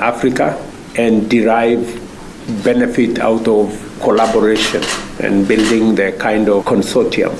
Africa and derive benefit out of collaboration and building the kind of consortium.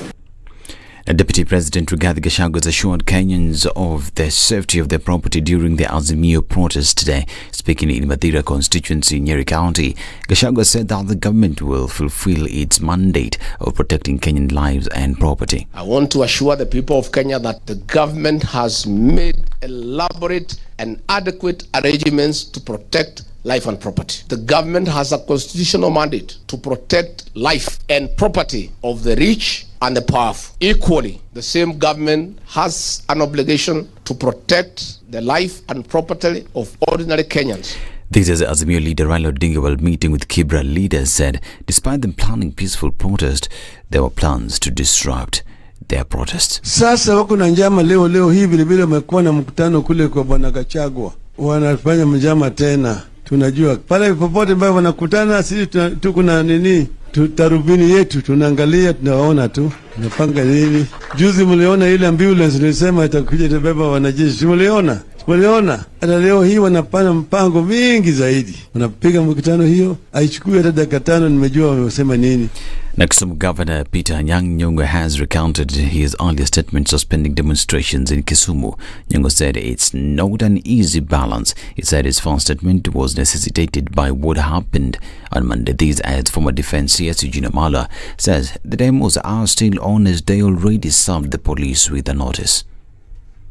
Deputy President Rigathi Gachagua has assured Kenyans of the safety of their property during the Azimio protest today. Speaking in Mathira constituency, Nyeri County, Gachagua said that the government will fulfill its mandate of protecting Kenyan lives and property. I want to assure the people of Kenya that the government has made elaborate and adequate arrangements to protect life and property. The government has a constitutional mandate to protect life and property of the rich and the powerful. Equally, the same government has an obligation to protect the life and property of ordinary Kenyans. This is Azimio leader Raila Odinga while meeting with Kibra leaders said despite them planning peaceful protest, there were plans to disrupt their protests. Sasa wako na njama leo hii vile vile wamekuwa na mkutano kule kwa Bwana Gachagua. Wanafanya njama tena. Tunajua pale popote ambapo wanakutana sisi tuko na nini tarubini yetu tunaangalia tunaona tu tunapanga nini. Juzi mliona ile ambulance nilisema itakuja itabeba wanajeshi, mliona hata leo hii wanapanga mpango mingi zaidi. Wanapiga mkutano hiyo haichukui hata dakika 5 nimejua wamesema nini. Kisumu Governor Peter Nyong'o has recounted his earlier statement suspending demonstrations in Kisumu. Nyong'o said it's not an easy balance. He said his first statement was necessitated by what happened on Monday. This as former defense CS Eugene Mala says the demos are still on as they already served the police with a notice.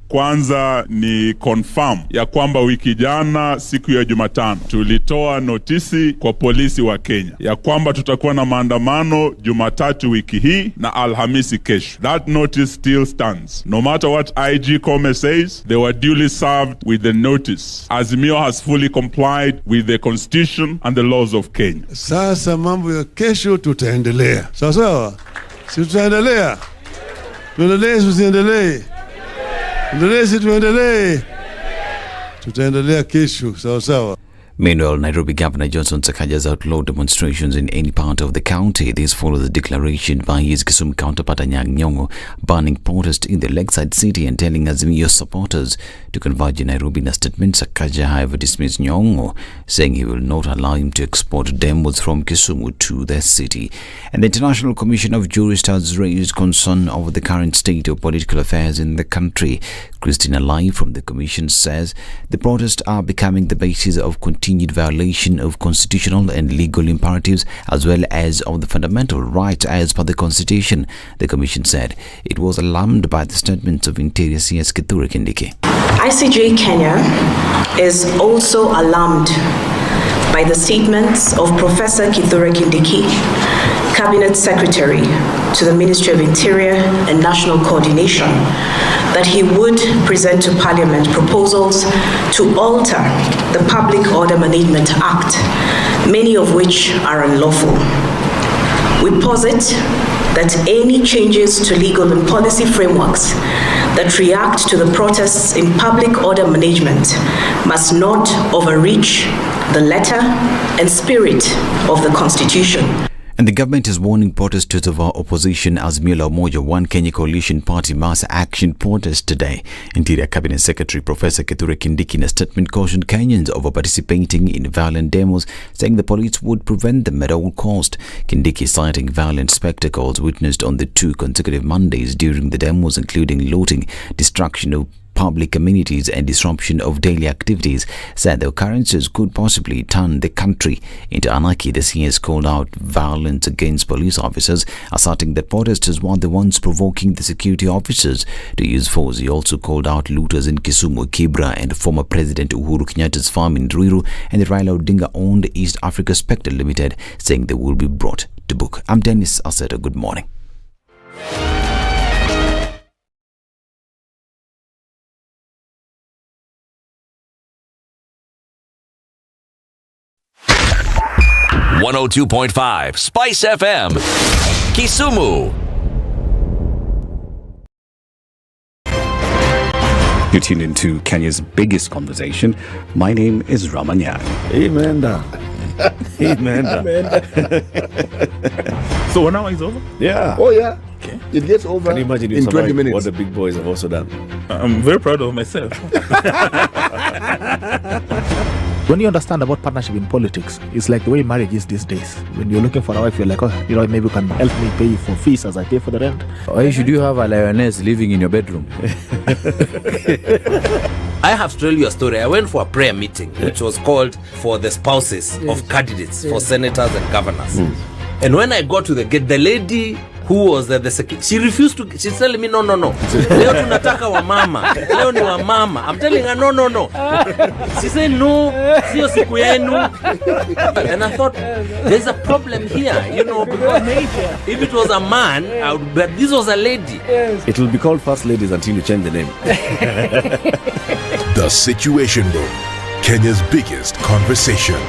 Kwanza ni confirm ya kwamba wiki jana siku ya Jumatano tulitoa notisi kwa polisi wa Kenya ya kwamba tutakuwa na maandamano Jumatatu wiki hii na Alhamisi kesho. That notice still stands. No matter what IG Kome says, they were duly served with the notice. Azimio has fully complied with the constitution and the laws of Kenya. Sasa mambo ya kesho tutaendelea. Sawa? Si tutaendelea. Tuendelee. Tutaendelea kesho sawa. Meanwhile, Nairobi Governor Johnson Sakaja has outlawed demonstrations in any part of the county. This follows the declaration by his Kisumu counterpart Nyong'o banning protest in the lakeside city and telling Azimio supporters to converge in Nairobi. In a statement, Sakaja however dismissed Nyong'o, saying he will not allow him to export demos from Kisumu to the city. And the International Commission of Jurists has raised concern over the current state of political affairs in the country. Christina Lai from the Commission says the protests are becoming the basis of continued violation of constitutional and legal imperatives as well as of the fundamental rights as per the Constitution. The Commission said it was alarmed by the statements of Interior CS Kithure Kindiki. ICJ Kenya is also alarmed by the statements of Professor Kithure Kindiki, Cabinet Secretary to the Ministry of Interior and National Coordination, that he would present to Parliament proposals to alter the Public Order Management Act, many of which are unlawful. We posit that any changes to legal and policy frameworks that react to the protests in public order management must not overreach the letter and spirit of the Constitution. And the government is warning protesters of our opposition Azimio la Umoja One Kenya Coalition Party mass action protest today. Interior Cabinet Secretary Professor Kithure Kindiki in a statement cautioned Kenyans over participating in violent demos, saying the police would prevent them at all cost. Kindiki citing violent spectacles witnessed on the 2 consecutive Mondays during the demos, including looting, destruction of public amenities and disruption of daily activities, said the occurrences could possibly turn the country into anarchy. The CS called out violence against police officers, asserting that protesters were the ones provoking the security officers to use force. He also called out looters in Kisumu, Kibra and former President Uhuru Kenyatta's farm in Ruiru and the Raila Odinga-owned East Africa Spectre Limited, saying they will be brought to book. I'm Dennis Aseta. Good morning. .5 SpiceFM, Kisumu. You tuned into Kenya's biggest conversation. My name is Ramanya. Amen. Amen. So 1 hour is over? Yeah. Oh yeah. Okay. It gets over. Can you imagine in 20 minutes? What the big boys have also done? I'm very proud of myself. When you understand about partnership in politics, it's like the way marriage is these days. When you're looking for a wife, you're like, oh, you know, maybe you can help me pay for fees as I pay for the rent. Why should you have a lioness living in your bedroom? I have to tell you a story. I went for a prayer meeting, which was called for the spouses of candidates for senators and governors. And when I got to the gate, the lady who was the secretary, she refused to. She's telling me, no. Leo tunataka wa mama. Leo ni wa mama. I'm telling her, no. She said, no, sio siku yenu. And I thought, there's a problem here, you know, because if it was a man, but this was a lady. It will be called First Ladies until you change the name. The Situation Room, Kenya's biggest conversation.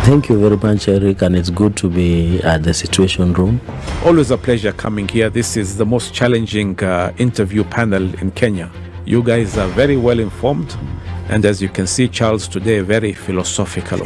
Thank you very much, Eric, and it's good to be at the Situation Room. Always a pleasure coming here. This is the most challenging interview panel in Kenya. You guys are very well informed, and as you can see, Charles today, very philosophical.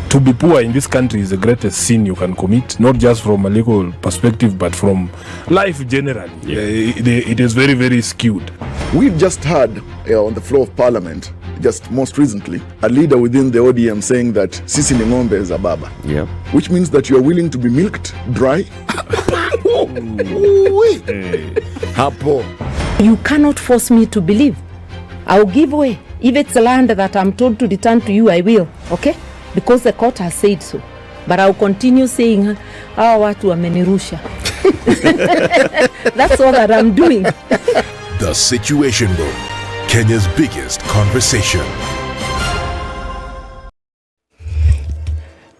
To be poor in this country is the greatest sin you can commit, not just from a legal perspective, but from life generally. It is very, very skewed. We've just heard on the floor of Parliament, just most recently, a leader within the ODM saying that sisi ni ng'ombe is a baba. Yeah. Which means that you are willing to be milked dry. Hapo. You cannot force me to believe. I'll give way. If it's land that I'm told to return to you, I will. Okay? Because the court has said so. But I'll continue saying, watu wamenirusha. That's all that I'm doing. The Situation Room, Kenya's biggest conversation.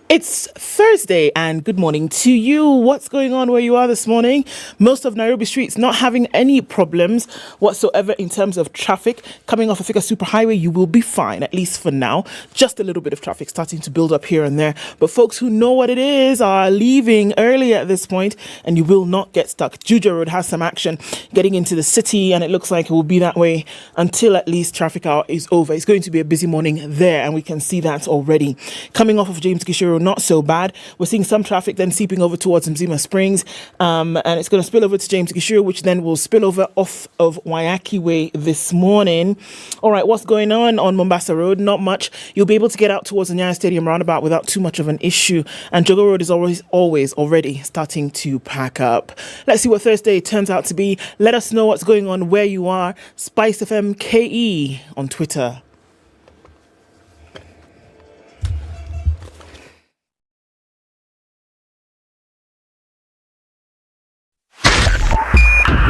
It's Thursday and good morning to you. What's going on where you are this morning? Most of Nairobi streets not having any problems whatsoever in terms of traffic. Coming off of Thika Superhighway, you will be fine, at least for now. Just a little bit of traffic starting to build up here and there. But folks who know what it is are leaving early at this point and you will not get stuck. Juja Road has some action getting into the city and it looks like it will be that way until at least traffic hour is over. It's going to be a busy morning there and we can see that already. Coming off of James Gishuru, not so bad. We're seeing some traffic then seeping over towards Mzima Springs and it's going to spill over to James Gishuru, which then will spill over off of Waiyaki Way this morning. All right, what's going on Mombasa Road? Not much. You'll be able to get out towards the Nyeri Stadium roundabout without too much of an issue. And Jogo Road is always already starting to pack up. Let's see what Thursday turns out to be. Let us know what's going on where you are. SpiceFM KE on Twitter.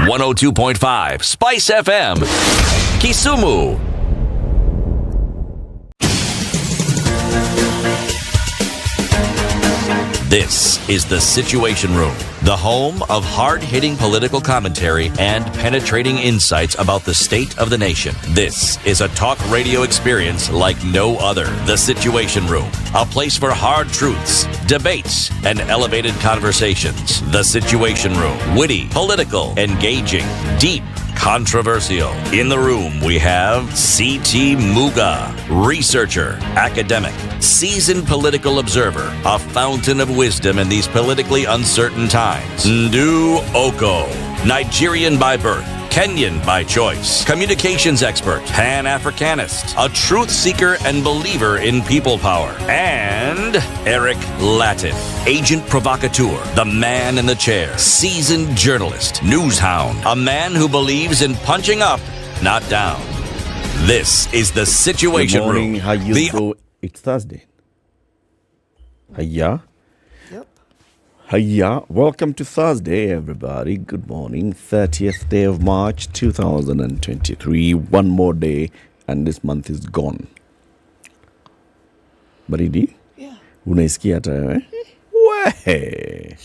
.5 Spice FM, Kisumu. This is the Situation Room, the home of hard-hitting political commentary and penetrating insights about the state of the nation. This is a talk radio experience like no other. The Situation Room, a place for hard truths, debates, and elevated conversations. The Situation Room, witty, political, engaging, deep, controversial. In the room, we have C.T. Muga, researcher, academic, seasoned political observer, a fountain of wisdom in these politically uncertain times. Ndu Oko, Nigerian by birth, Kenyan by choice, communications expert, Pan-Africanist, a truth seeker and believer in people power, and Eric Latin, agent provocateur, the man in the chair, seasoned journalist, news hound, a man who believes in punching up, not down. This is the Situation Good morning, Room. How you do? It's Thursday. Hiya. Hiya. Welcome to Thursday, everybody. Good morning. 30th day of March, 2023. One more day, and this month is gone. Baridi? Yeah. Unaisikia hata wewe? Wee.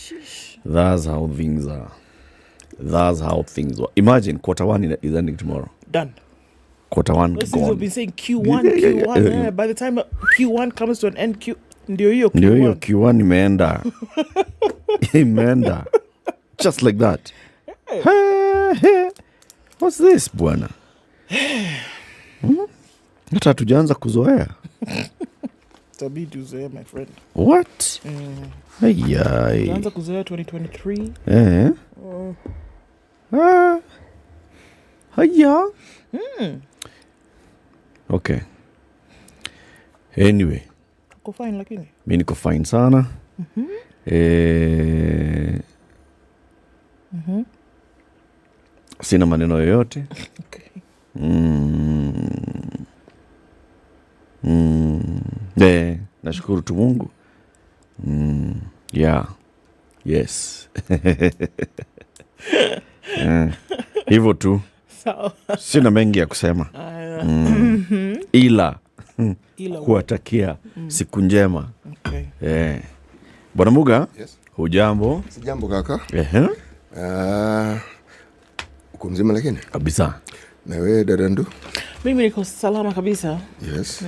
That's how things are. That's how things are. Imagine quarter one is ending tomorrow. Done. Quarter one Since gone. we've been saying Q1. By the time Q1 comes to an end, ndio hiyo Q1 imeenda. Imeenda. Just like that. What's this, bwana? Hata hatujaanza kuzoea. Tabidi uzoea, my friend. What? Tunaanza kuzoea 2023. Haya. Okay. Anyway. Uko fine lakini. Mimi niko fine sana. Sina maneno yoyote. Okay. Nashukuru tu Mungu. Yeah. Yes. Hivyo tu. Sawa. Sina mengi ya kusema. Ila kuwatakia siku njema. Okay. Bwana Muga, Yes. hujambo? Sijambo kaka. Uko mzima lakini? Kabisa. Na wewe dadandu? Mimi niko salama kabisa. Yes.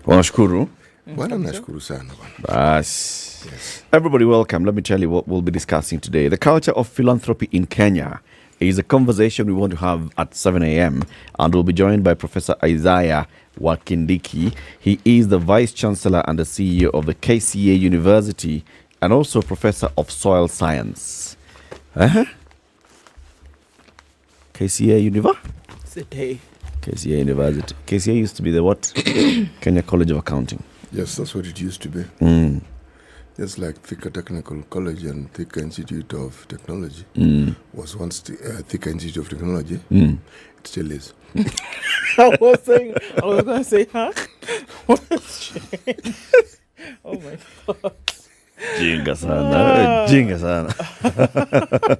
Wanashukuru. Bwana nashukuru sana bwana. Bas. Yes. Everybody welcome. Let me tell you what we'll be discussing today. The culture of philanthropy in Kenya is a conversation we want to have at 7 a.m. and we'll be joined by Professor Isaiah Wakindiki. He is the Vice Chancellor and the CEO of the KCA University and also Professor of Soil Science. KCA University? KCA University. KCA used to be the what? Kenya College of Accounting. Yes, that's what it used to be. Just like Thika Technical College and Thika Institute of Technology was once Thika Institute of Technology. It still is. I was going to say, huh? What a shame. Oh my God. Jinga sana.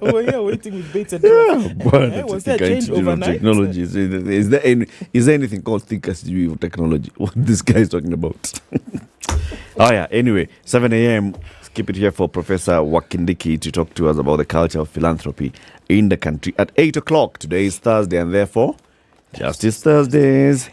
We're here waiting with bated breath. Was there a change overnight? Technology. Is there anything called Thika Institute of Technology? What this guy is talking about? Anyway, 7 a.m. Keep it here for Professor Wakindiki to talk to us about the culture of philanthropy in the country. At 8 o'clock, today is Thursday, and therefore, Justice Thursdays.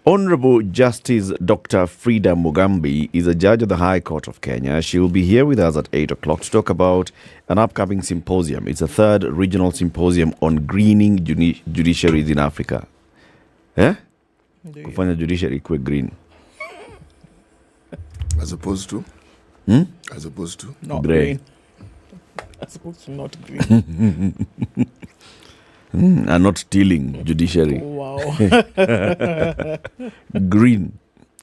Honorable Justice Dr. Frida Mugambi is a judge of the High Court of Kenya. She will be here with us at 8 o'clock to talk about an upcoming symposium. It's a third regional symposium on greening judiciaries in Africa. Kufanya judiciary ikuwe green. As opposed to? As opposed to? Not Grey. green. As opposed to not green. And not stealing judiciary. Wow. Green.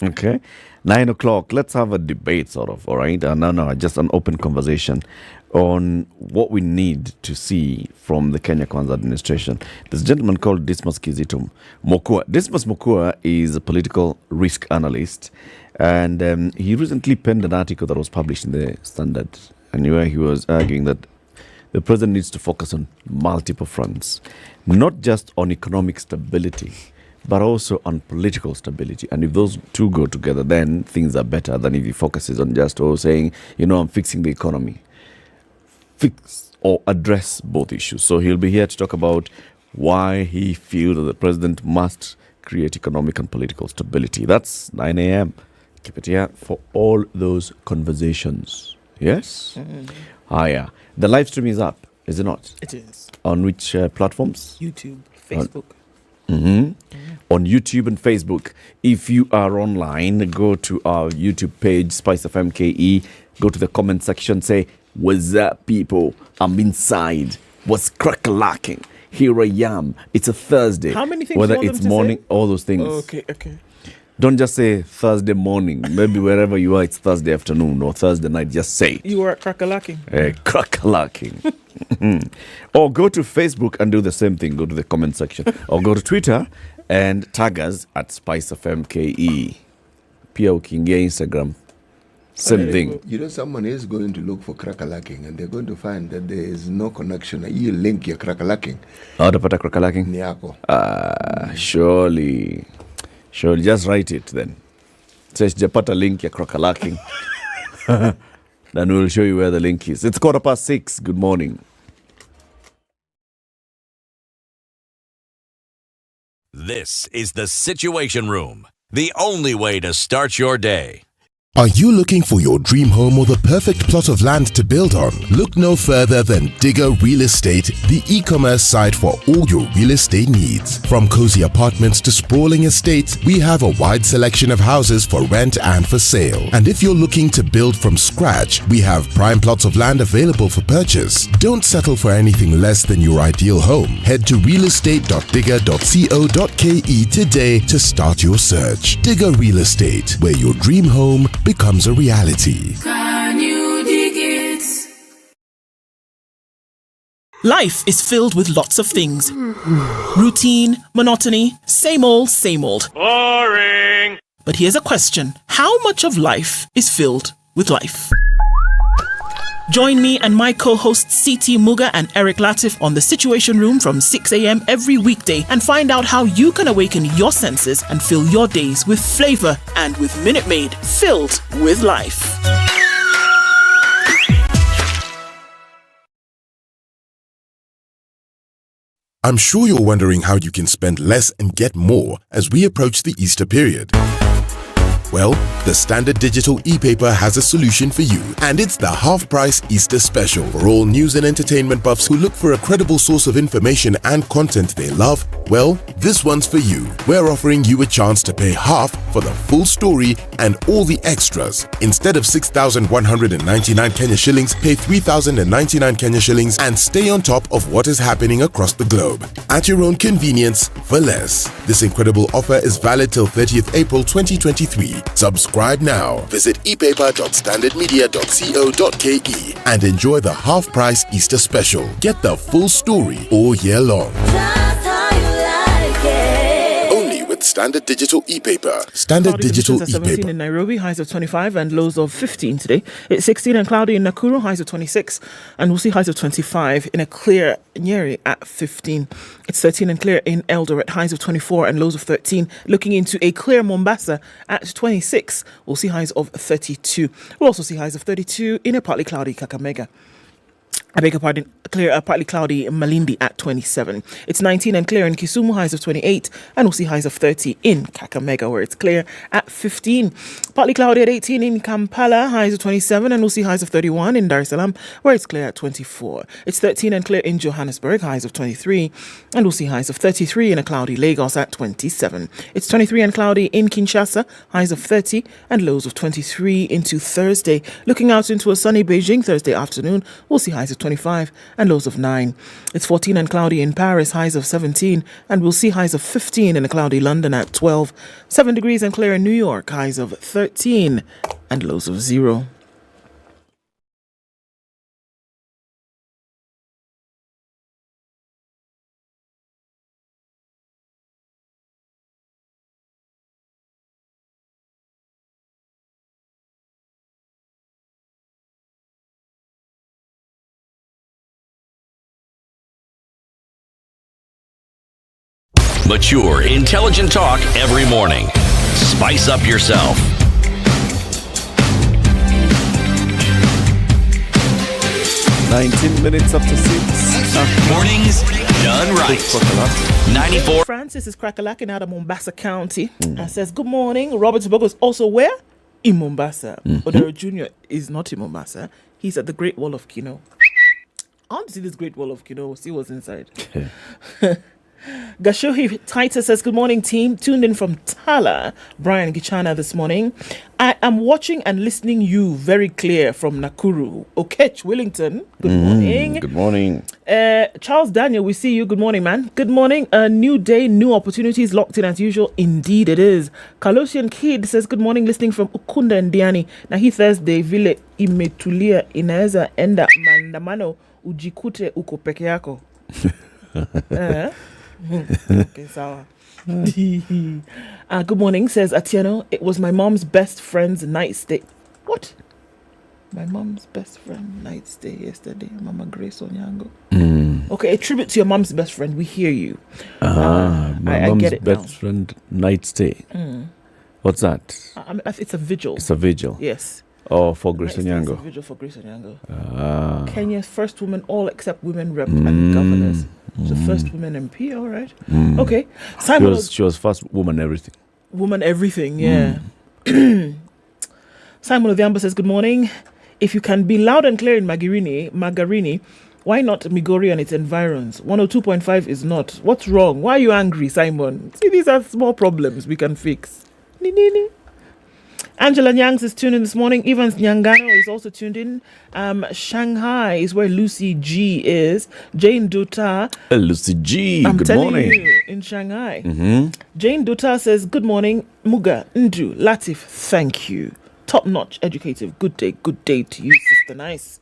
Okay. 9 o'clock. Let's have a debate, sort of. All right. No, just an open conversation on what we need to see from the Kenya Kwanza administration. There's a gentleman called Dismas Kizito Mokua. Dismas Mokua is a political risk analyst, and he recently penned an article that was published in the Standard, and where he was arguing that the president needs to focus on multiple fronts, not just on economic stability, but also on political stability. And if those two go together, then things are better than if he focuses on just saying, I'm fixing the economy. Fix or address both issues. So he'll be here to talk about why he feels that the president must create economic and political stability. That's 9 a.m. Keep it here for all those conversations. Yes? The live stream is up, is it not? It is. On which platforms? YouTube, Facebook. On YouTube and Facebook. If you are online, go to our YouTube page, SpiceFM KE. Go to the comment section, say, "What's up, people? I'm inside. What's crack-a-lacking? Here I am. It's a Thursday." How many things whether you want it's them to morning, say? all those things. Okay. Don't just say Thursday morning. Maybe wherever you are, it's Thursday afternoon or Thursday night. Just say it. You were at Crack-a-lacking. Crack-a-lacking. Or go to Facebook and do the same thing. Go to the comment section. Or go to Twitter and tag us at SpiceFMKE. Pia ukiingia Instagram. Same thing. Someone is going to look for crack-a-lacking and they're going to find that there is no connection. You link your crack-a-lacking. Utapata crack-a-lacking? Ni yako. Surely, just write it then. Say, sijapata link ya crack-a-lacking. Then we'll show you where the link is. It's 6:15. Good morning. This is the Situation Room, the only way to start your day. Are you looking for your dream home or the perfect plot of land to build on? Look no further than Digger Real Estate, the e-commerce site for all your real estate needs. From cozy apartments to sprawling estates, we have a wide selection of houses for rent and for sale. And if you're looking to build from scratch, we have prime plots of land available for purchase. Don't settle for anything less than your ideal home. Head to realestate.digger.co.ke today to start your search. Digger Real Estate, where your dream home becomes a reality. Can you dig it? Life is filled with lots of things. Routine, monotony, same old, same old. Boring. But here's a question. How much of life is filled with life? Join me and my co-hosts CT Muga and Eric Latif on The Situation Room from 6 a.m. every weekday and find out how you can awaken your senses and fill your days with flavor and with Minute Maid filled with life. I'm sure you're wondering how you can spend less and get more as we approach the Easter period. Well, the Standard Digital e-paper has a solution for you, and it's the half-price Easter special. For all news and entertainment buffs who look for a credible source of information and content they love, well, this one's for you. We're offering you a chance to pay half for the full story and all the extras. Instead of 6,199 Kenya shillings, pay 3,099 Kenya shillings and stay on top of what is happening across the globe. At your own convenience, for less. This incredible offer is valid till 30th April 2023. Subscribe now. Visit epaper.standardmedia.co.ke and enjoy the half-price Easter special. Get the full story all year long. Only with Standard Digital e-paper. Standard Digital e-paper. 17 in Nairobi, highs of 25 and lows of 15 today. It's 16 and cloudy in Nakuru, highs of 26, and we'll see highs of 25 in a clear Nyeri at 15. It's 13 and clear in Eldoret, highs of 24 and lows of 13. Looking into a clear Mombasa at 26, we'll see highs of 32. We'll also see highs of 32 in a partly cloudy Kakamega. I beg your pardon, clear, partly cloudy Malindi at 27. It's 19 and clear in Kisumu, highs of 28, and we'll see highs of 30 in Kakamega, where it's clear at 15. Partly cloudy at 18 in Kampala, highs of 27, and we'll see highs of 31 in Dar es Salaam, where it's clear at 24. It's 13 and clear in Johannesburg, highs of 23, and we'll see highs of 33 in a cloudy Lagos at 27. It's 23 and cloudy in Kinshasa, highs of 30, and lows of 23 into Thursday. Looking out into a sunny Beijing Thursday afternoon, we'll see highs of 25 and lows of 9. It's 14 and cloudy in Paris, highs of 17, and we'll see highs of 15 in a cloudy London at 12. 7 degrees and clear in New York, highs of 13 and lows of 0. Mature, intelligent talk every morning. Spice up yourself. Minutes after 6. Mornings done right. 94. Francis is crackalacking out of Mombasa County and says, good morning. Robert Tobago is also where? In Mombasa. Odero Jr. is not in Mombasa. He's at the Great Wall of Kino. I want to see this Great Wall of Kino. See what's inside. Gashuhi Titus says, good morning, team. Tuned in from Tala, Brian Gichana this morning. I am watching and listening you very clear from Nakuru. Okech Wellington, good morning. Good morning. Charles Daniel, we see you. Good morning, man. Good morning. A new day, new opportunities, locked in as usual. Indeed it is. Kalosian Kid says, good morning, listening from Ukunda and Diani. Na hii Thursday, vile imetulia inaweza enda maandamano ujikute uko peke yako. Okay, sawa. Good morning, says Atieno. It was my mom's best friend's night stay. What? My mom's best friend night stay yesterday. Mama Grace Onyango. Okay, a tribute to your mom's best friend. We hear you. My I mom's get it best now. friend night stay. What's that? It's a vigil. It's a vigil. Yes. Oh, for Grace It's a Onyango. vigil for Grace Onyango. Kenya's Kenya's first woman, all except women rep and governors. The first woman MP, all right. Okay. Simon She was first woman everything. Woman everything, yeah. Simon Odhiambo says, good morning. If you can be loud and clear in Magarini, why not Migori and its environs? 102.5 is not. What's wrong? Why are you angry, Simon? See, these are small problems we can fix. Angela Nyangs is tuned in this morning. Evans Nyangano is also tuned in. Shanghai is where Lucy G is. Jane Duta. Lucy G, I'm good telling morning. you, in Shanghai. Mm-hmm. Jane Duta says, good morning. Muga, Ndu, Latif, thank you. Top-notch, educative. Good day to you, Sister Nice.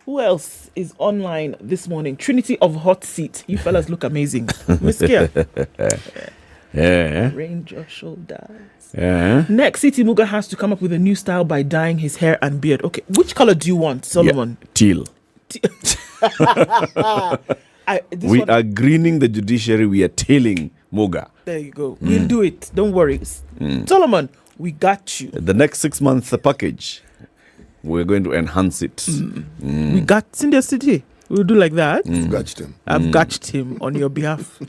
Who else is online this morning? Trinity of Hot Seat. You fellas look amazing. Miss Kia. Yeah. Range your shoulders. Yeah. Next, City Muga has to come up with a new style by dyeing his hair and beard. Okay, which color do you want, Solomon? Yeah. Teal. We are greening the judiciary. We are tailing Muga. There you go. We'll do it. Don't worry. Solomon, we got you. The next 6 months package, we're going to enhance it. We got Cindy City. We'll do like that. You've gotched him. I've gotched him on your behalf.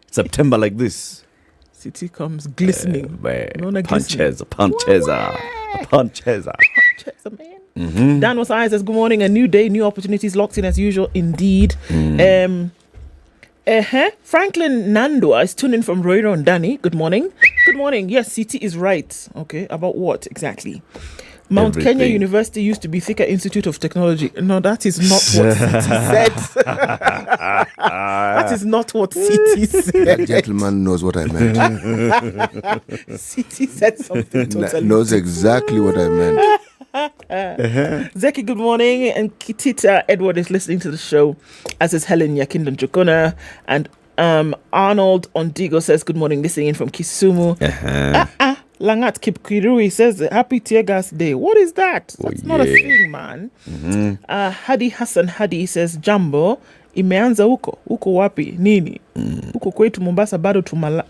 September like this. City comes glistening. Puncheza, man. Dan was eyes says, good morning. A new day, new opportunities locked in as usual. Indeed. Franklin Nandua is tuning in from Roiro and Danny. Good morning. Good morning. Yes, City is right. Okay, about what exactly? Mount Kenya University used to be Thika Institute of Technology. No, that is not what City said. That is not what City said. That gentleman knows what I meant. City said something totally knows exactly what I meant. Zeki, good morning. And Kitita Edward is listening to the show, as is Helen Yakindan Chokona. And Arnold Ondigo says, good morning, listening in from Kisumu. Langat Kipkirui says, happy Tear Gas Day. What is that? That's not a thing, man. Hadi Hassan Hadi says, Jambo, imeanza huko wapi, nini? Huko kwetu Mombasa bado tumlala.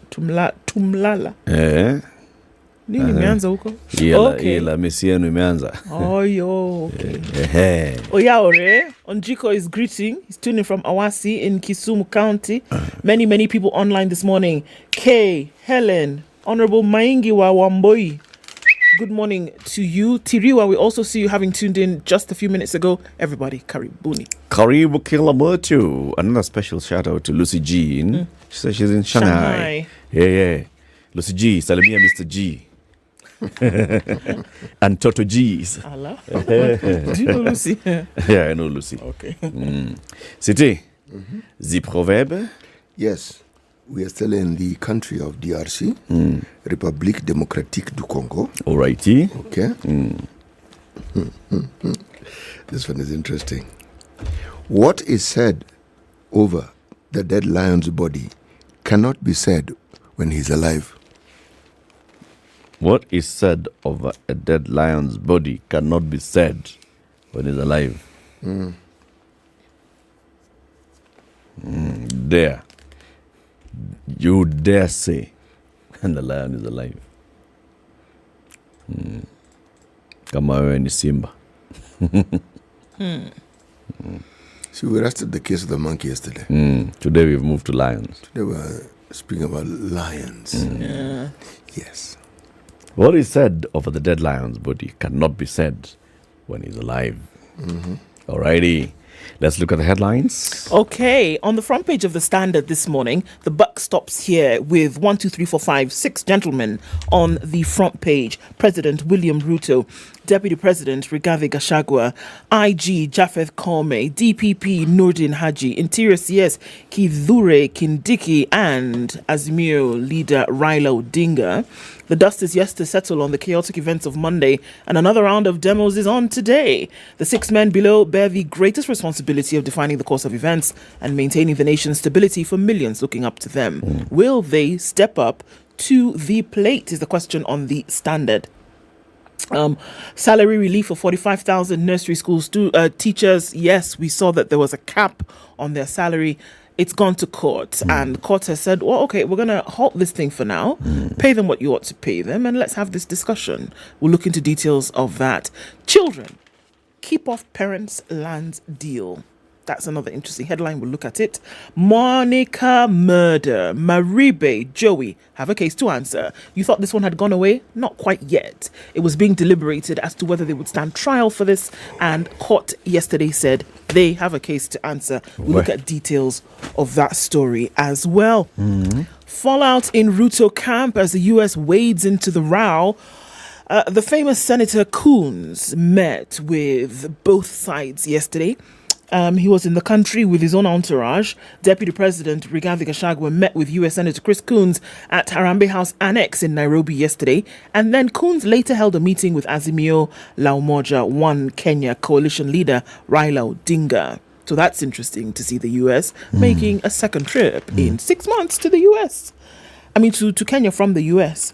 Nini imeanza huko? Ila mesiano imeanza. Okay. Oyaore, Onjiko is greeting. He's tuning from Awasi in Kisumu County. Many people online this morning. Kay, Helen, Honorable Maingi wa Wamboi. Good morning to you. Tiriwa, we also see you having tuned in just a few minutes ago. Everybody, karibuni. Karibu kila mtu. Another special shout out to Lucy G. She says she's in Shanghai. Yeah. Lucy G, salimia Mr. G. And Toto G's. Allah. Do you know Lucy? Yeah, I know Lucy. Okay. City, the proverb? Yes. We are still in the country of DRC, République Démocratique du Congo. Alrighty. Okay. This one is interesting. What is said over the dead lion's body cannot be said when he's alive. What is said over a dead lion's body cannot be said when he's alive. Dare. You dare say when the lion is alive. Kama wewe ni simba. See, we rested the case of the monkey yesterday. Today we've moved to lions. Today we're speaking about lions. Yes. What is said over the dead lion's body cannot be said when he's alive. Alrighty. Let's look at the headlines. Okay, on the front page of the Standard this morning, the buck stops here with 1, 2, 3, 4, 5, 6 gentlemen on the front page. President William Ruto, Deputy President Rigathi Gachagua, IG Japheth Kome, DPP Nordin Haji, Interior CS Kithure Kindiki, and Azimio leader Raila Odinga. The dust is yet to settle on the chaotic events of Monday, and another round of demos is on today. The 6 men below bear the greatest responsibility of defining the course of events and maintaining the nation's stability for millions looking up to them. Will they step up to the plate is the question on the Standard. Salary relief for 45,000 nursery school teachers. Yes, we saw that there was a cap on their salary. It's gone to court, and court has said, well, okay, we're going to halt this thing for now, pay them what you ought to pay them, and let's have this discussion. We'll look into details of that. Children, keep off parents' land deal. That's another interesting headline. We'll look at it. Monica murder. Maribe, Joey have a case to answer. You thought this one had gone away? Not quite yet. It was being deliberated as to whether they would stand trial for this, and court yesterday said they have a case to answer. We'll look at details of that story as well. Fallout in Ruto camp as the US wades into the row. The famous Senator Coons met with both sides yesterday. He was in the country with his own entourage. Deputy President Rigathi Gachagua met with US Senator Chris Coons at Harambee House Annex in Nairobi yesterday. And then Coons later held a meeting with Azimio La Umoja One Kenya coalition leader Raila Odinga. So that's interesting to see the US making a second trip in 6 months to the US. To Kenya from the US.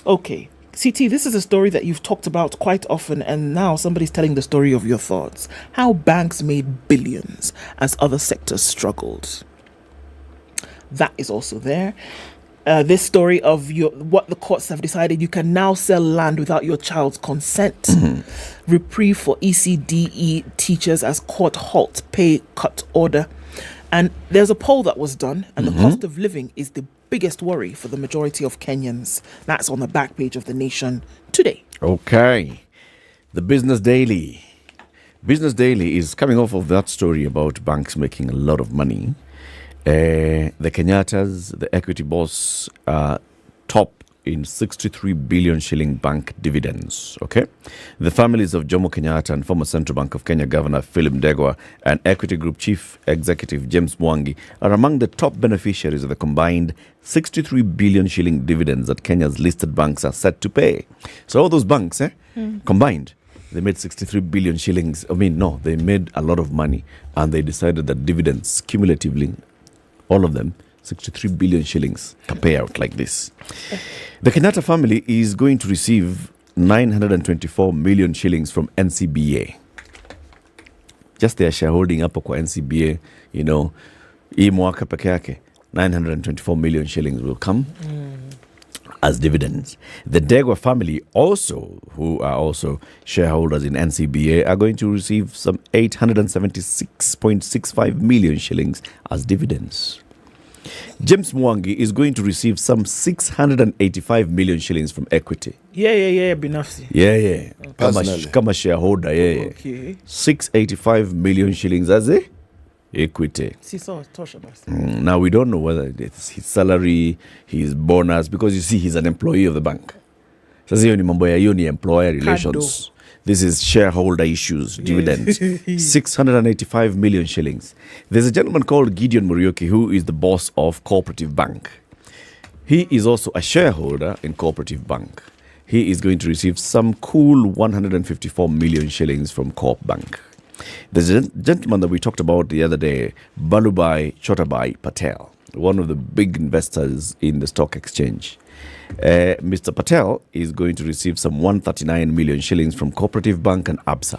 Okay. CT, this is a story that you've talked about quite often, and now somebody's telling the story of your thoughts. How banks made billions as other sectors struggled. That is also there. This story of what the courts have decided: you can now sell land without your child's consent. Reprieve for ECDE teachers as court halt pay cut order. And there's a poll that was done, and the cost of living is the biggest worry for the majority of Kenyans. That's on the back page of The Nation today. Okay. The Business Daily. Business Daily is coming off of that story about banks making a lot of money. The Kenyatas, the equity boss, top in 63 billion shilling bank dividends. Okay, the families of Jomo Kenyatta and former Central Bank of Kenya Governor Philip Ndegwa and Equity Group Chief Executive James Mwangi are among the top beneficiaries of the combined 63 billion shilling dividends that Kenya's listed banks are set to pay. So all those banks, combined, they made 63 billion shillings. They made a lot of money, and they decided that dividends cumulatively, all of them, 63 billion shillings can pay out like this. The Kenyatta family is going to receive 924 million shillings from NCBA. Just their shareholding hapo kwa NCBA, hii mwaka peke yake, 924 million shillings will come as dividends. The Ndegwa family also, who are also shareholders in NCBA, are going to receive some 876.65 million shillings as dividends. James Mwangi is going to receive some 685 million shillings from equity. Binafsi. Kama shareholder, Okay. 685 million shillings as a equity. Now we don't know whether it's his salary, his bonus, because you see he's an employee of the bank. Sasa hiyo ni mambo ya hiyo ni employer relations. This is shareholder issues, dividends. 685 million shillings. There's a gentleman called Gideon Muriuki who is the boss of Cooperative Bank. He is also a shareholder in Cooperative Bank. He is going to receive some cool 154 million shillings from Coop Bank. There's a gentleman that we talked about the other day, Balubai Chotabai Patel, one of the big investors in the stock exchange. Mr. Patel is going to receive some 139 million shillings from Cooperative Bank and ABSA.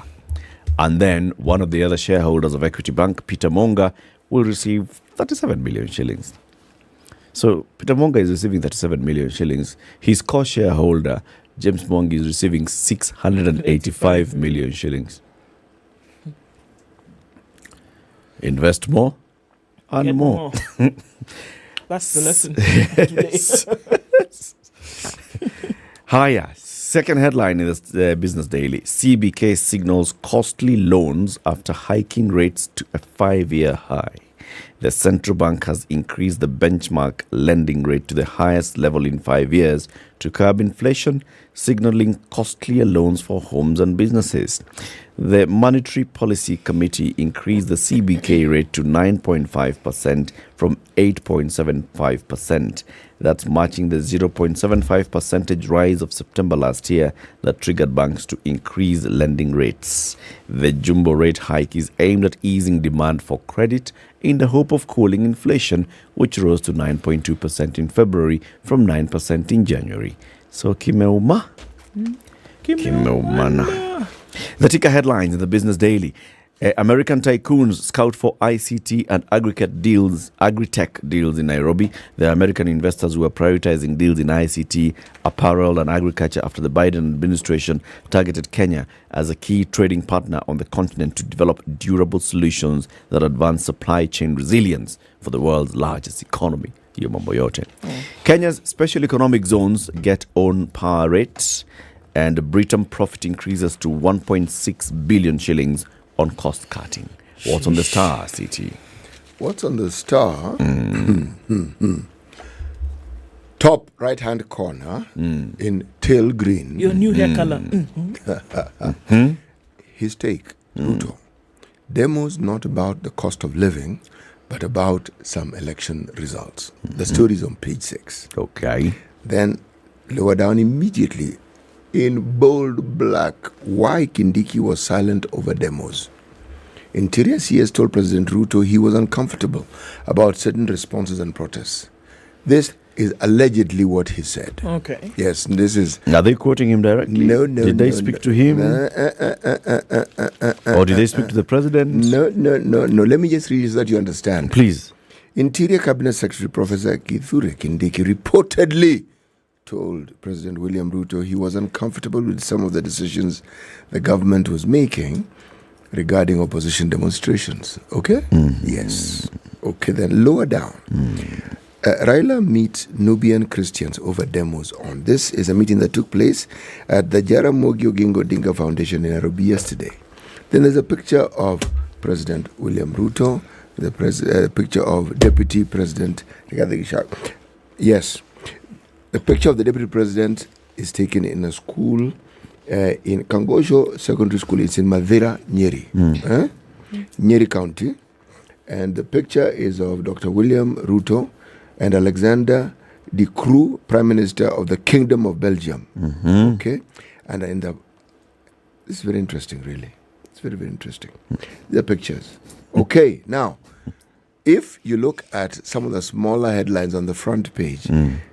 And then one of the other shareholders of Equity Bank, Peter Monga, will receive 37 million shillings. So Peter Monga is receiving 37 million shillings. His co-shareholder, James Mwangi, is receiving 685 million shillings. Invest more and Get more. That's the lesson. Yes. Higher. Second headline in the Business Daily. CBK signals costly loans after hiking rates to a 5-year high. The central bank has increased the benchmark lending rate to the highest level in 5 years to curb inflation, signaling costlier loans for homes and businesses. The Monetary Policy Committee increased the CBK rate to 9.5% from 8.75%. That's matching the 0.75 percentage rise of September last year that triggered banks to increase lending rates. The jumbo rate hike is aimed at easing demand for credit in the hope of cooling inflation, which rose to 9.2% in February from 9% in January. So kimeuma? Kimeumana. The ticker headlines in the Business Daily. American tycoons scout for ICT and agri-tech deals in Nairobi. The American investors were prioritizing deals in ICT, apparel and agriculture after the Biden administration targeted Kenya as a key trading partner on the continent to develop durable solutions that advance supply chain resilience for the world's largest economy. Hiyo mambo yote. Kenya's special economic zones get own power rates, and Britain profit increases to 1.6 billion shillings on cost cutting. What's on the Star, CT? What's on the Star? Top right-hand corner in teal green. Your new hair color. His take, Ruto. Demos not about the cost of living, but about some election results. The story is on page 6. Okay. Then lower down immediately, in bold black, why Kindiki was silent over demos. Interior CS told President Ruto he was uncomfortable about certain responses and protests. This is allegedly what he said. Okay. Yes, this is... Are they quoting him directly? No. Did they speak to him? Or did they speak to the president? No. Let me just read this so that you understand. Please. Interior Cabinet Secretary Professor Kithure Kindiki reportedly told President William Ruto he was uncomfortable with some of the decisions the government was making regarding opposition demonstrations. Okay? Yes. Okay, then lower down. Raila meets Nubian Christians over demos on. This is a meeting that took place at the Jaramogi Oginga Odinga Foundation in Nairobi yesterday. Then there's a picture of President William Ruto, the picture of Deputy President Rigathi Gachagua. Yes. The picture of the Deputy President is taken in a school in Kangosho Secondary School. It's in Madera, Nyeri. Nyeri County. And the picture is of Dr. William Ruto and Alexander De Croo, Prime Minister of the Kingdom of Belgium. Okay? And this is very interesting, really. It's very, very interesting. These are pictures. Okay, now, if you look at some of the smaller headlines on the front page,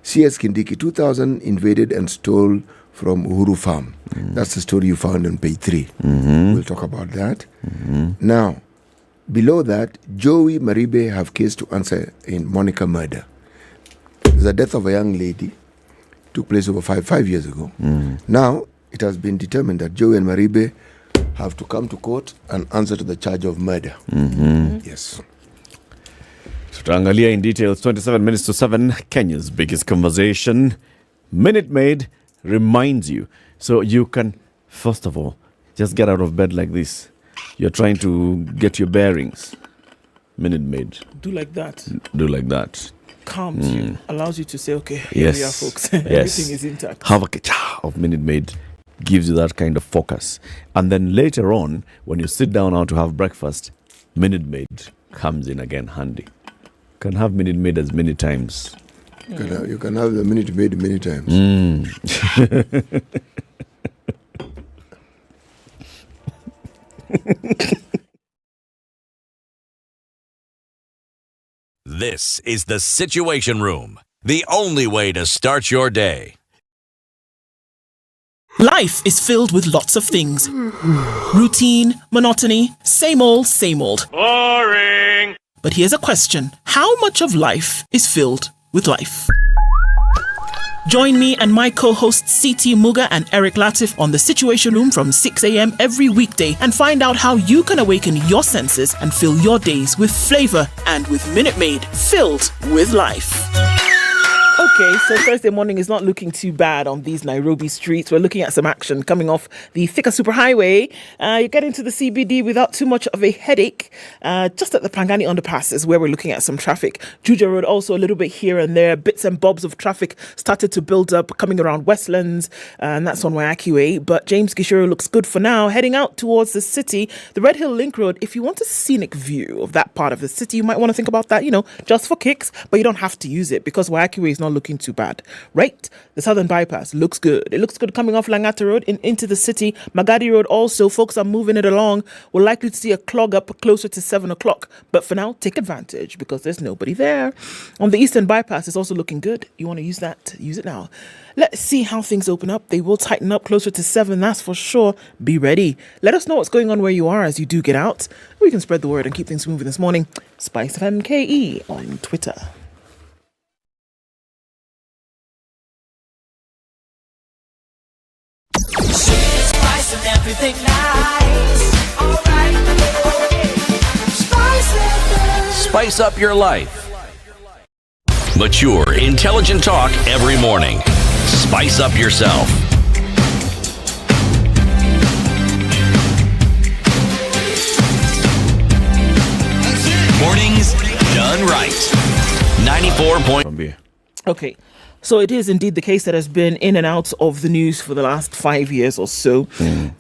CS Kindiki, 2,000 invaded and stole from Uhuru Farm. That's the story you found on page 3. We'll talk about that. Now, below that, Joey Maribe have case to answer in Monica murder. The death of a young lady took place over five years ago. Now, it has been determined that Joey and Maribe have to come to court and answer to the charge of murder. Yes. Tutaangalia in details. 27 minutes to 7, Kenya's biggest conversation. Minute Maid reminds you. So you can, first of all, just get out of bed like this. You're trying to get your bearings. Minute Maid. Do like that. Do like that. Calms you. Allows you to say, okay, here we are, folks. Everything is intact. Have a cha of Minute Maid. Gives you that kind of focus. And then later on, when you sit down now to have breakfast, Minute Maid comes in again handy. You can have Minute Maid as many times. You can have the Minute Maid many times. This is the Situation Room, the only way to start your day. Life is filled with lots of things. Routine, monotony, same old, same old. Boring! But here's a question. How much of life is filled with life? Join me and my co-hosts CT Muga and Eric Latif on the Situation Room from 6 a.m. every weekday and find out how you can awaken your senses and fill your days with flavor and with Minute Maid filled with life. Okay, so Thursday morning is not looking too bad on these Nairobi streets. We're looking at some action coming off the Thika Superhighway. You get into the CBD without too much of a headache. Just at the Pangani underpass is where we're looking at some traffic. Juja Road also a little bit here and there. Bits and bobs of traffic started to build up coming around Westlands, and that's on Waiaki Way. But James Gishuru looks good for now. Heading out towards the city, the Red Hill Link Road, if you want a scenic view of that part of the city, you might want to think about that, just for kicks, but you don't have to use it because Waiaki Way is not looking looking too bad. Right? The Southern Bypass looks good. It looks good coming off Langata Road into the city. Magadi Road also, folks are moving it along. We're likely to see a clog up closer to 7 o'clock. But for now, take advantage because there's nobody there. On the Eastern Bypass, it's also looking good. You want to use that? Use it now. Let's see how things open up. They will tighten up closer to 7, that's for sure. Be ready. Let us know what's going on where you are as you do get out. We can spread the word and keep things moving this morning. SpiceFM KE on Twitter. Spice and everything nice. All right. Spice up your life. Mature, intelligent talk every morning. Spice up yourself. Mornings done right. 94. Okay. So it is indeed the case that has been in and out of the news for the last 5 years or so.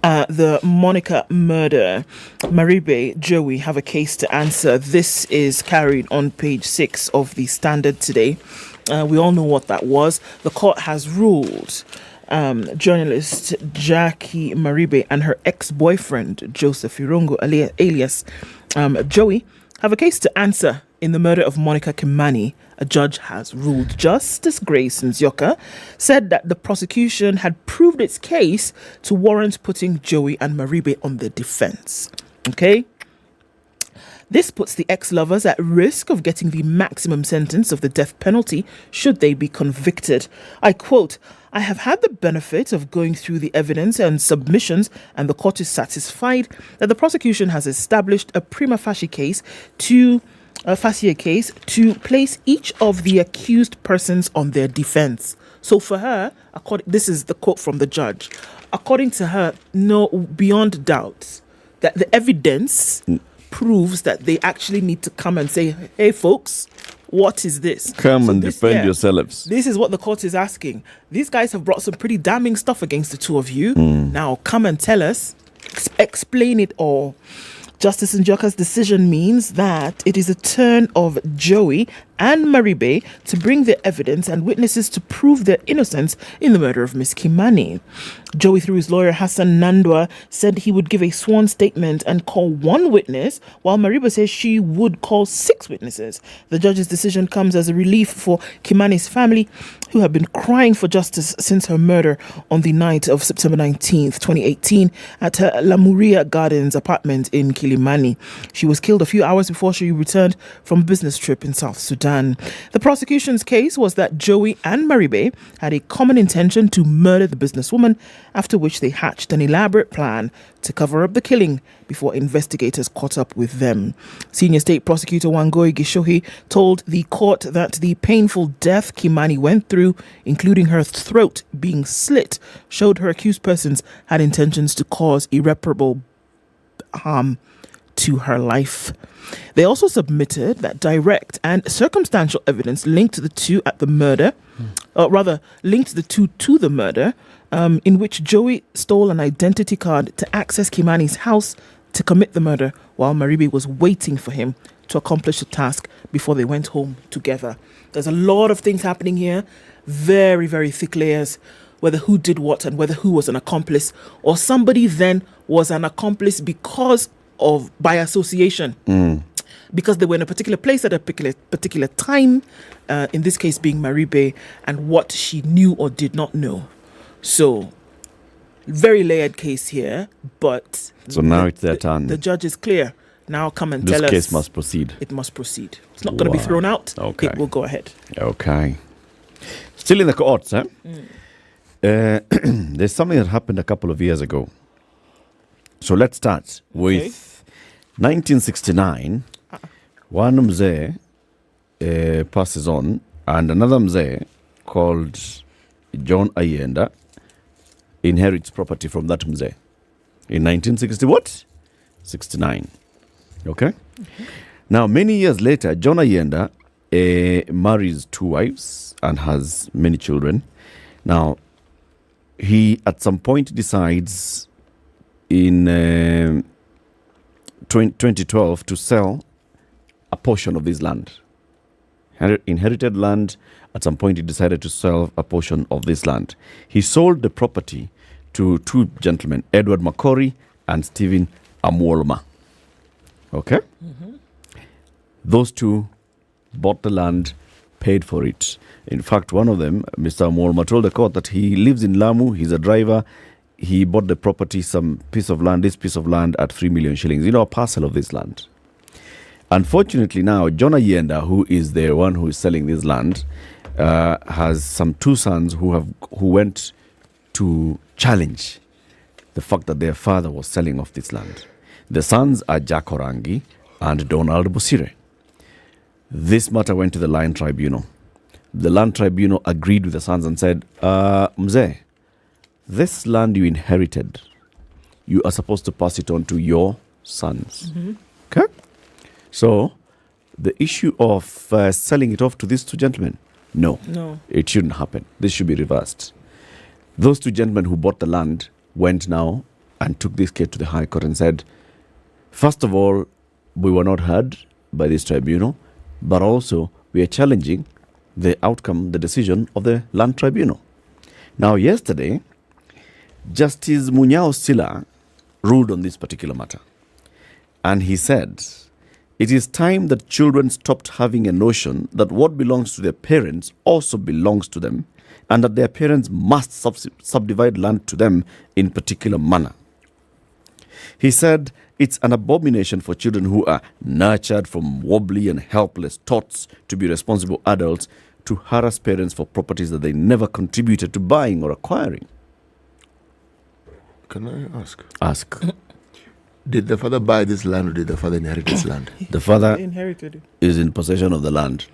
The Monica murder. Maribe, Joey have a case to answer. This is carried on page 6 of the Standard today. We all know what that was. The court has ruled journalist Jackie Maribe and her ex-boyfriend Joseph Irongo alias Joey have a case to answer in the murder of Monica Kimani. A judge has ruled. Justice Grace Nzioka said that the prosecution had proved its case to warrant putting Joey and Maribe on the defense. Okay? This puts the ex-lovers at risk of getting the maximum sentence of the death penalty should they be convicted. I quote, "I have had the benefit of going through the evidence and submissions, and the court is satisfied that the prosecution has established a prima facie case to place each of the accused persons on their defense." So for her, this is the quote from the judge, according to her, no, beyond doubt, that the evidence proves that they actually need to come and say, hey folks, what is this? Come and defend yourselves. This is what the court is asking. These guys have brought some pretty damning stuff against the two of you. Now come and tell us, explain it all. Justice Njoka's decision means that it is a turn of Joey and Maribe to bring their evidence and witnesses to prove their innocence in the murder of Miss Kimani. Joey, through his lawyer Hassan Nandwa, said he would give a sworn statement and call one witness, while Maribe says she would call 6 witnesses. The judge's decision comes as a relief for Kimani's family, who have been crying for justice since her murder on the night of September 19th, 2018, at her Lamuria Gardens apartment in Kilimani. She was killed a few hours before she returned from a business trip in South Sudan. The prosecution's case was that Joey and Maribe had a common intention to murder the businesswoman, after which they hatched an elaborate plan to cover up the killing before investigators caught up with them. Senior State Prosecutor Wangoi Gishohi told the court that the painful death Kimani went through, including her throat being slit, showed her accused persons had intentions to cause irreparable harm to her life. They also submitted that direct and circumstantial evidence linked the two at the murder, linked the two to the murder, in which Joey stole an identity card to access Kimani's house to commit the murder, while Maribe was waiting for him to accomplish the task before they went home together. There's a lot of things happening here, very, very thick layers, whether who did what and whether who was an accomplice, or somebody then was an accomplice because of by association, because they were in a particular place at a particular time, in this case being Maribe, and what she knew or did not know. So very layered case here, but so now it's their turn. The judge is clear. Now come and tell us. This case must proceed. It must proceed. It's not going to be thrown out. Okay. It will go ahead. Okay. Still in the courts, eh? There's something that happened a couple of years ago. So let's start with 1969. One mzee passes on, and another mzee called John Ayenda inherits property from that mzee in 1969. Okay? Now, many years later, John Ayenda marries 2 wives and has many children. Now, he at some point decides in 2012 to sell a portion of his land. inherited land. At some point, he decided to sell a portion of this land. He sold the property to two gentlemen, Edward Makori and Stephen Amwolma. Okay? Those two bought the land, paid for it. In fact, one of them, Mr. Amwolma, told the court that he lives in Lamu, he's a driver. He bought the property, this piece of land at 3 million shillings, a parcel of this land. Unfortunately now, John Ayenda, who is the one who is selling this land, has some two sons who went to challenge the fact that their father was selling off this land. The sons are Jack Orangi and Donald Busire. This matter went to the Land Tribunal. The Land Tribunal agreed with the sons and said, Mzee, this land you inherited, you are supposed to pass it on to your sons. Okay? So, the issue of selling it off to these two gentlemen, no, it shouldn't happen. This should be reversed. Those two gentlemen who bought the land went now and took this case to the High Court and said, first of all, we were not heard by this tribunal, but also we are challenging the outcome, the decision of the Land Tribunal. Now, yesterday, Justice Munyao Sila ruled on this particular matter. And he said, it is time that children stopped having a notion that what belongs to their parents also belongs to them, and that their parents must subdivide land to them in particular manner. He said, it's an abomination for children who are nurtured from wobbly and helpless thoughts to be responsible adults to harass parents for properties that they never contributed to buying or acquiring. Can I ask? Ask. Did the father buy this land or did the father inherit this land? The father inherited it. Is in possession of the land.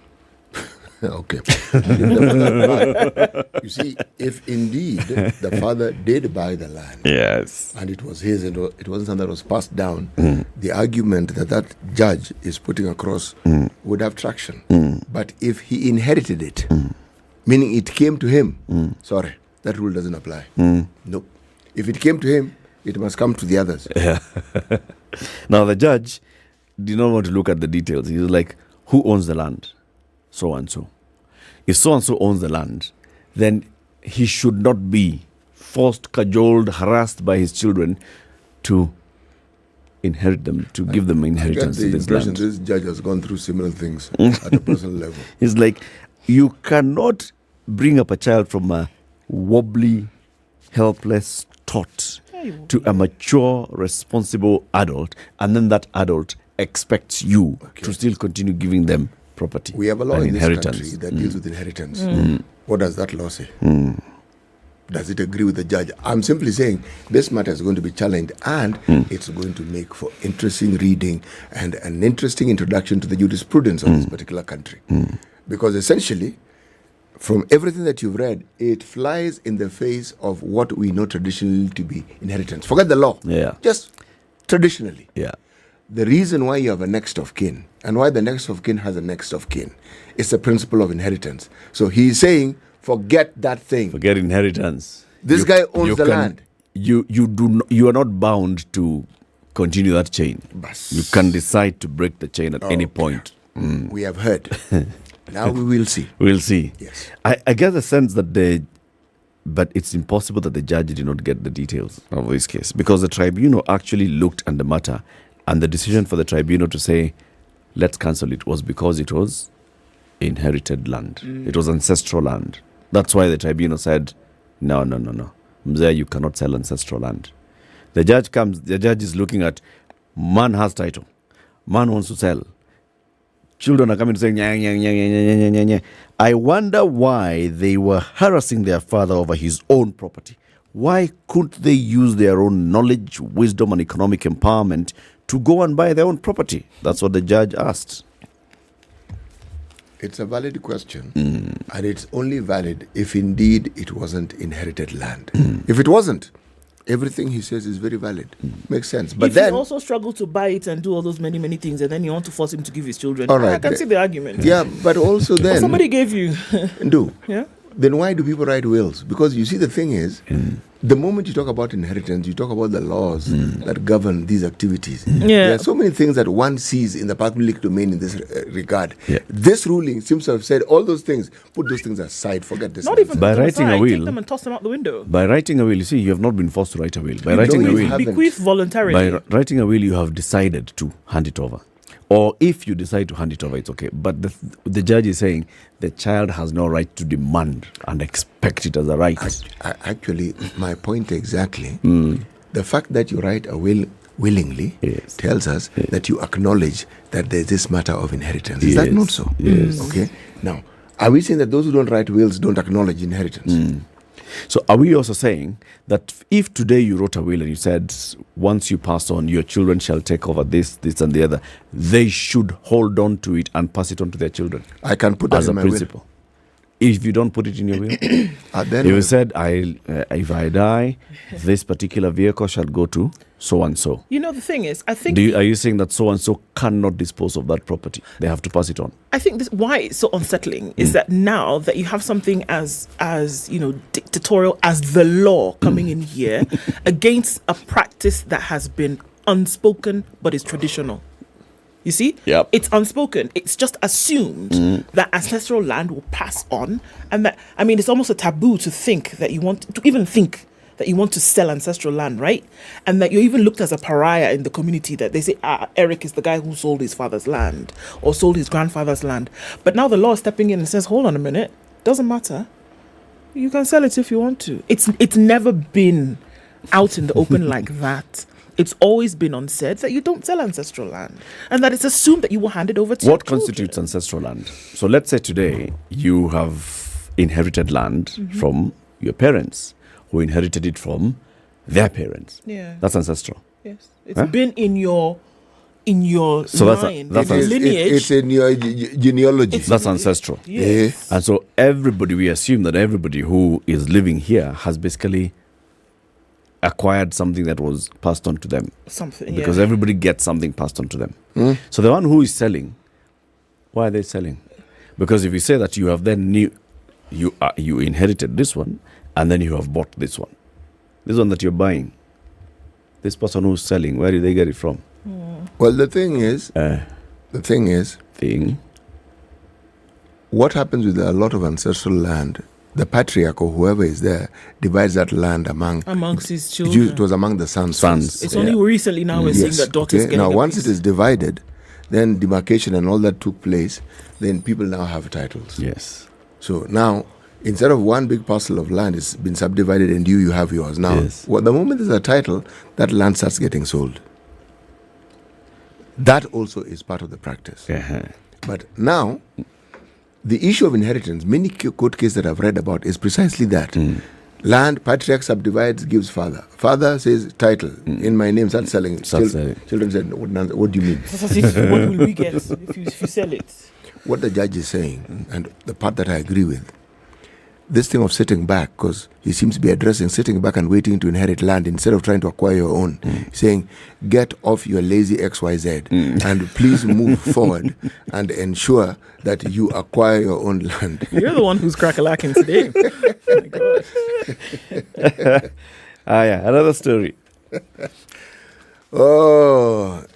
Okay. Did the father buy? You see, if indeed the father did buy the land, yes, and it was his, and it wasn't something that was passed down, the argument that judge is putting across would have traction. But if he inherited it, meaning it came to him, sorry, that rule doesn't apply. Nope. If it came to him, it must come to the others. Yeah. Now, the judge did not want to look at the details. He was like, who owns the land? So and so. If so and so owns the land, then he should not be forced, cajoled, harassed by his children to inherit them, to give them inheritance to this land. This judge has gone through similar things at a personal level. It's like, you cannot bring up a child from a wobbly, helpless thought to a mature, responsible adult, and then that adult expects you to still continue giving them property. We have a law in this inheritance. country that deals with inheritance. What does that law say? Does it agree with the judge? I'm simply saying this matter is going to be challenged, and it's going to make for interesting reading and an interesting introduction to the jurisprudence of this particular country. Because essentially, from everything that you've read, it flies in the face of what we know traditionally to be inheritance. Forget the law. Yeah. Just traditionally. Yeah. The reason why you have a next of kin and why the next of kin has a next of kin is the principle of inheritance. So he's saying, forget that thing. Forget inheritance. This guy owns the land. You are not bound to continue that chain. You can decide to break the chain at any point. We have heard. Now we will see. We'll see. Yes. I get the sense that but it's impossible that the judge did not get the details of this case, because the tribunal actually looked at the matter, and the decision for the tribunal to say, let's cancel it, was because it was inherited land. It was ancestral land. That's why the tribunal said, no. Mzee, you cannot sell ancestral land. The judge is looking at, man has title. Man wants to sell. Children are coming to say, nya. I wonder why they were harassing their father over his own property. Why couldn't they use their own knowledge, wisdom, and economic empowerment to go and buy their own property? That's what the judge asked. It's a valid question, and it's only valid if indeed it wasn't inherited land. If it wasn't, everything he says is very valid. Makes sense. But if then he also struggled to buy it and do all those many things, and then you want to force him to give his children. All right, I can see the argument. Yeah, but also then somebody gave you. Do. Yeah. then why do people write wills? Because you see, the thing is, the moment you talk about inheritance, you talk about the laws that govern these activities. There are so many things that one sees in the public domain in this regard. This ruling seems to have said all those things, put those things aside, forget this. Not even by writing a will, take them and toss them out the window. By writing a will, you see, you have not been forced to write a will. By writing a will, bequeath voluntarily. By writing a will, you have decided to hand it over. Or if you decide to hand it over, it's okay. But the judge is saying the child has no right to demand and expect it as a right. Actually, my point exactly, the fact that you write a will willingly tells us that you acknowledge that there's this matter of inheritance. Is that not so? Yes. Okay. Now, are we saying that those who don't write wills don't acknowledge inheritance? So are we also saying that if today you wrote a will and you said, once you pass on, your children shall take over this, this and the other, they should hold on to it and pass it on to their children? I can put that as in a my principle. Will. If you don't put it in your will, then you said, if I die, this particular vehicle shall go to so and so. You know, the thing is, I think... Are you saying that so and so cannot dispose of that property? They have to pass it on. I think why it's so unsettling is that now that you have something as dictatorial as the law coming in here against a practice that has been unspoken but is traditional. You see? Yep. It's unspoken. It's just assumed that ancestral land will pass on. And that, I mean, it's almost a taboo to think that you want to sell ancestral land, right? And that you're even looked as a pariah in the community, that they say, Eric is the guy who sold his father's land or sold his grandfather's land. But now the law is stepping in and says, hold on a minute, doesn't matter. You can sell it if you want to. It's never been out in the open like that. It's always been unsaid that you don't sell ancestral land and that it's assumed that you will hand it over to what constitutes ancestral land? So let's say today you have inherited land from your parents who inherited it from their parents. Yeah. That's ancestral. Yes. It's been in your so line. That's lineage. It's in your genealogy. That's ancestral. Yes. And so we assume that everybody who is living here has basically acquired something that was passed on to them. Because everybody gets something passed on to them. So the one who is selling, why are they selling? Because if you say that you have then you inherited this one and then you have bought this one that you're buying, this person who's selling, where did they get it from? Well, the thing is, what happens with a lot of ancestral land? The patriarch or whoever is there divides that land amongst his children. It was among the sons. It's only recently now we're seeing that daughters getting now a once piece. it is divided, then demarcation and all that took place, then people now have titles. Yes. So now, instead of one big parcel of land, it's been subdivided and you have yours. Now, the moment there's a title, that land starts getting sold. That also is part of the practice. But now, the issue of inheritance, many court cases that I've read about is precisely that. Land, patriarch subdivides, gives father. Father says, title, in my name, start selling. Children said, what do you mean? What will we get if you sell it? What the judge is saying, and the part that I agree with, this thing of sitting back, because he seems to be addressing sitting back and waiting to inherit land instead of trying to acquire your own, saying, get off your lazy XYZ and please move forward and ensure that you acquire your own land. You're the one who's crack-a-lacking today. Oh my God. Another story.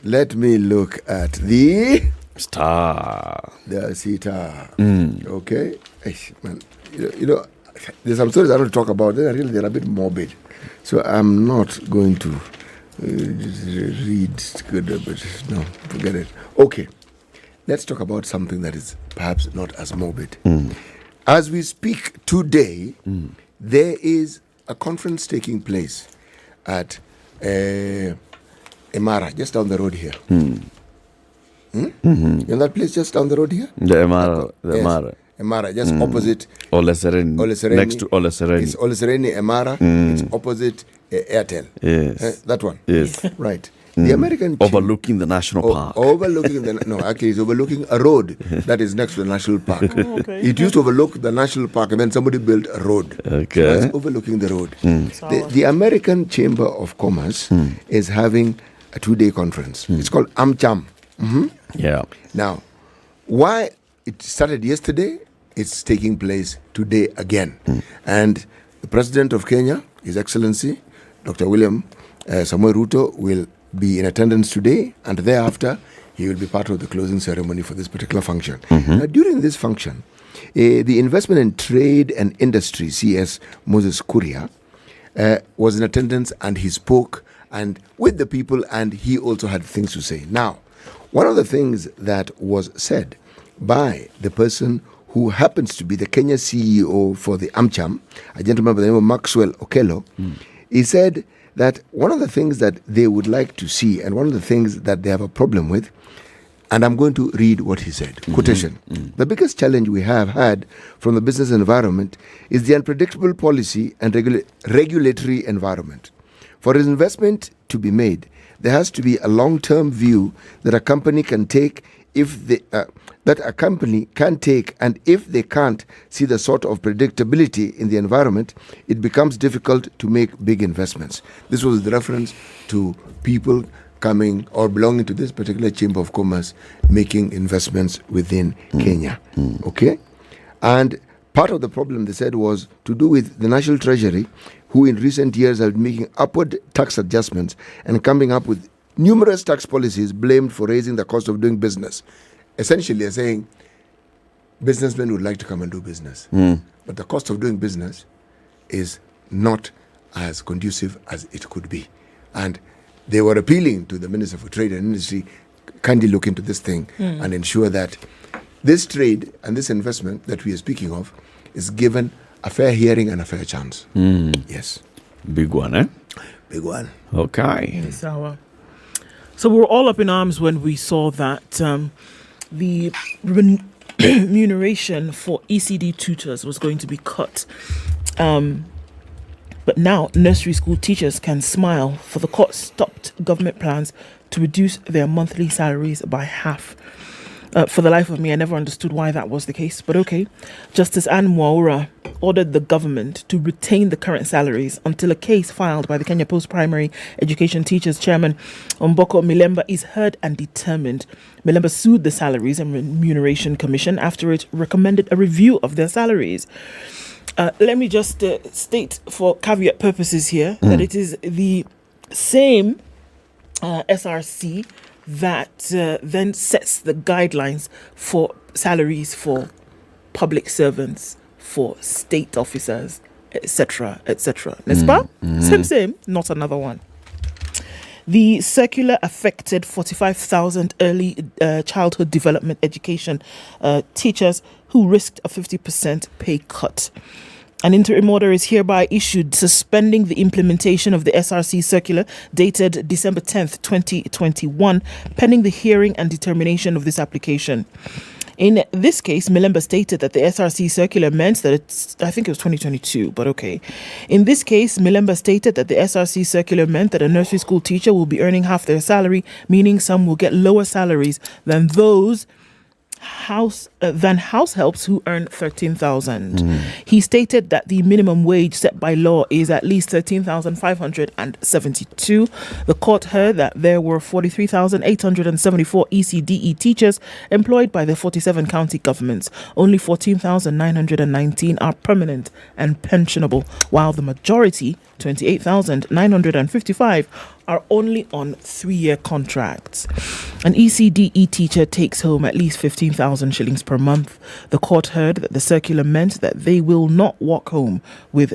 Let me look at the star. The star. Okay? Man. You know, there's some stories I don't talk about. They're a bit morbid. So I'm not going to read good, but no, forget it. Okay, let's talk about something that is perhaps not as morbid. As we speak today, there is a conference taking place at Emara, just down the road here. You know that place just down the road here? The Emara. Emara, just opposite Ole Sereni. Next to Ole Sereni. It's Ole Sereni, Emara. It's opposite Airtel. Yes. That one. Yes. Right. The American overlooking the national park. Actually, it's overlooking a road that is next to the national park. It used to overlook the national park, and then somebody built a road. Okay. So it's overlooking the road. The American Chamber of Commerce is having a 2-day conference. It's called AmCham. Yeah. Now, why it started yesterday it's taking place today again. And the President of Kenya, His Excellency, Dr. William Samoei Ruto, will be in attendance today, and thereafter he will be part of the closing ceremony for this particular function. Now, during this function, the Investment in Trade and Industry, CS Moses Kuria, was in attendance, and he spoke and with the people, and he also had things to say. Now, one of the things that was said by the person who happens to be the Kenya CEO for the AmCham, a gentleman by the name of Maxwell Okello, he said that one of the things that they would like to see, and one of the things that they have a problem with, and I'm going to read what he said. Quotation. The biggest challenge we have had from the business environment is the unpredictable policy and regulatory environment. For investment to be made, there has to be a long-term view that a company can take and if they can't see the sort of predictability in the environment, it becomes difficult to make big investments. This was the reference to people coming or belonging to this particular Chamber of Commerce making investments within Kenya. Okay? And part of the problem, they said, was to do with the National Treasury, who in recent years have been making upward tax adjustments and coming up with numerous tax policies blamed for raising the cost of doing business. Essentially, they're saying businessmen would like to come and do business, but the cost of doing business is not as conducive as it could be. And they were appealing to the Minister for Trade and Industry, kindly look into this thing and ensure that this trade and this investment that we are speaking of is given a fair hearing and a fair chance. Yes. Big one, eh? Big one. Okay. Yes, so we were all up in arms when we saw that the remuneration for ECDE tutors was going to be cut. But now nursery school teachers can smile, for the court stopped government plans to reduce their monthly salaries by half. For the life of me, I never understood why that was the case, but okay. Justice Anne Mwaura ordered the government to retain the current salaries until a case filed by the Kenya Post-Primary Education Teachers Chairman Omboko Milemba is heard and determined. Milemba sued the Salaries and Remuneration Commission after it recommended a review of their salaries. Let me just state for caveat purposes here that it is the same SRC that then sets the guidelines for salaries for public servants, for state officers, etc., etc. N'est-ce pas? Same, not another one. The circular affected 45,000 early childhood development education teachers who risked a 50% pay cut. An interim order is hereby issued suspending the implementation of the SRC circular dated December 10th, 2021, pending the hearing and determination of this application. In this case, Milemba stated that the SRC circular meant that I think it was 2022, but okay. In this case, Milemba stated that the SRC circular meant that a nursery school teacher will be earning half their salary, meaning some will get lower salaries than those house helps who earn 13,000. He stated that the minimum wage set by law is at least 13,572. The court heard that there were 43,874 ECDE teachers employed by the 47 county governments. Only 14,919 are permanent and pensionable, while the majority, 28,955, are only on 3-year contracts. An ECDE teacher takes home at least 15,000 shillings per month. The court heard that the circular meant that they will not walk home with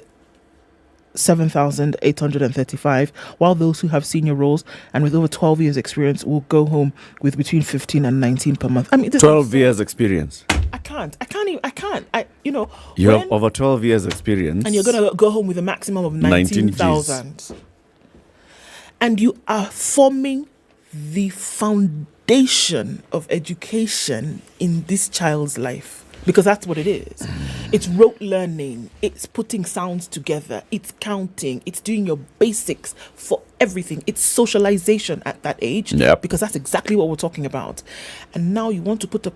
7,835, while those who have senior roles and with over 12 years experience will go home with between 15 and 19 per month. I mean, 12 years experience. I can't. You have over 12 years experience. And you're going to go home with a maximum of 19,000. And you are forming the foundation of education in this child's life. Because that's what it is. It's rote learning. It's putting sounds together. It's counting. It's doing your basics for everything. It's socialization at that age. Yep. Because that's exactly what we're talking about. And now you want to put a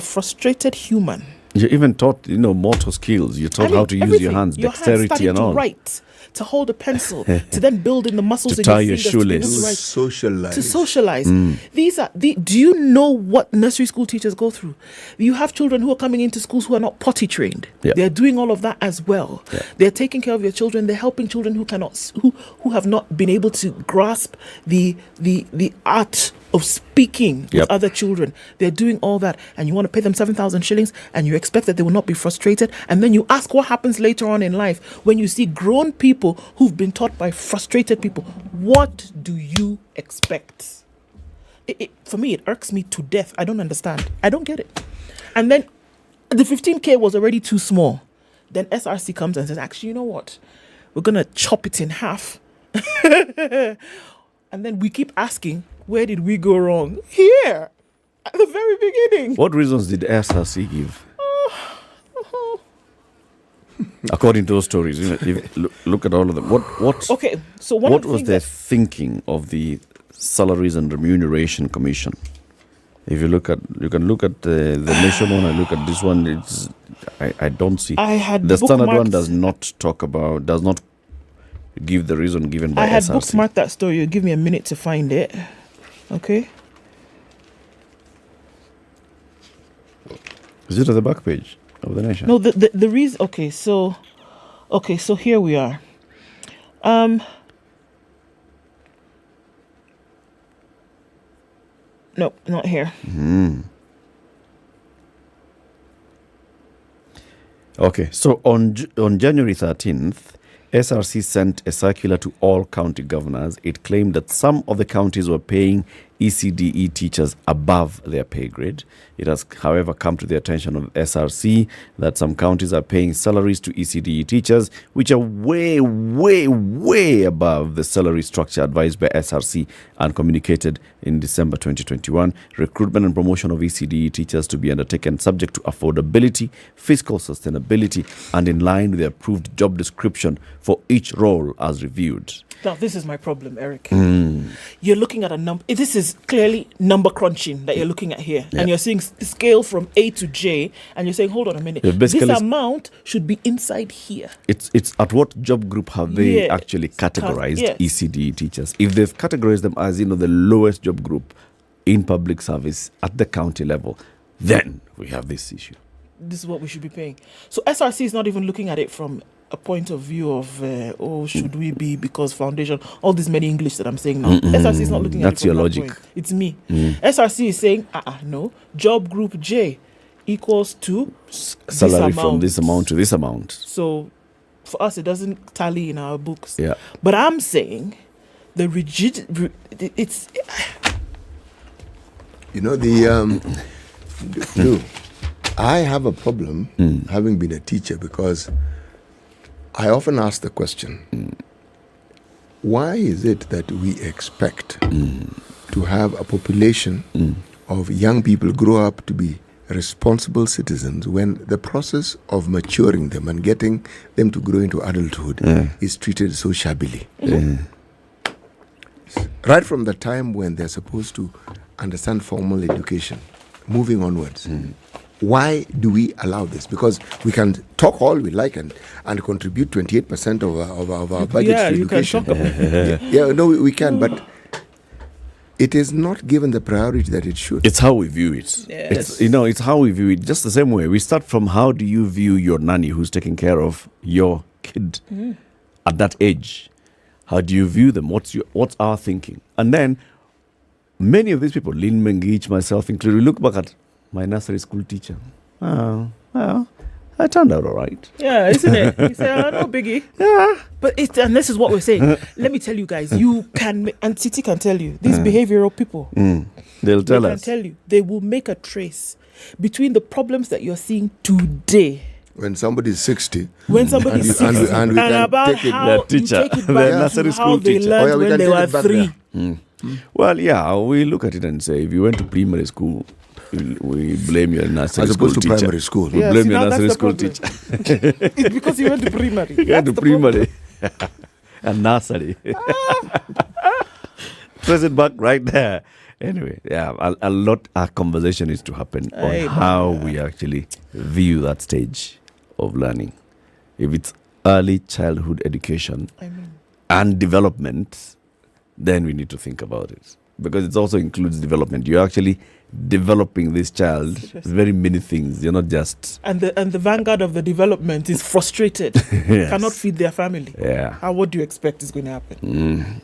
frustrated human You're even taught, motor skills. You're taught how to use your hands, dexterity and all. To write, to hold a pencil, to then build in the muscles to in tie your your fingers shoelace. to socialize. Do you know what nursery school teachers go through? You have children who are coming into schools who are not potty trained. Yeah. They're doing all of that as well. Yeah. They're taking care of your children. They're helping children who have not been able to grasp the art of speaking with other children. They're doing all that, and you want to pay them 7,000 shillings, and you expect that they will not be frustrated. And then you ask what happens later on in life when you see grown people who've been taught by frustrated people. What do you expect? For me, it irks me to death. I don't understand. I don't get it. And then the 15K was already too small. Then SRC comes and says, actually, you know what? We're going to chop it in half. And then we keep asking, where did we go wrong? Here, at the very beginning. What reasons did SRC give? According to those stories, look at all of them. Okay, so what was their thinking of the Salaries and Remuneration Commission? If you can look at the nation one and look at this one. I don't see. The standard one does not give the reason given by SRC. I had bookmarked that story. Give me a minute to find it. Okay. Is it at the back page of the nation? No, the reason. Okay, so here we are. No, not here. Okay, so on January 13th, SRC sent a circular to all county governors. It claimed that some of the counties were paying ECDE teachers above their pay grade. It has, however, come to the attention of SRC that some counties are paying salaries to ECDE teachers, which are way, way, way above the salary structure advised by SRC and communicated in December 2021. Recruitment and promotion of ECDE teachers to be undertaken subject to affordability, fiscal sustainability, and in line with the approved job description for each role as reviewed. Now, this is my problem, Eric. You're looking at a number. This is clearly number crunching that you're looking at here. Yeah. And you're seeing scale from A to J. And you're saying, hold on a minute. This amount should be inside here. It's at what job group have they actually categorized ECDE teachers? If they've categorized them as, the lowest job group in public service at the county level, then we have this issue. This is what we should be paying. So SRC is not even looking at it from a point of view of, should we be, because foundation, all this many English that I'm saying now. SRC is not looking at it from your that logic. point. It's me. SRC is saying, no, job group J equals to salary from this amount to this amount. So for us, it doesn't tally in our books. Yeah. But I'm saying the it's... I have a problem having been a teacher because I often ask the question, why is it that we expect to have a population of young people grow up to be responsible citizens when the process of maturing them and getting them to grow into adulthood is treated so shabbily? Right from the time when they're supposed to understand formal education, moving onwards. Why do we allow this? Because we can talk all we like and contribute 28% of our budget to education. We can, but it is not given the priority that it should. It's how we view it. Yes. It's how we view it. Just the same way. We start from how do you view your nanny who's taking care of your kid at that age? How do you view them? What's our thinking? And then many of these people, Lynn Mengich, myself included, we look back at my nursery school teacher. Well, I turned out all right. Yeah, isn't it? You say, no biggie. Yeah. But and this is what we're saying. Let me tell you guys, you can, and Titi can tell you, these behavioral people, they'll tell us. They can tell you, they will make a trace between the problems that you're seeing today. When somebody's 60. When somebody's 60. And about how the teacher, you take it the back nursery to school how they teacher. learned when they were 3. Well, yeah, we look at it and say, if you went to primary school, we blame your nursery as school opposed to teacher. primary school. We blame your nursery school teacher. It's because you went to primary. You went to primary and nursery. Trace it back right there. Anyway, yeah, our conversation is to happen on Aye, how we actually view that stage of learning. If it's early childhood education and development, then we need to think about it, because it also includes development. You're actually developing this child very many things. You're not just And the vanguard of the development is frustrated, Yes. cannot feed their family. Yeah. What do you expect is going to happen?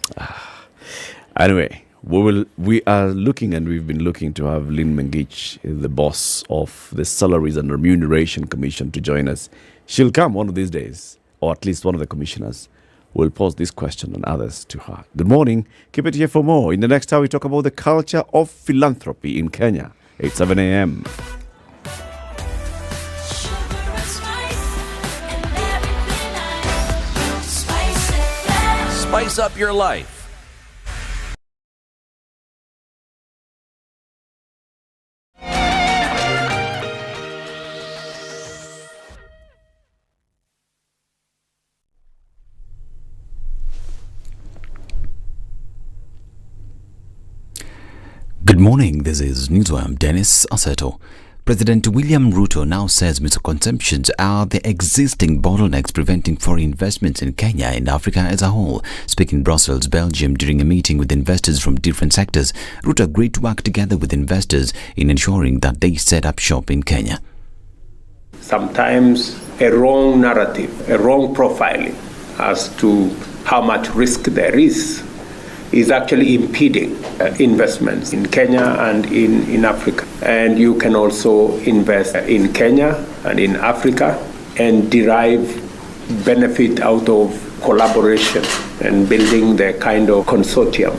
Anyway, we are looking, and we've been looking to have Lynn Mengich, the boss of the Salaries and Remuneration Commission, to join us. She'll come one of these days, or at least one of the commissioners will pose this question and others to her. Good morning. Keep it here for more. In the next hour, we talk about the culture of philanthropy in Kenya. 8:07 a.m. Spice up your life. Good morning, this is Newswire. I'm Dennis Aseto. President William Ruto now says misconceptions are the existing bottlenecks preventing foreign investments in Kenya and Africa as a whole. Speaking in Brussels, Belgium, during a meeting with investors from different sectors, Ruto agreed to work together with investors in ensuring that they set up shop in Kenya. Sometimes a wrong narrative, a wrong profiling as to how much risk there is actually impeding investments in Kenya and in Africa. And you can also invest in Kenya and in Africa and derive benefit out of collaboration and building the kind of consortium.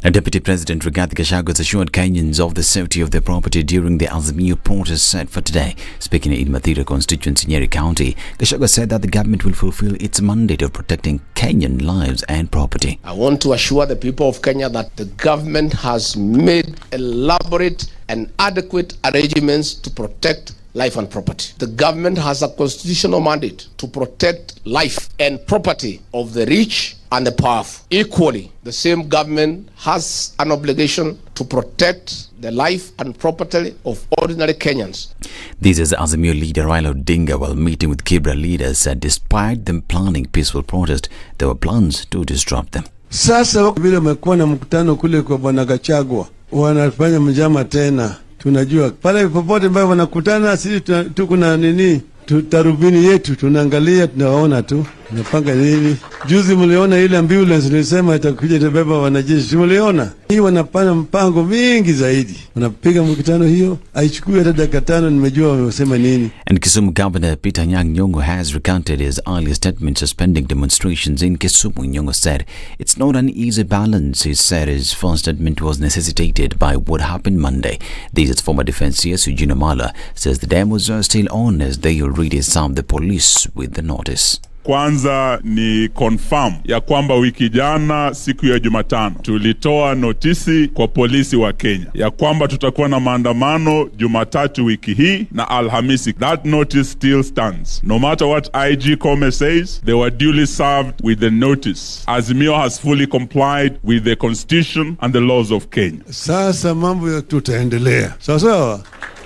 Now, Deputy President Rigathi Gachagua has assured Kenyans of the safety of their property during the Azimio protest set for today. Speaking in Mathira constituency, Nyeri County, Gachagua said that the government will fulfill its mandate of protecting Kenyan lives and property. I want to assure the people of Kenya that the government has made elaborate and adequate arrangements to protect life and property. The government has a constitutional mandate to protect life and property of the rich and the powerful. Equally, the same government has an obligation to protect the life and property of ordinary Kenyans. This is Azimio leader Raila Odinga while meeting with Kibra leaders said despite them planning peaceful protest, there were plans to disrupt them. Sasa vile umekuwa na mkutano kule kwa bwana Gachagua, wanafanya njama tena. Tunajua pale popote ambapo wanakutana, sisi tuko na nini, tarubini yetu, tunaangalia, tunaona tu napanga nini. Juzi mliona ile ambulance nilisema itakuja itabeba wanajeshi, mliona hii? Wanapanga mpango mingi zaidi, wanapiga mkutano hiyo haichukui hata dakika 5, nimejua wamesema nini. And Kisumu Governor Peter Nyong'o has recounted his earlier statement suspending demonstrations in Kisumu. Nyong'o said it's not an easy balance. He said his first statement was necessitated by what happened Monday. This is former Defence CS Eugene Amala says the demos are still on as they already served the police with the notice. Kwanza ni confirm ya kwamba wiki jana siku ya Jumatano tulitoa notisi kwa polisi wa Kenya ya kwamba tutakuwa na maandamano Jumatatu wiki hii na Alhamisi. That notice still stands. No matter what IG Kome says, they were duly served with the notice. Azimio has fully complied with the constitution and the laws of Kenya. Sasa mambo ya tutaendelea. Sawa?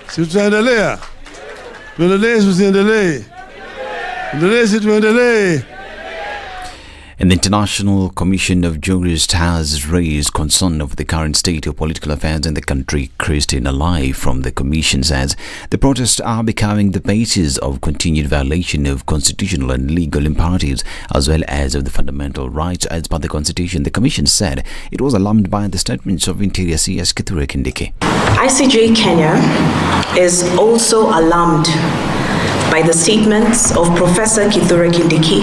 Si tutaendelea. Tuendelee, tusiendelee. And the International Commission of Jurists has raised concern over the current state of political affairs in the country. Christine Alai from the Commission says the protests are becoming the basis of continued violation of constitutional and legal imperatives as well as of the fundamental rights as per the Constitution. The Commission said it was alarmed by the statements of Interior CS Kithure Kindiki. ICJ Kenya is also alarmed by the statements of Professor Kithure Kindiki,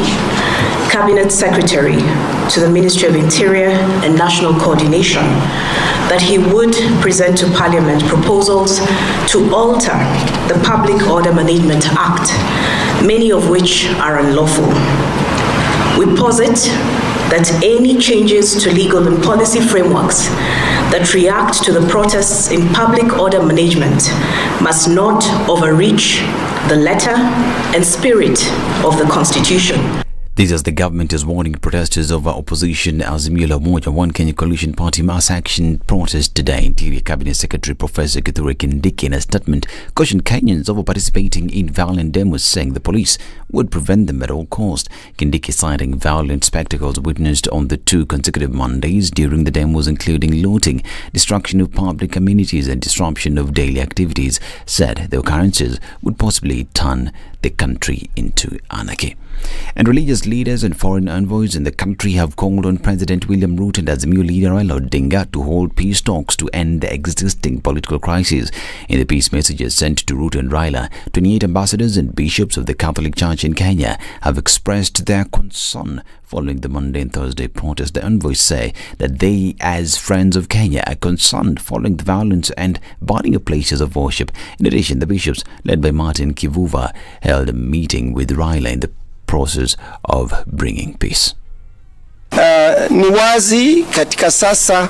Cabinet Secretary to the Ministry of Interior and National Coordination, that he would present to Parliament proposals to alter the Public Order Management Act, many of which are unlawful. We posit that any changes to legal and policy frameworks that react to the protests in public order management must not overreach the letter and spirit of the Constitution. This as the government is warning protesters over opposition Azimio la Umoja One Kenya Coalition Party mass action protest today. Interior Cabinet Secretary Professor Kithure Kindiki in a statement cautioned Kenyans over participating in violent demos, saying the police would prevent them at all cost. Kindiki citing violent spectacles witnessed on the 2 consecutive Mondays during the demos, including looting, destruction of public amenities and disruption of daily activities, said the occurrences would possibly turn the country into anarchy. And religious leaders and foreign envoys in the country have called on President William Ruto and Azimio leader Raila Odinga to hold peace talks to end the existing political crisis. In the peace messages sent to Ruto and Raila, 28 ambassadors and bishops of the Catholic Church in Kenya have expressed their concern following the Monday and Thursday protest. The envoys say that they, as friends of Kenya, are concerned following the violence and burning of places of worship. In addition, the bishops, led by Martin Kivuva, held a meeting with Raila in the process of bringing peace. Ni wazi katika sasa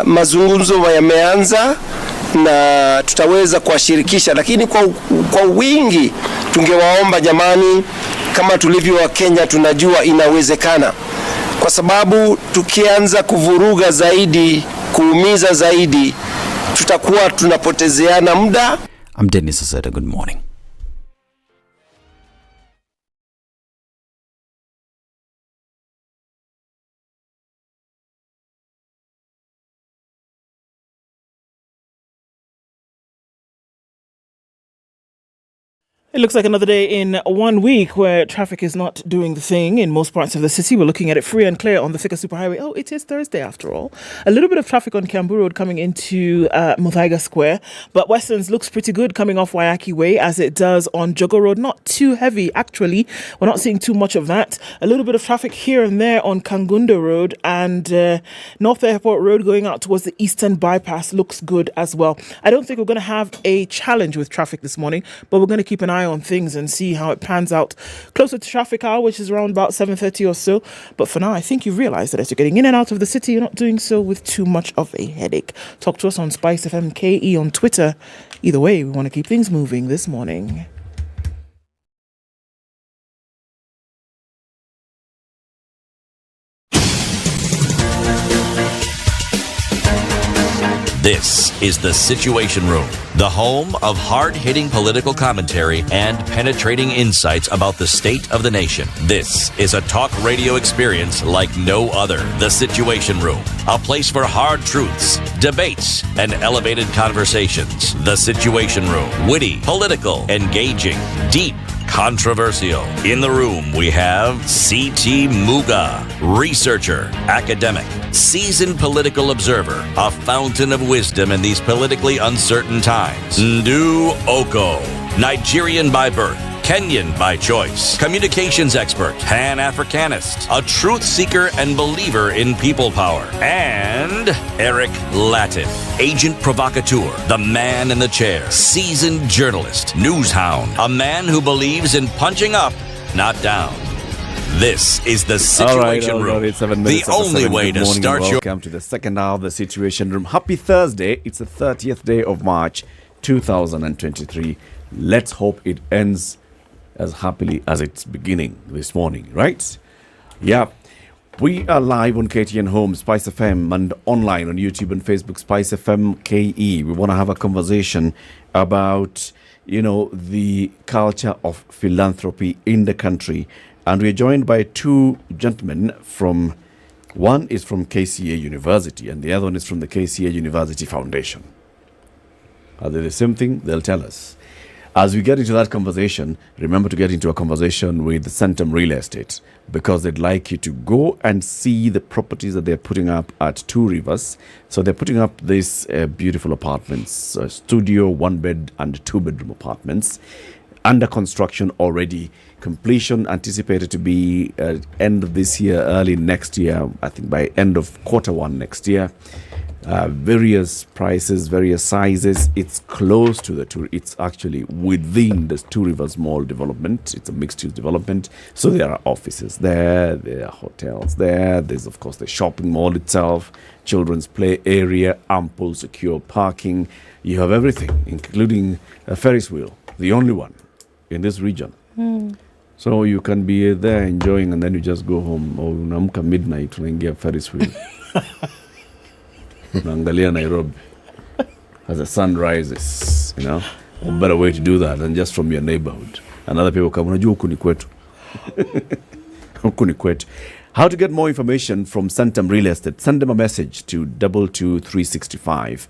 mazungumzo yameanza na tutaweza kuwashirikisha, lakini kwa wingi tungewaomba jamani, kama tulivyo wa Kenya tunajua inawezekana, kwa sababu tukianza kuvuruga zaidi, kuumiza zaidi, tutakuwa tunapotezeana muda. I'm Dennis Asada, good morning. It looks like another day in 1 week where traffic is not doing the thing in most parts of the city. We're looking at it free and clear on the Thika Superhighway. Oh, it is Thursday after all. A little bit of traffic on Kiambu Road coming into Muthaiga Square, but Westlands looks pretty good coming off Waiyaki Way as it does on Jogo Road. Not too heavy, actually. We're not seeing too much of that. A little bit of traffic here and there on Kangunda Road, and North Airport Road going out towards the Eastern Bypass looks good as well. I don't think we're going to have a challenge with traffic this morning, but we're going to keep an eye on things and see how it pans out closer to traffic hour, which is around about 7:30 or so. But for now, I think you've realized that as you're getting in and out of the city, you're not doing so with too much of a headache. Talk to us on SpiceFM KE on Twitter. Either way, we want to keep things moving this morning. This is the Situation Room, the home of hard-hitting political commentary and penetrating insights about the state of the nation. This is a talk radio experience like no other. The Situation Room, a place for hard truths, debates, and elevated conversations. The Situation Room, witty, political, engaging, deep, controversial. In the room, we have C.T. Muga, researcher, academic, seasoned political observer, a fountain of wisdom in these politically uncertain times. Ndu Oko, Nigerian by birth, Kenyan by choice, communications expert, Pan-Africanist, a truth seeker and believer in people power, and Eric Latif, agent provocateur, the man in the chair, seasoned journalist, news hound, a man who believes in punching up, not down. This is the Situation Room, it's 7 minutes the only way to start your... Welcome to the second hour of the Situation Room. Happy Thursday. It's the 30th day of March 2023. Let's hope it ends as happily as it's beginning this morning, right? Yeah. We are live on KTN Home, SpiceFM, and online on YouTube and Facebook, SpiceFM KE. We want to have a conversation about, the culture of philanthropy in the country. And we're joined by two gentlemen one is from KCA University and the other one is from the KCA University Foundation. Are they the same thing? They'll tell us. As we get into that conversation, remember to get into a conversation with Centum Real Estate because they'd like you to go and see the properties that they're putting up at Two Rivers. So they're putting up these beautiful apartments, studio, 1-bed and 2-bedroom apartments, under construction already. Completion anticipated to be end of this year, early next year, I think by end of Q1 next year. Various prices, various sizes. It's close to it's actually within the Two Rivers Mall development. It's a mixed-use development. So there are offices there are hotels there. There's, of course, the shopping mall itself, children's play area, ample secure parking. You have everything, including a Ferris wheel, the only one in this region. So you can be there enjoying and then you just go home. Or unaamka midnight, unaingia Ferris wheel. Unaangalia Nairobi as the sun rises, you know. A better way to do that than just from your neighborhood. And other people come, unajua huku ni kwetu. Huku ni kwetu. How to get more information from Centum Real Estate? Send them a message to 22365.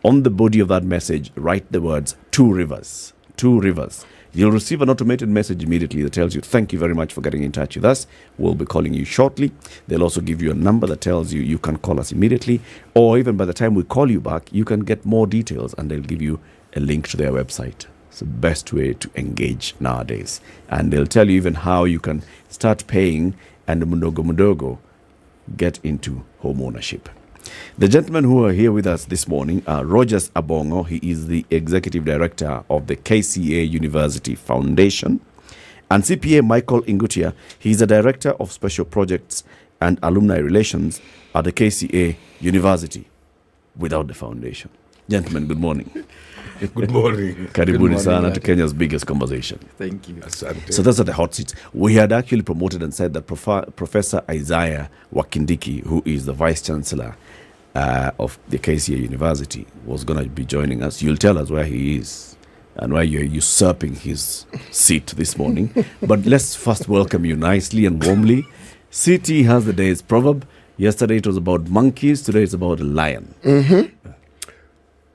On the body of that message, write the words 2 rivers. 2 rivers. You'll receive an automated message immediately that tells you, thank you very much for getting in touch with us. We'll be calling you shortly. They'll also give you a number that tells you you can call us immediately. Or even by the time we call you back, you can get more details and they'll give you a link to their website. It's the best way to engage nowadays. And they'll tell you even how you can start paying and mudogo get into home ownership. The gentlemen who are here with us this morning are Rogers Abongo. He is the Executive Director of the KCA University Foundation. And CPA Michael Ingutia. He is the Director of Special Projects and Alumni Relations at the KCA University without the foundation. Gentlemen, good morning. Good morning. Karibuni sana to Kenya's biggest conversation. Thank you. Asante. So that's at the hot seats. We had actually promoted and said that Professor Isaiah Wakindiki, who is the Vice Chancellor of the KCA University, was going to be joining us. You'll tell us where he is and why you're usurping his seat this morning. But let's first welcome you nicely and warmly. City has the day's proverb. Yesterday it was about monkeys. Today it's about a lion. Mm-hmm.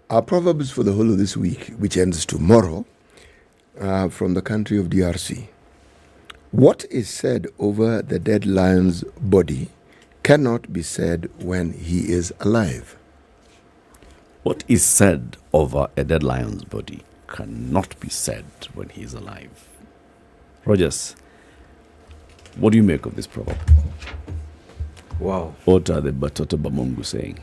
Our proverbs for the whole of this week, which ends tomorrow, from the country of DRC. What is said over the dead lion's body cannot be said when he is alive. What is said over a dead lion's body cannot be said when he is alive. Rogers, what do you make of this proverb? Wow. What are the Batoto Bamungu saying?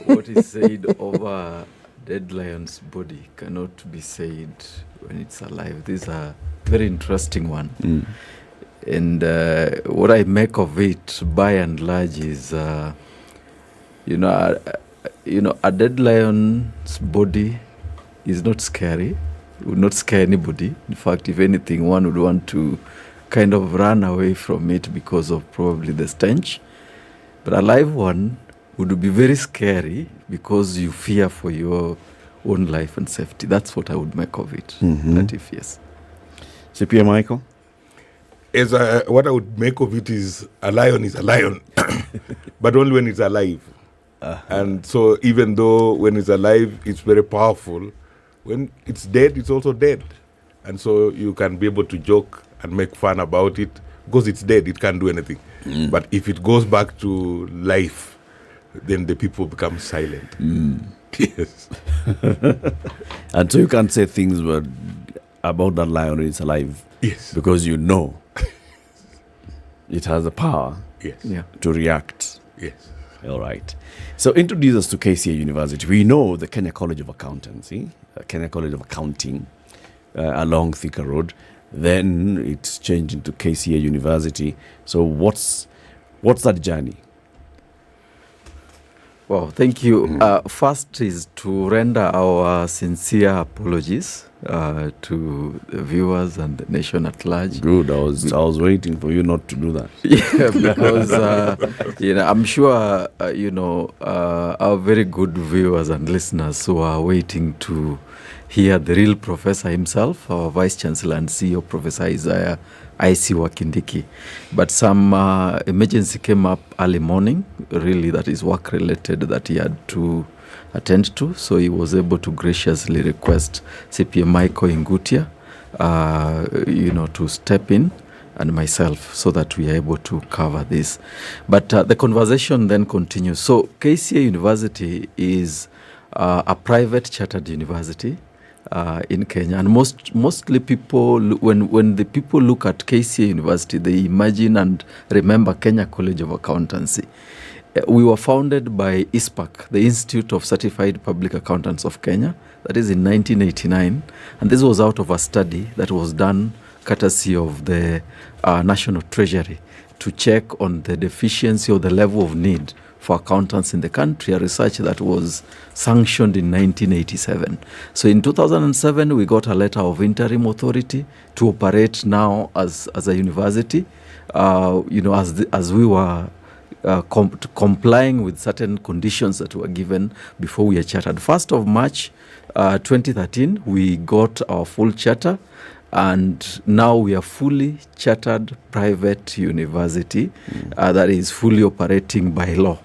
What is said over dead lion's body cannot be said when it's alive. This is a very interesting one. And what I make of it, by and large, is a dead lion's body is not scary. It would not scare anybody. In fact, if anything, one would want to kind of run away from it because of probably the stench. But a live one would be very scary because you fear for your own life and safety. That's what I would make of it. That if yes. CPA Michael? What I would make of it is a lion, but only when it's alive. And so even though when it's alive, it's very powerful, when it's dead, it's also dead. And so you can be able to joke and make fun about it because it's dead, it can't do anything. But if it goes back to life, then the people become silent. Yes. And so you can't say things about that lion when it's alive. Yes. Because you know it has the power to react. Yes. All right. So introduce us to KCA University. We know the Kenya College of Accountancy, Kenya College of Accounting along Thika Road. Then it's changed into KCA University. So what's that journey? Well, thank you. First is to render our sincere apologies to the viewers and the nation at large. Good. I was waiting for you not to do that. Yeah, because I'm sure our very good viewers and listeners who are waiting to hear the real professor himself, our Vice Chancellor and CEO, Professor Isaiah I.C. Wakindiki. But some emergency came up early morning, really that is work related that he had to attend to. So he was able to graciously request CPA Michael Ingutia, to step in and myself so that we are able to cover this. But the conversation then continues. So KCA University is a private chartered university in Kenya, and mostly people, when the people look at KCA University, they imagine and remember Kenya College of Accountancy. We were founded by ISPAC, the Institute of Certified Public Accountants of Kenya, that is in 1989, and this was out of a study that was done courtesy of the National Treasury to check on the deficiency or the level of need for accountants in the country, a research that was sanctioned in 1987. So in 2007, we got a letter of interim authority to operate now as a university, as we were complying with certain conditions that were given before we are chartered. 1st of March 2013, we got our full charter, and now we are fully chartered private university that is fully operating by law.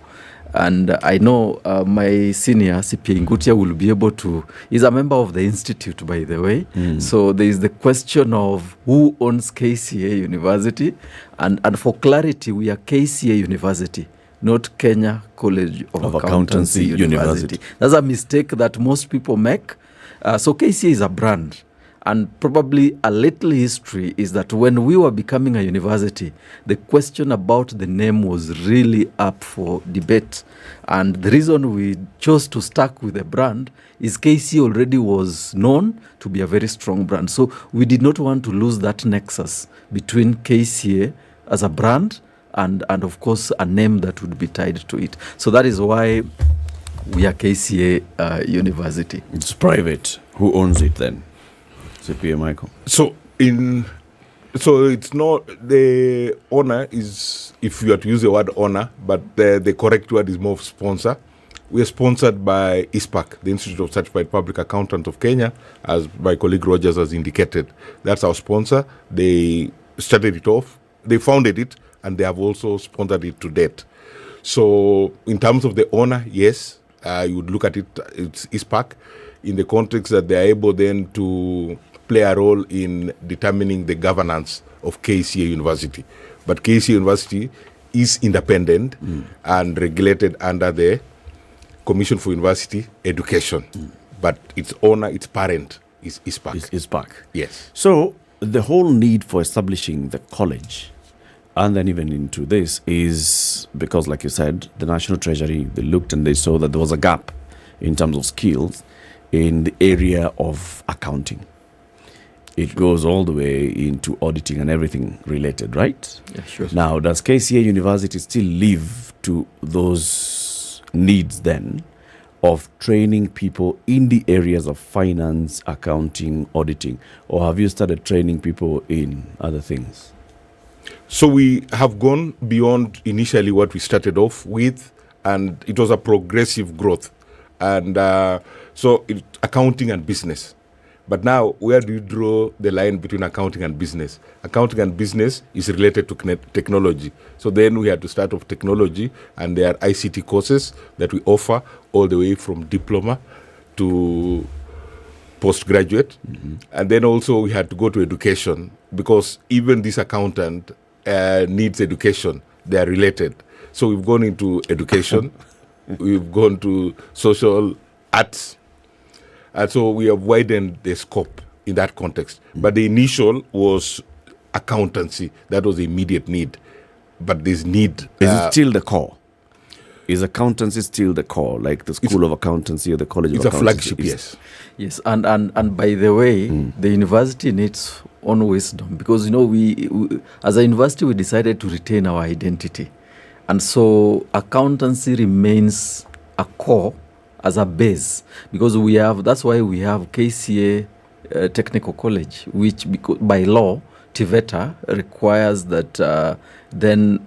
And I know my senior, CPA Ngutia, will be able to, he's a member of the institute, by the way. So there is the question of who owns KCA University. And for clarity, we are KCA University, not Kenya College of Accountancy University. That's a mistake that most people make. So KCA is a brand. And probably a little history is that when we were becoming a university, the question about the name was really up for debate. And the reason we chose to stick with the brand is KCA already was known to be a very strong brand. So we did not want to lose that nexus between KCA as a brand and of course, a name that would be tied to it. So that is why we are KCA University. It's private. Who owns it then? CPA Michael. So it's not, the owner is, if you are to use the word owner, but the correct word is more of sponsor. We are sponsored by ISPAC, the Institute of Certified Public Accountant of Kenya, as my colleague Rogers has indicated. That's our sponsor. They started it off, they founded it, and they have also sponsored it to date. So in terms of the owner, yes, you would look at it, it's ISPAC, in the context that they are able then to play a role in determining the governance of KCA University. But KCA University is independent and regulated under the Commission for University Education. But its owner, its parent, is ISPAC. ISPAC. Yes. So the whole need for establishing the college, and then even into this, is because, like you said, the National Treasury, they looked and they saw that there was a gap in terms of skills in the area of accounting. It goes all the way into auditing and everything related, right? Yeah, sure. Now, does KCA University still live to those needs then of training people in the areas of finance, accounting, auditing, or have you started training people in other things? So we have gone beyond initially what we started off with, and it was a progressive growth. And accounting and business. But now, where do you draw the line between accounting and business? Accounting and business is related to technology. So then we had to start off technology, and there are ICT courses that we offer all the way from diploma to postgraduate. And then also we had to go to education, because even this accountant needs education. They are related. So we've gone into education. We've gone to social arts. And so we have widened the scope in that context. But the initial was accountancy. That was the immediate need. But this need... Is it still the core? Is accountancy still the core, like the School of Accountancy or the College of Accountancy? It's a flagship, yes. Yes, and by the way, the university needs own wisdom, because, we as a university, we decided to retain our identity. And so accountancy remains a core as a base, because that's why we have KCA Technical College, which by law, TVETA requires that then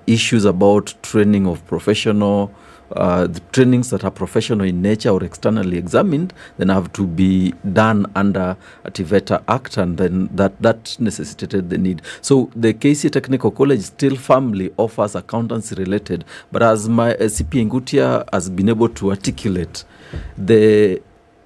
issues about training of professional, the trainings that are professional in nature or externally examined, then have to be done under a TVETA Act, and then that necessitated the need. So the KCA Technical College still firmly offers accountancy related, but as my CP Ngutia has been able to articulate, the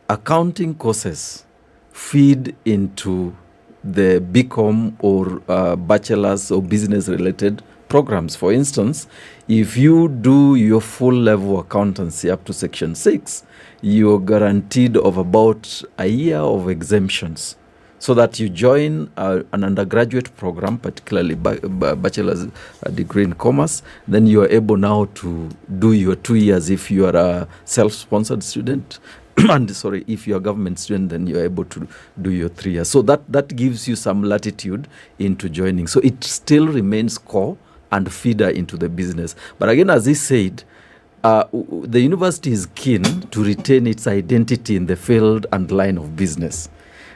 accounting courses feed into the BCom or bachelor's or business related programs. For instance, if you do your full level accountancy up to section 6, you're guaranteed of about a year of exemptions, so that you join an undergraduate program, particularly bachelor's degree in commerce, then you are able now to do your 2 years if you are a self-sponsored student. And if you're a government student, then you're able to do your 3 years. So that gives you some latitude into joining. So it still remains core and feeder into the business. But again, as he said, the university is keen to retain its identity in the field and line of business.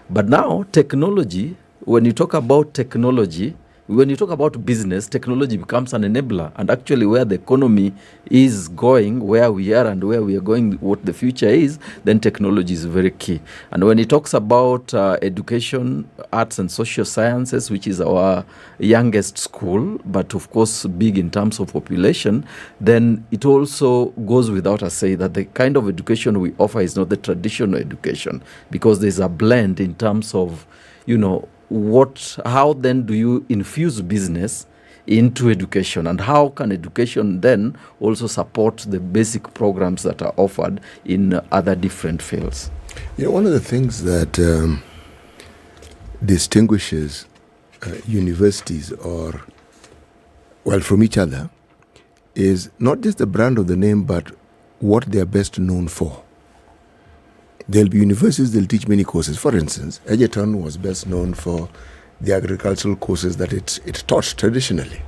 But now, technology, when you talk about technology, when you talk about business, technology becomes an enabler. And actually where the economy is going, where we are and where we are going, what the future is, then technology is very key. And when he talks about education, arts and social sciences, which is our youngest school, but of course big in terms of population, then it also goes without a say that the kind of education we offer is not the traditional education, because there's a blend in terms of, how then do you infuse business into education, and how can education then also support the basic programs that are offered in other different fields? One of the things that distinguishes universities from each other is not just the brand of the name, but what they are best known for. There'll be universities, they'll teach many courses. For instance, Egerton was best known for the agricultural courses that it taught traditionally.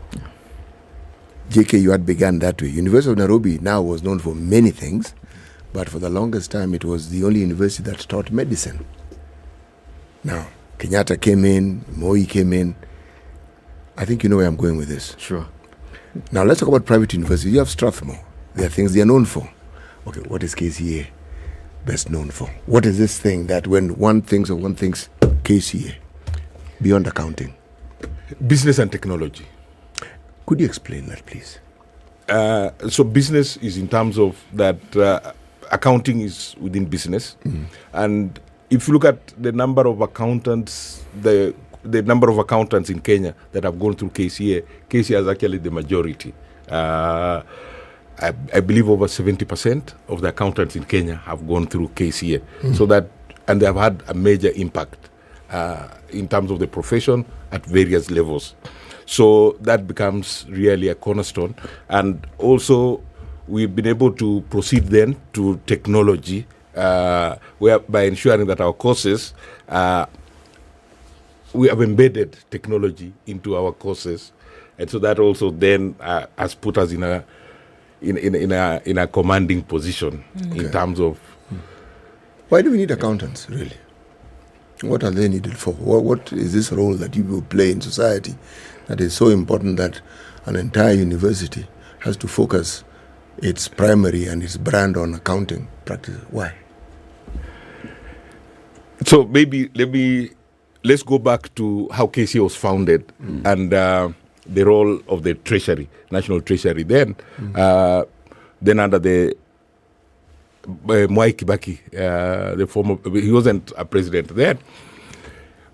JKU had begun that way. University of Nairobi now was known for many things, but for the longest time it was the only university that taught medicine. Now, Kenyatta came in, Moi came in. I think you know where I'm going with this. Sure. Now let's talk about private universities. You have Strathmore. There are things they are known for. Okay, what is KCA best known for? What is this thing that when one thinks KCA, beyond accounting? Business and technology. Could you explain that, please? So business is in terms of that accounting is within business. Mm-hmm. And if you look at the number of accountants, the number of accountants in Kenya that have gone through KCA is actually the majority. I believe over 70% of the accountants in Kenya have gone through KCA. Mm. And they have had a major impact in terms of the profession at various levels. So that becomes really a cornerstone. And also, we've been able to proceed then to technology, by ensuring that our courses, we have embedded technology into our courses. And so that also then has put us in a commanding position in terms of... Why do we need accountants, really? What are they needed for? What is this role that you will play in society that is so important that an entire university has to focus its primary and its brand on accounting practice? Why? So maybe let's go back to how KCA was founded and the role of the Treasury, National Treasury then. Then under the Mwai Kibaki, the former, he wasn't a president then.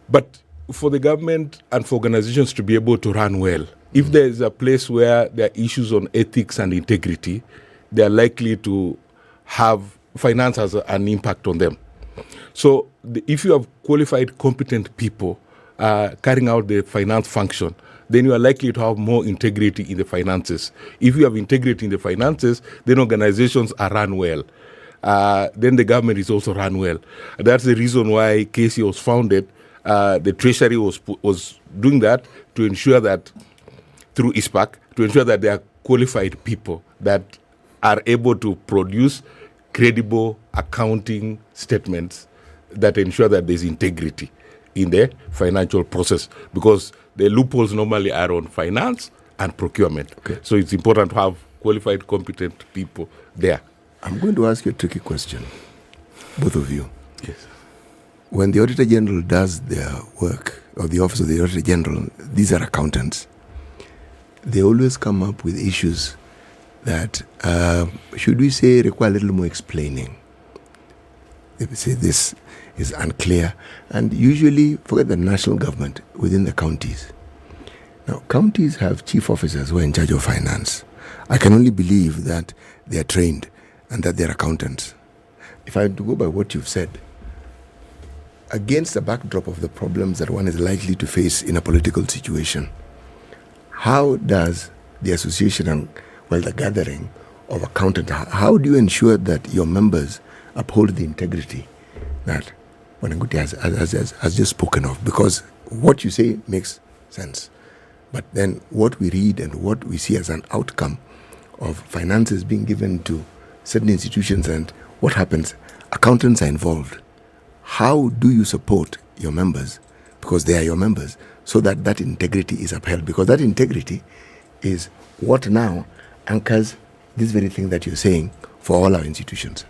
But for the government and for organizations to be able to run well, if there is a place where there are issues on ethics and integrity, they are likely to have finance has an impact on them. So if you have qualified, competent people carrying out the finance function, then you are likely to have more integrity in the finances. If you have integrity in the finances, then organizations are run well. Then the government is also run well. That's the reason why KCA was founded. The Treasury was doing that to ensure that, through ISPAC, to ensure that there are qualified people that are able to produce credible accounting statements that ensure that there's integrity in the financial process, because the loopholes normally are on finance and procurement. So it's important to have qualified, competent people there. I'm going to ask you a tricky question, both of you. Yes. When the Auditor General does their work, or the Office of the Auditor General, these are accountants, they always come up with issues that, should we say, require a little more explaining. They say this is unclear. And usually, forget the national government, within the counties. Now, counties have chief officers who are in charge of finance. I can only believe that they are trained and that they're accountants. If I had to go by what you've said, against the backdrop of the problems that one is likely to face in a political situation, how does the association and, the gathering of accountants, how do you ensure that your members uphold the integrity that Wananguti has just spoken of? Because what you say makes sense. But then what we read and what we see as an outcome of finances being given to certain institutions, and what happens, accountants are involved. How do you support your members, because they are your members, so that that integrity is upheld? Because that integrity is what now anchors this very thing that you're saying for all our institutions.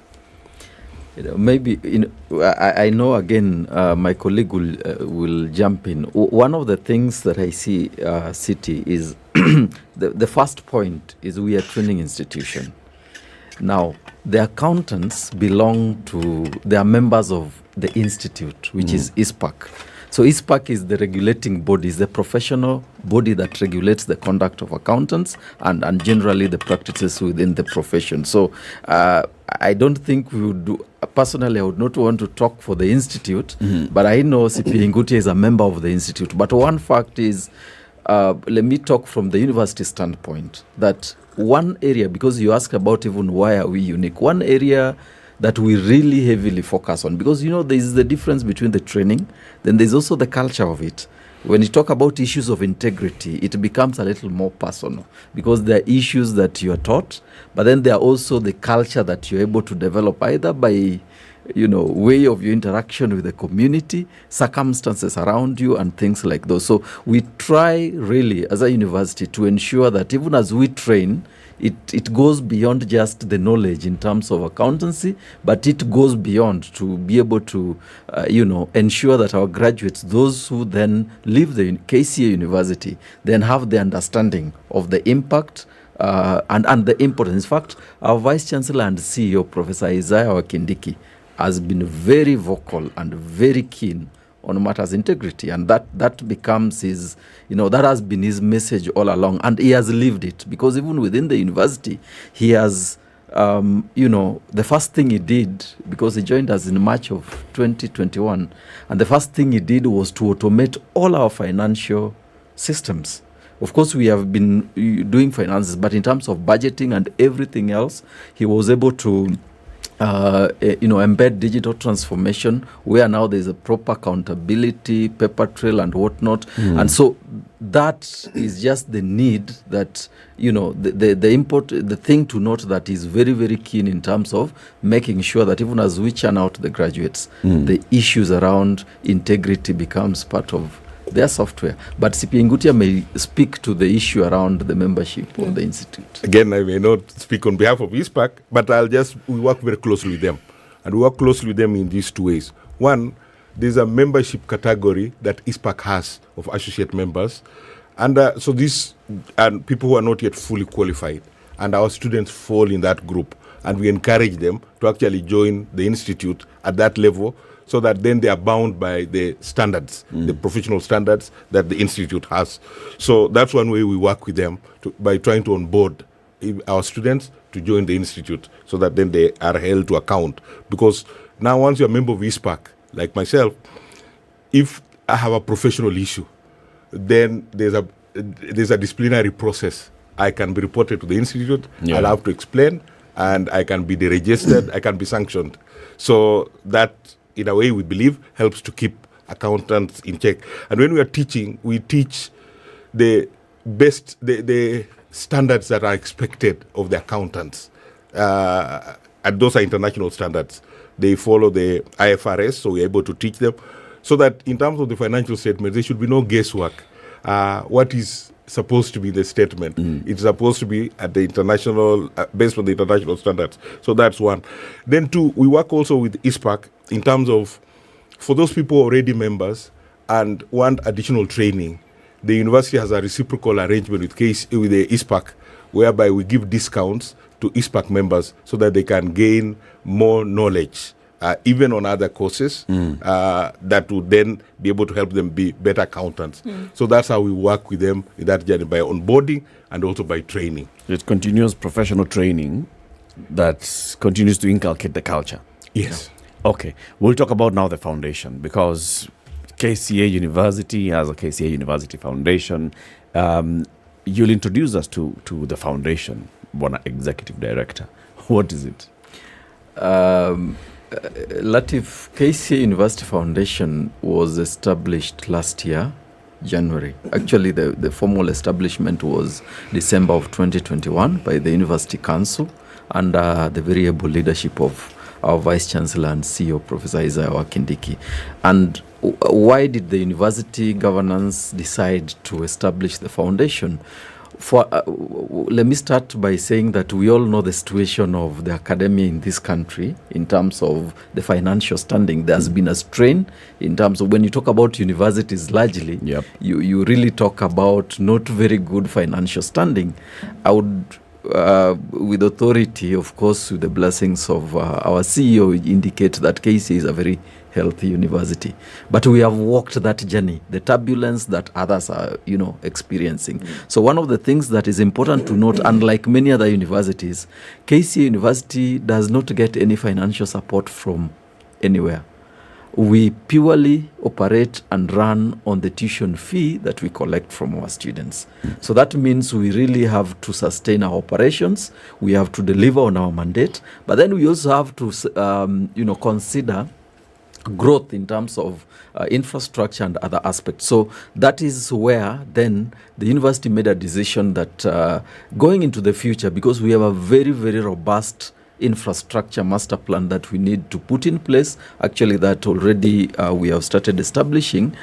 Maybe I know again my colleague will jump in. One of the things that I see City is the first point is we are a training institution. Now the accountants they are members of the institute, which is ISPAC. So ISPAC is the regulating body, is the professional body that regulates the conduct of accountants and generally the practices within the profession. So I don't think we would do, personally I would not want to talk for the institute, but I know CP Ngutia is a member of the institute. But one fact is, let me talk from the university standpoint, that one area, because you ask about even why are we unique, one area that we really heavily focus on, because there is the difference between the training, then there's also the culture of it. When you talk about issues of integrity, it becomes a little more personal, because there are issues that you are taught, but then there are also the culture that you're able to develop either by way of your interaction with the community, circumstances around you, and things like those. So we try really as a university to ensure that even as we train, it goes beyond just the knowledge in terms of accountancy, but it goes beyond to be able to, ensure that our graduates, those who then leave the KCA University, then have the understanding of the impact and the importance. In fact, our Vice Chancellor and CEO, Professor Isaiah Wakindiki, has been very vocal and very keen on matters integrity, and that becomes his, that has been his message all along, and he has lived it, because even within the university, he has, the first thing he did, because he joined us in March of 2021, and the first thing he did was to automate all our financial systems. Of course, we have been doing finances, but in terms of budgeting and everything else, he was able to embed digital transformation, where now there's a proper accountability, paper trail and whatnot. And so that is just the need that, the thing to note that is very, very keen in terms of making sure that even as we churn out the graduates, the issues around integrity becomes part of their software. But CP Ngutia may speak to the issue around the membership of the institute. Again, I may not speak on behalf of ISPAC, but we work very closely with them. And we work closely with them in these two ways. One, there's a membership category that ISPAC has of associate members. And so these are people who are not yet fully qualified. And our students fall in that group. And we encourage them to actually join the institute at that level, so that then they are bound by the standards, the professional standards that the institute has. So that's one way we work with them, by trying to onboard our students to join the institute, so that then they are held to account. Because now once you're a member of ISPAC, like myself, if I have a professional issue, then there's a disciplinary process. I can be reported to the institute, I'll have to explain, and I can be deregistered, I can be sanctioned. So that, in a way, we believe helps to keep accountants in check. And when we are teaching, we teach the best, the standards that are expected of the accountants. And those are international standards. They follow the IFRS, so we're able to teach them. So that in terms of the financial statement, there should be no guesswork. What is supposed to be the statement? It's supposed to be at the international, based on the international standards. So that's one. Then two, we work also with ISPAC in terms of, for those people already members and want additional training, the university has a reciprocal arrangement with the ISPAC, whereby we give discounts to ISPAC members so that they can gain more knowledge, even on other courses, that would then be able to help them be better accountants. So that's how we work with them in that journey, by onboarding and also by training. It continues professional training that continues to inculcate the culture. Yes. Okay, we'll talk about now the foundation, because KCA University has a KCA University Foundation. You'll introduce us to the foundation, one executive director. What is it? Latif, KCA University Foundation was established last year January. Actually, the formal establishment was December of 2021 by the University Council under the very able leadership of our Vice Chancellor and CEO, Professor Isaiah Kindiki. And why did the university governance decide to establish the foundation? Let me start by saying that we all know the situation of the academia in this country in terms of the financial standing. There's been a strain in terms of when you talk about universities largely, you really talk about not very good financial standing. I would, with authority, of course, with the blessings of our CEO, indicate that KCA is a very healthy university. But we have walked that journey, the turbulence that others are, experiencing. So one of the things that is important to note, unlike many other universities, KCA University does not get any financial support from anywhere. We purely operate and run on the tuition fee that we collect from our students. So that means we really have to sustain our operations. We have to deliver on our mandate. But then we also have to, consider growth in terms of infrastructure and other aspects. So that is where then the university made a decision that going into the future, because we have a very, very robust infrastructure master plan that we need to put in place, actually that already we have started establishing,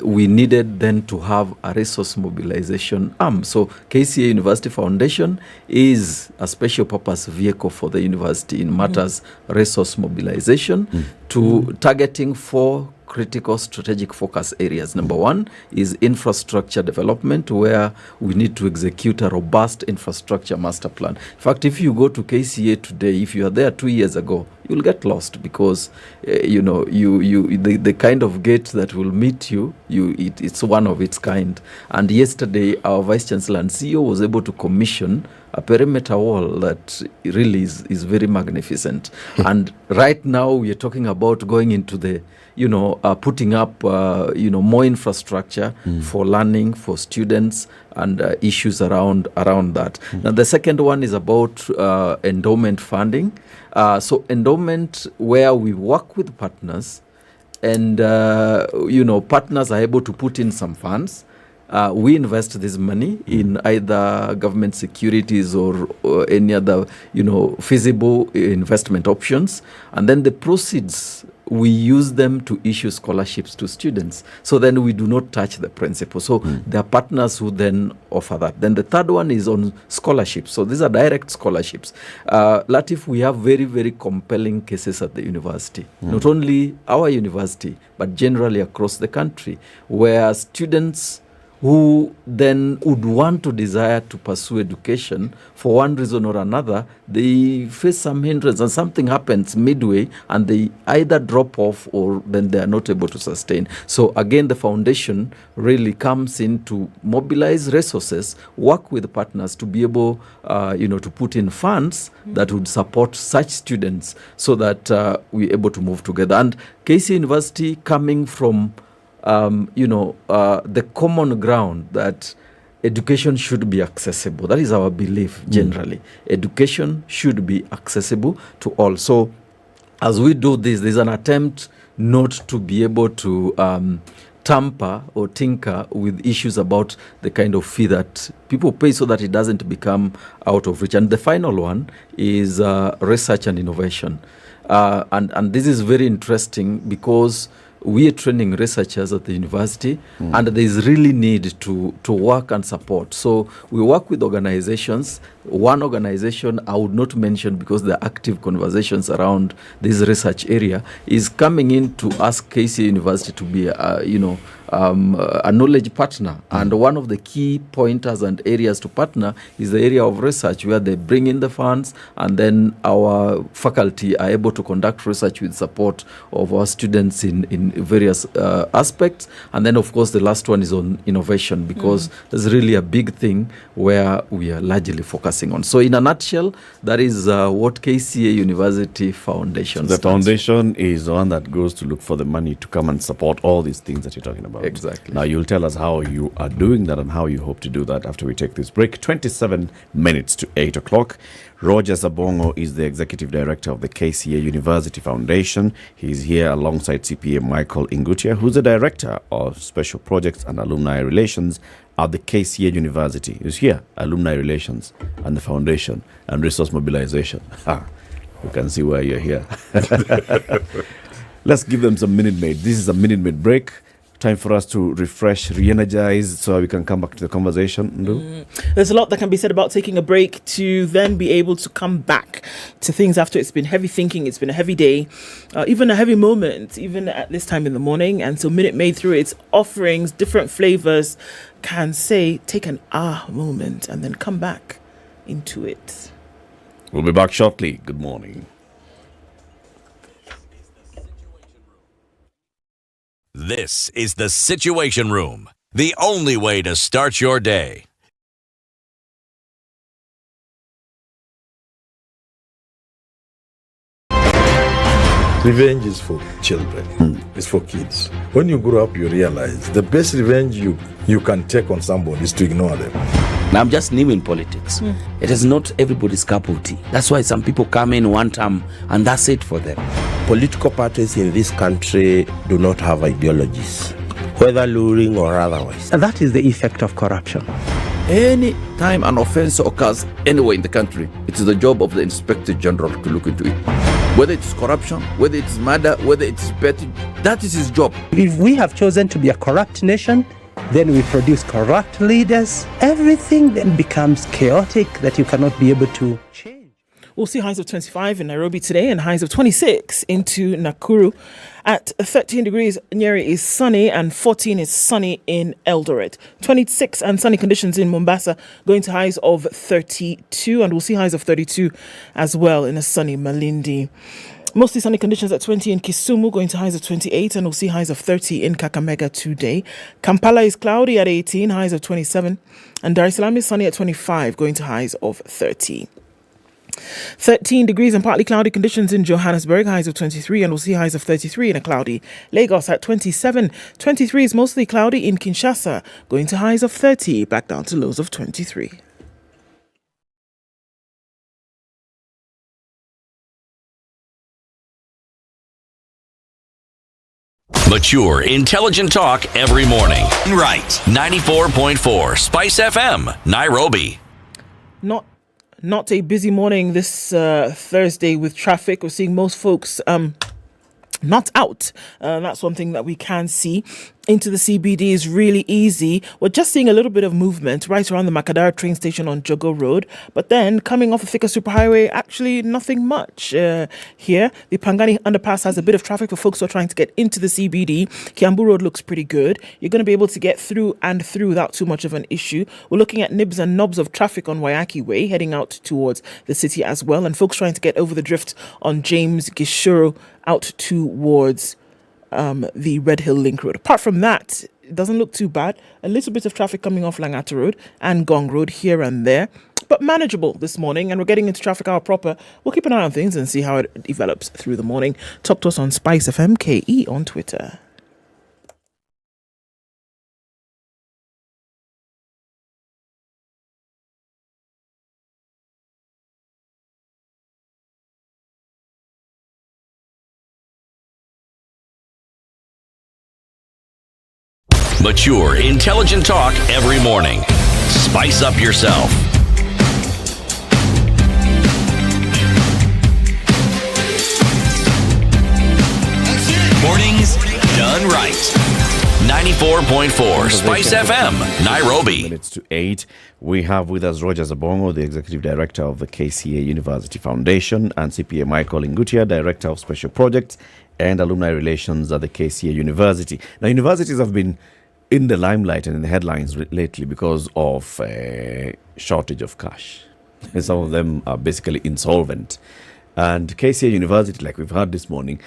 we needed then to have a resource mobilization arm. So KCA University Foundation is a special purpose vehicle for the university in matters resource mobilization to targeting 4 critical strategic focus areas. Number 1 is infrastructure development, where we need to execute a robust infrastructure master plan. In fact, if you go to KCA today, if you are there 2 years ago, you'll get lost because the kind of gate that will meet you, it's one of its kind. And yesterday, our Vice Chancellor and CEO was able to commission a perimeter wall that really is very magnificent. And right now, we are talking about going into the putting up, more infrastructure for learning, for students, and issues around that. Now, the second one is about endowment funding. So endowment, where we work with partners, and, partners are able to put in some funds. We invest this money in either government securities or any other, feasible investment options. And then the proceeds, we use them to issue scholarships to students. So then we do not touch the principal. So there are partners who then offer that. Then the third one is on scholarships. So these are direct scholarships. Latif, we have very, very compelling cases at the university. Not only our university, but generally across the country, where students who then would want to desire to pursue education for one reason or another, they face some hindrance and something happens midway and they either drop off or then they are not able to sustain. So again, the foundation really comes in to mobilize resources, work with partners to be able, to put in funds that would support such students so that we're able to move together. And KCA University coming from the common ground that education should be accessible. That is our belief generally. Education should be accessible to all. So as we do this, there's an attempt not to be able to tamper or tinker with issues about the kind of fee that people pay so that it doesn't become out of reach. And the final one is research and innovation. And this is very interesting because we are training researchers at the university and there is really need to work and support. So we work with organizations. One organization I would not mention because there are active conversations around this research area is coming in to ask KCA University to be a knowledge partner. And one of the key pointers and areas to partner is the area of research where they bring in the funds and then our faculty are able to conduct research with support of our students in various aspects. And then, of course, the last one is on innovation because there's really a big thing where we are largely focusing focusing on. So in a nutshell, that is what KCA University Foundation The stands foundation is the one that goes to look for the money to come and support all these things that you're talking about. Exactly. Now, you'll tell us how you are doing that and how you hope to do that after we take this break. 27 minutes to 8 o'clock. Roger Zabongo is the Executive Director of the KCA University Foundation. He's here alongside CPA Michael Ingutia, who's the Director of Special Projects and Alumni Relations at the KCA University. He's here, Alumni Relations and the Foundation and Resource Mobilization. You can see why you're here. Let's give them some Minute Maid. This is a Minute Maid break. Time for us to refresh, re-energize, so we can come back to the conversation. There's a lot that can be said about taking a break to then be able to come back to things after it's been heavy thinking, it's been a heavy day, even a heavy moment, even at this time in the morning. And so Minute Maid, through its offerings, different flavors, can say, take an moment and then come back into it. We'll be back shortly. Good morning. This is the Situation Room, the only way to start your day. Revenge is for children. It's for kids. When you grow up, you realize the best revenge you can take on somebody is to ignore them. Now, I'm just new in politics. It is not everybody's cup of tea. That's why some people come in one term and that's it for them. Political parties in this country do not have ideologies, whether luring or otherwise. And that is the effect of corruption. Any time an offense occurs anywhere in the country, it is the job of the Inspector General to look into it. Whether it's corruption, whether it's murder, whether it's petty, that is his job. If we have chosen to be a corrupt nation, then we produce corrupt leaders. Everything then becomes chaotic that you cannot be able to change. We'll see highs of 25 in Nairobi today and highs of 26 into Nakuru. At 13 degrees, Nyeri is sunny and 14 is sunny in Eldoret. 26 and sunny conditions in Mombasa, going to highs of 32, and we'll see highs of 32 as well in a sunny Malindi. Mostly sunny conditions at 20 in Kisumu, going to highs of 28, and we'll see highs of 30 in Kakamega today. Kampala is cloudy at 18, highs of 27, and Dar es Salaam is sunny at 25, going to highs of 30. 13 degrees and partly cloudy conditions in Johannesburg, highs of 23, and we'll see highs of 33 in a cloudy Lagos at 27. 23 is mostly cloudy in Kinshasa, going to highs of 30, back down to lows of 23. Mature, intelligent talk every morning. Right. 94.4 Spice FM, Nairobi. Not a busy morning this Thursday with traffic. We're seeing most folks not out. That's one thing that we can see. Into the CBD is really easy. We're just seeing a little bit of movement right around the Makadara train station on Jogo Road. But then coming off the Thika Superhighway, actually nothing much here. The Pangani underpass has a bit of traffic for folks who are trying to get into the CBD. Kiambu Road looks pretty good. You're going to be able to get through without too much of an issue. We're looking at nibs and knobs of traffic on Wayaki Way, heading out towards the city as well. And folks trying to get over the drift on James Gishuru out towards the Red Hill Link Road. Apart from that, it doesn't look too bad. A little bit of traffic coming off Langata Road and Gong Road here and there, but manageable this morning, and we're getting into traffic hour proper. We'll keep an eye on things and see how it develops through the morning. Talk to us on SpiceFM KE on Twitter. Mature, intelligent talk every morning. Spice up yourself. Mornings done right. 94.4 Spice FM, Nairobi. Minutes to 8. We have with us Roger Zabongo, the Executive Director of the KCA University Foundation, and CPA Michael Ingutia, Director of Special Projects and Alumni Relations at the KCA University. Now, universities have been in the limelight and in the headlines lately because of a shortage of cash. And some of them are basically insolvent. And KCA University, like we've heard this morning,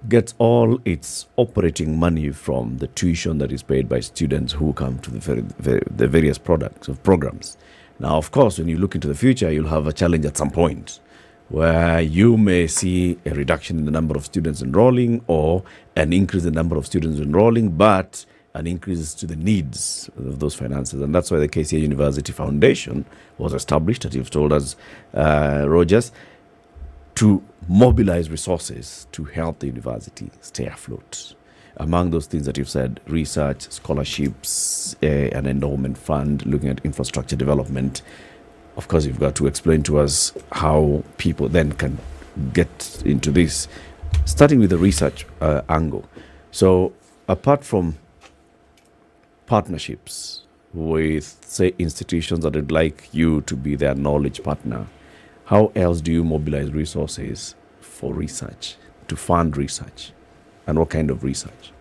gets all its operating money from the tuition that is paid by students who come to the various products of programs. Now, of course, when you look into the future, you'll have a challenge at some point where you may see a reduction in the number of students enrolling or an increase in the number of students enrolling, but an increase to the needs of those finances. And that's why the KCA University Foundation was established, as you've told us, Rogers, to mobilize resources to help the university stay afloat. Among those things that you've said, research, scholarships, an endowment fund, looking at infrastructure development. Of course, you've got to explain to us how people then can get into this, starting with the research angle. So apart from partnerships with, say, institutions that would like you to be their knowledge partner, how else do you mobilize resources for research, to fund research? And what kind of research?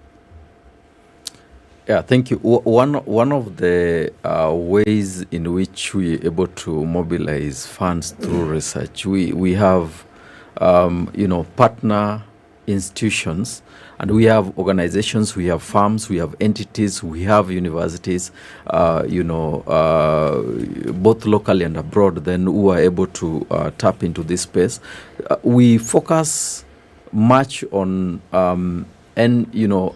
Yeah, thank you. One of the ways in which we are able to mobilize funds through research, we have, partner institutions, and we have organizations, we have firms, we have entities, we have universities, both locally and abroad, then who are able to tap into this space. We focus much on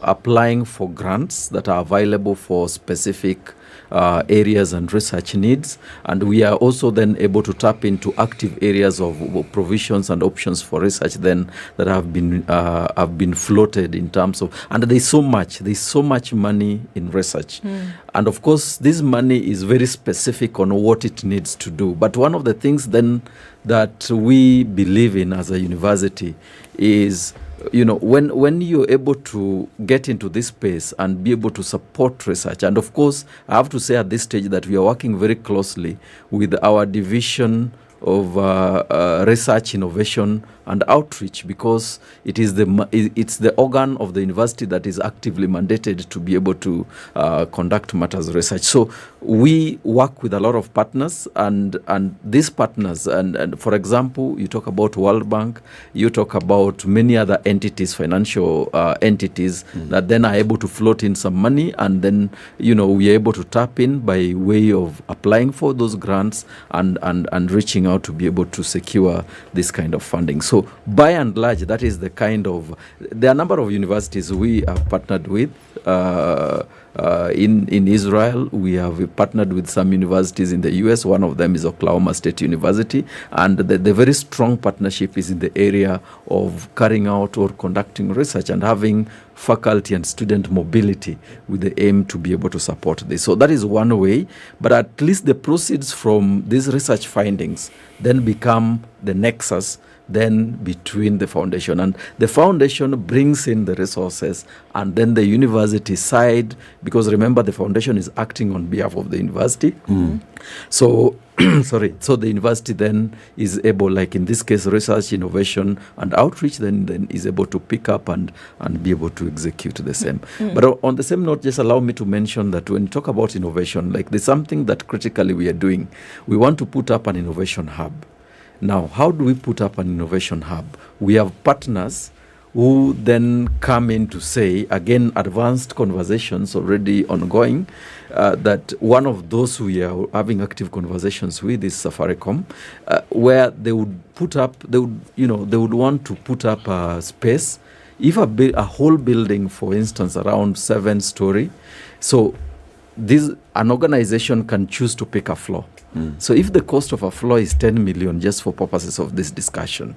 applying for grants that are available for specific areas and research needs, and we are also then able to tap into active areas of provisions and options for research then that have been floated in terms of, and there's so much money in research, and of course this money is very specific on what it needs to do. But one of the things then that we believe in as a university is, when you're able to get into this space and be able to support research, and of course, I have to say at this stage that we are working very closely with our division of research, innovation, and outreach, because it's the organ of the university that is actively mandated to be able to conduct matters research. So we work with a lot of partners, and these partners, and for example, you talk about World Bank, you talk about many other entities, financial entities that then are able to float in some money, and then we are able to tap in by way of applying for those grants and reaching out to be able to secure this kind of funding. So by and large, that is the kind of, there are a number of universities we have partnered with. In Israel, we have partnered with some universities in the US. One of them is Oklahoma State University, and the very strong partnership is in the area of carrying out or conducting research and having faculty and student mobility with the aim to be able to support this. So that is one way, but at least the proceeds from these research findings then become the nexus then between the foundation, and the foundation brings in the resources, and then the university side, because remember the foundation is acting on behalf of the university. So so the university then is able, like in this case, research, innovation, and outreach, then is able to pick up and be able to execute the same. But on the same note, just allow me to mention that when you talk about innovation, like there's something that critically we are doing. We want to put up an innovation hub. Now, how do we put up an innovation hub? We have partners who then come in to say, again, advanced conversations already ongoing, that one of those we are having active conversations with is Safaricom, where they would want to put up a space, if a whole building, for instance, around 7-story, so an organization can choose to pick a floor. So if the cost of a floor is 10 million, just for purposes of this discussion,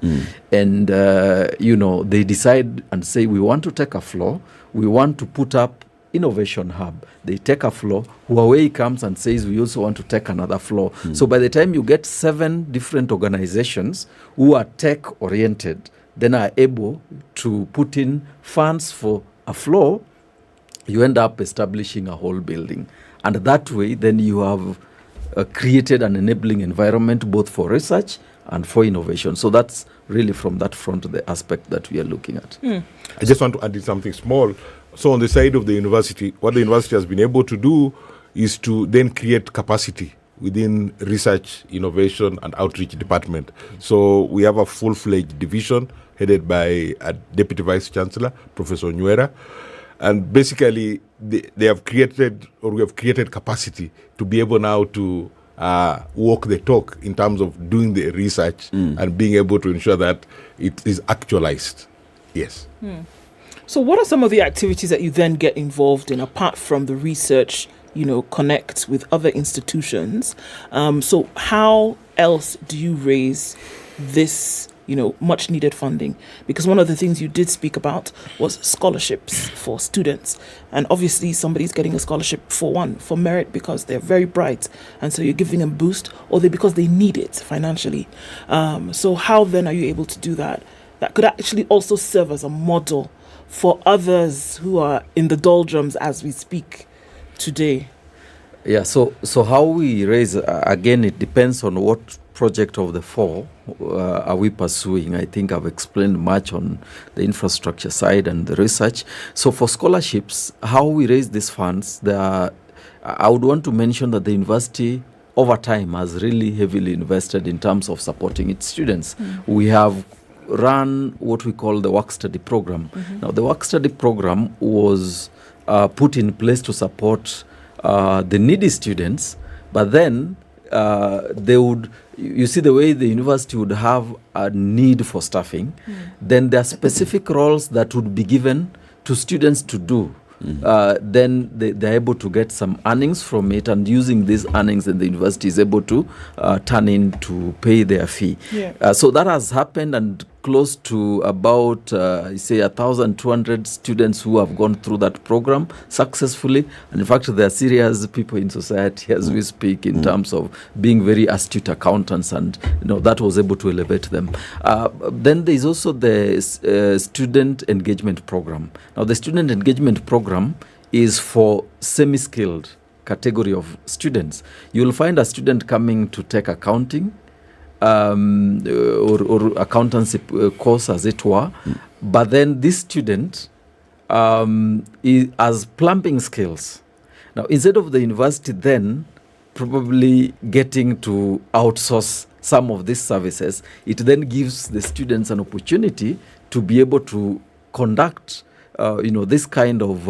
and they decide and say, we want to take a floor, we want to put up innovation hub. They take a floor, Huawei comes and says, we also want to take another floor. So by the time you get 7 different organizations who are tech oriented, then are able to put in funds for a floor, you end up establishing a whole building. And that way, then you have created an enabling environment both for research and for innovation. So that's really from that front the aspect that we are looking at. I just want to add something small. So on the side of the university, what the university has been able to do is to then create capacity within research, innovation, and outreach department. So we have a full-fledged division headed by a Deputy Vice Chancellor, Professor Nyeri. And basically, we have created capacity to be able now to walk the talk in terms of doing the research and being able to ensure that it is actualized. Yes. So what are some of the activities that you then get involved in apart from the research, connect with other institutions? So how else do you raise this, much needed funding? Because one of the things you did speak about was scholarships for students. And obviously somebody's getting a scholarship for merit because they're very bright. And so you're giving them a boost, or because they need it financially. So how then are you able to do that? That could actually also serve as a model for others who are in the doldrums as we speak today. Yeah, so how we raise, again, it depends on what project of the four are we pursuing. I think I've explained much on the infrastructure side and the research. So for scholarships, how we raise these funds, I would want to mention that the university over time has really heavily invested in terms of supporting its students. We have run what we call the work study program. Now, the work study program was put in place to support the needy students, but then they would, you see the way the university would have a need for staffing, then there are specific roles that would be given to students to do. Then they're able to get some earnings from it, and using these earnings, then the university is able to turn in to pay their fee. So that has happened, and close to about, 1,200 students who have gone through that program successfully. And in fact, there are serious people in society as we speak in terms of being very astute accountants, and that was able to elevate them. Then there is also the student engagement program. Now, the student engagement program is for semi-skilled category of students. You'll find a student coming to take accounting, or accountancy course, as it were, but then this student has plumbing skills. Now, instead of the university then probably getting to outsource some of these services, it then gives the students an opportunity to be able to conduct this kind of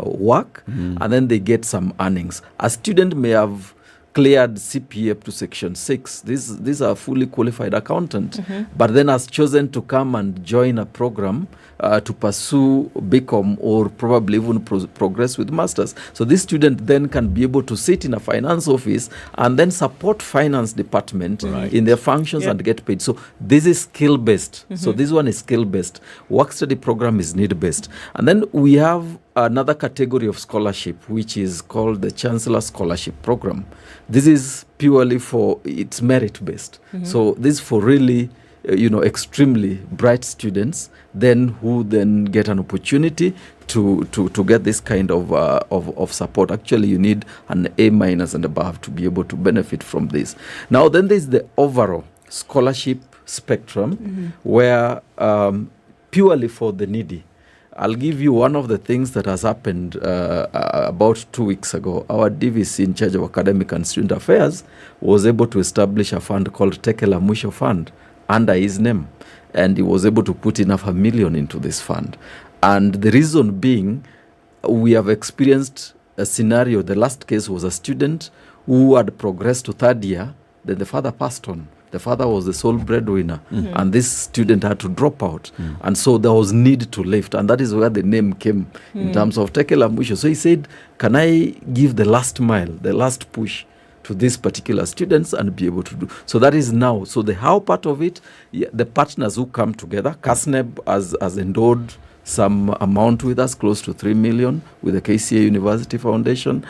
work, and then they get some earnings. A student may have cleared CPA up to Section 6. These are fully qualified accountant, but then has chosen to come and join a program to pursue BCom, or probably even progress with masters. So this student then can be able to sit in a finance office and then support finance department in their functions and get paid. So this is skill-based. So this one is skill-based. Work study program is need-based. And then we have another category of scholarship, which is called the Chancellor Scholarship Program. This is purely it's merit-based. So this is for really, extremely bright students, who then get an opportunity to get this kind of support. Actually, you need an A- and above to be able to benefit from this. Now, then there's the overall scholarship spectrum, where purely for the needy. I'll give you one of the things that has happened about 2 weeks ago. Our DVC in charge of academic and student affairs was able to establish a fund called Tekela Mwisho Fund under his name. And he was able to put enough $1 million into this fund. And the reason being, we have experienced a scenario. The last case was a student who had progressed to third year, then the father passed on. The father was the sole breadwinner, and this student had to drop out. And so there was need to lift, and that is where the name came in terms of Tekela Mwisho. So he said, can I give the last mile, the last push to these particular students and be able to do? So that is now. So the how part of it, the partners who come together, CASNEB has endowed some amount with us, close to 3 million, with the KCA University Foundation.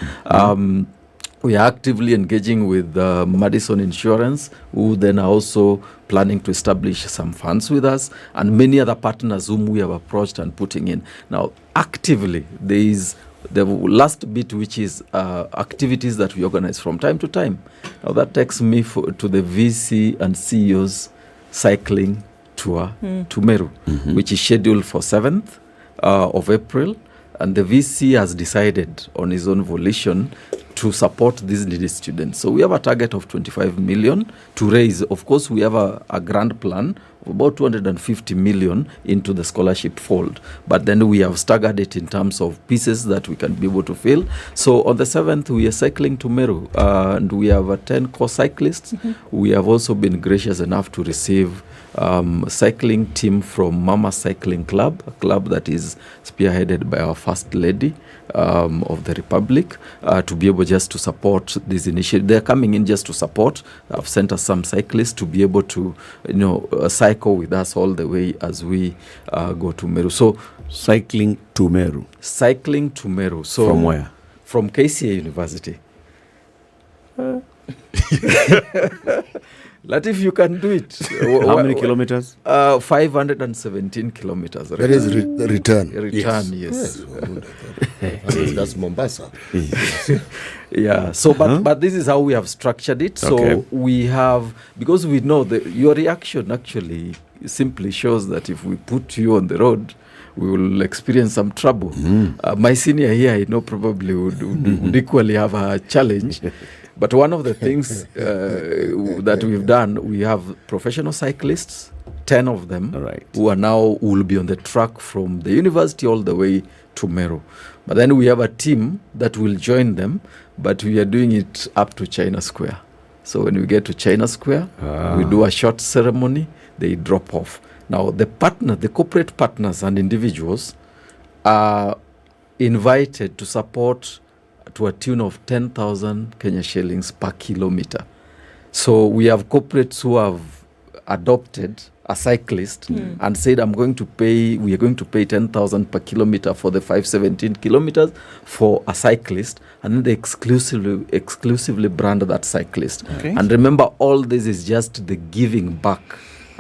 We are actively engaging with Madison Insurance, who then are also planning to establish some funds with us, and many other partners whom we have approached and putting in. Now, actively, there is the last bit, which is activities that we organize from time to time. Now, that takes me to the VC and CEOs cycling tour to Meru, which is scheduled for 7th of April. And the VC has decided on his own volition to support these needy students. So we have a target of 25 million to raise. Of course, we have a grand plan about 250 million into the scholarship fold. But then we have staggered it in terms of pieces that we can be able to fill. So on the 7th, we are cycling to Meru, and we have 10 co-cyclists. We have also been gracious enough to receive cycling team from Mama Cycling Club, a club that is spearheaded by our First Lady of the Republic, to be able just to support this initiative. They're coming in just to support. I've sent us some cyclists to be able to, cycle with us all the way as we go to Meru. So cycling to Meru. Cycling to Meru. So from where? From KCA University. Latif, you can do it. How many kilometers? 517 kilometers. That is the return. Return, yes. That's Mombasa. Yeah. So, but this is how we have structured it. So we have, because we know that your reaction actually simply shows that if we put you on the road, we will experience some trouble. My senior here, I know, probably would equally have a challenge. But one of the things that we've done, we have professional cyclists, 10 of them, who will be on the track from the university all the way to Meru. But then we have a team that will join them, but we are doing it up to China Square. So when we get to China Square, we do a short ceremony, they drop off. Now the corporate partners and individuals are invited to support to a tune of 10,000 Kenya shillings per kilometer. So we have corporates who have adopted a cyclist and said, we are going to pay 10,000 per kilometer for the 517 kilometers for a cyclist, and then they exclusively brand that cyclist. And remember, all this is just the giving back.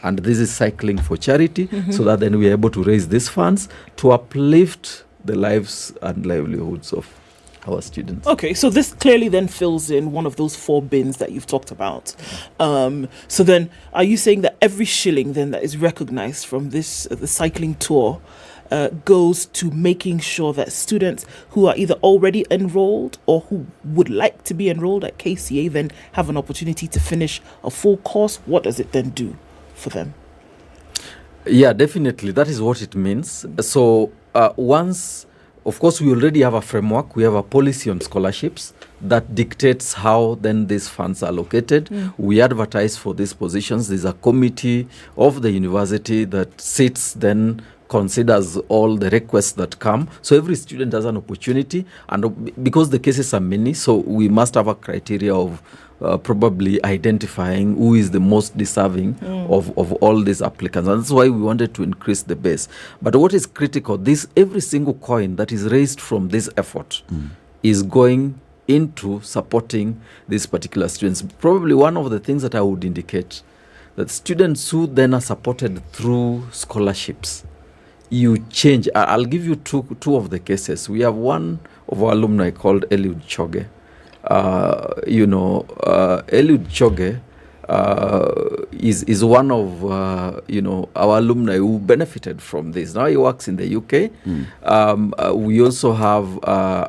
And this is cycling for charity, so that then we are able to raise these funds to uplift the lives and livelihoods of our students. Okay, so this clearly then fills in one of those 4 bins that you've talked about. So then, are you saying that every shilling then that is recognized from this the cycling tour goes to making sure that students who are either already enrolled or who would like to be enrolled at KCA then have an opportunity to finish a full course? What does it then do for them? Yeah, definitely. That is what it means. So once, of course, we already have a framework. We have a policy on scholarships that dictates how then these funds are allocated. We advertise for these positions. There's a committee of the university that sits then, considers all the requests that come. So every student has an opportunity, and because the cases are many, so we must have a criteria of probably identifying who is the most deserving of all these applicants. And that's why we wanted to increase the base. But what is critical, every single coin that is raised from this effort is going into supporting these particular students. Probably one of the things that I would indicate, that students who then are supported through scholarships, you change. I'll give you two of the cases. We have one of our alumni called Eliud Choge. Eliud Choge is one of our alumni who benefited from this. Now he works in the UK. We also have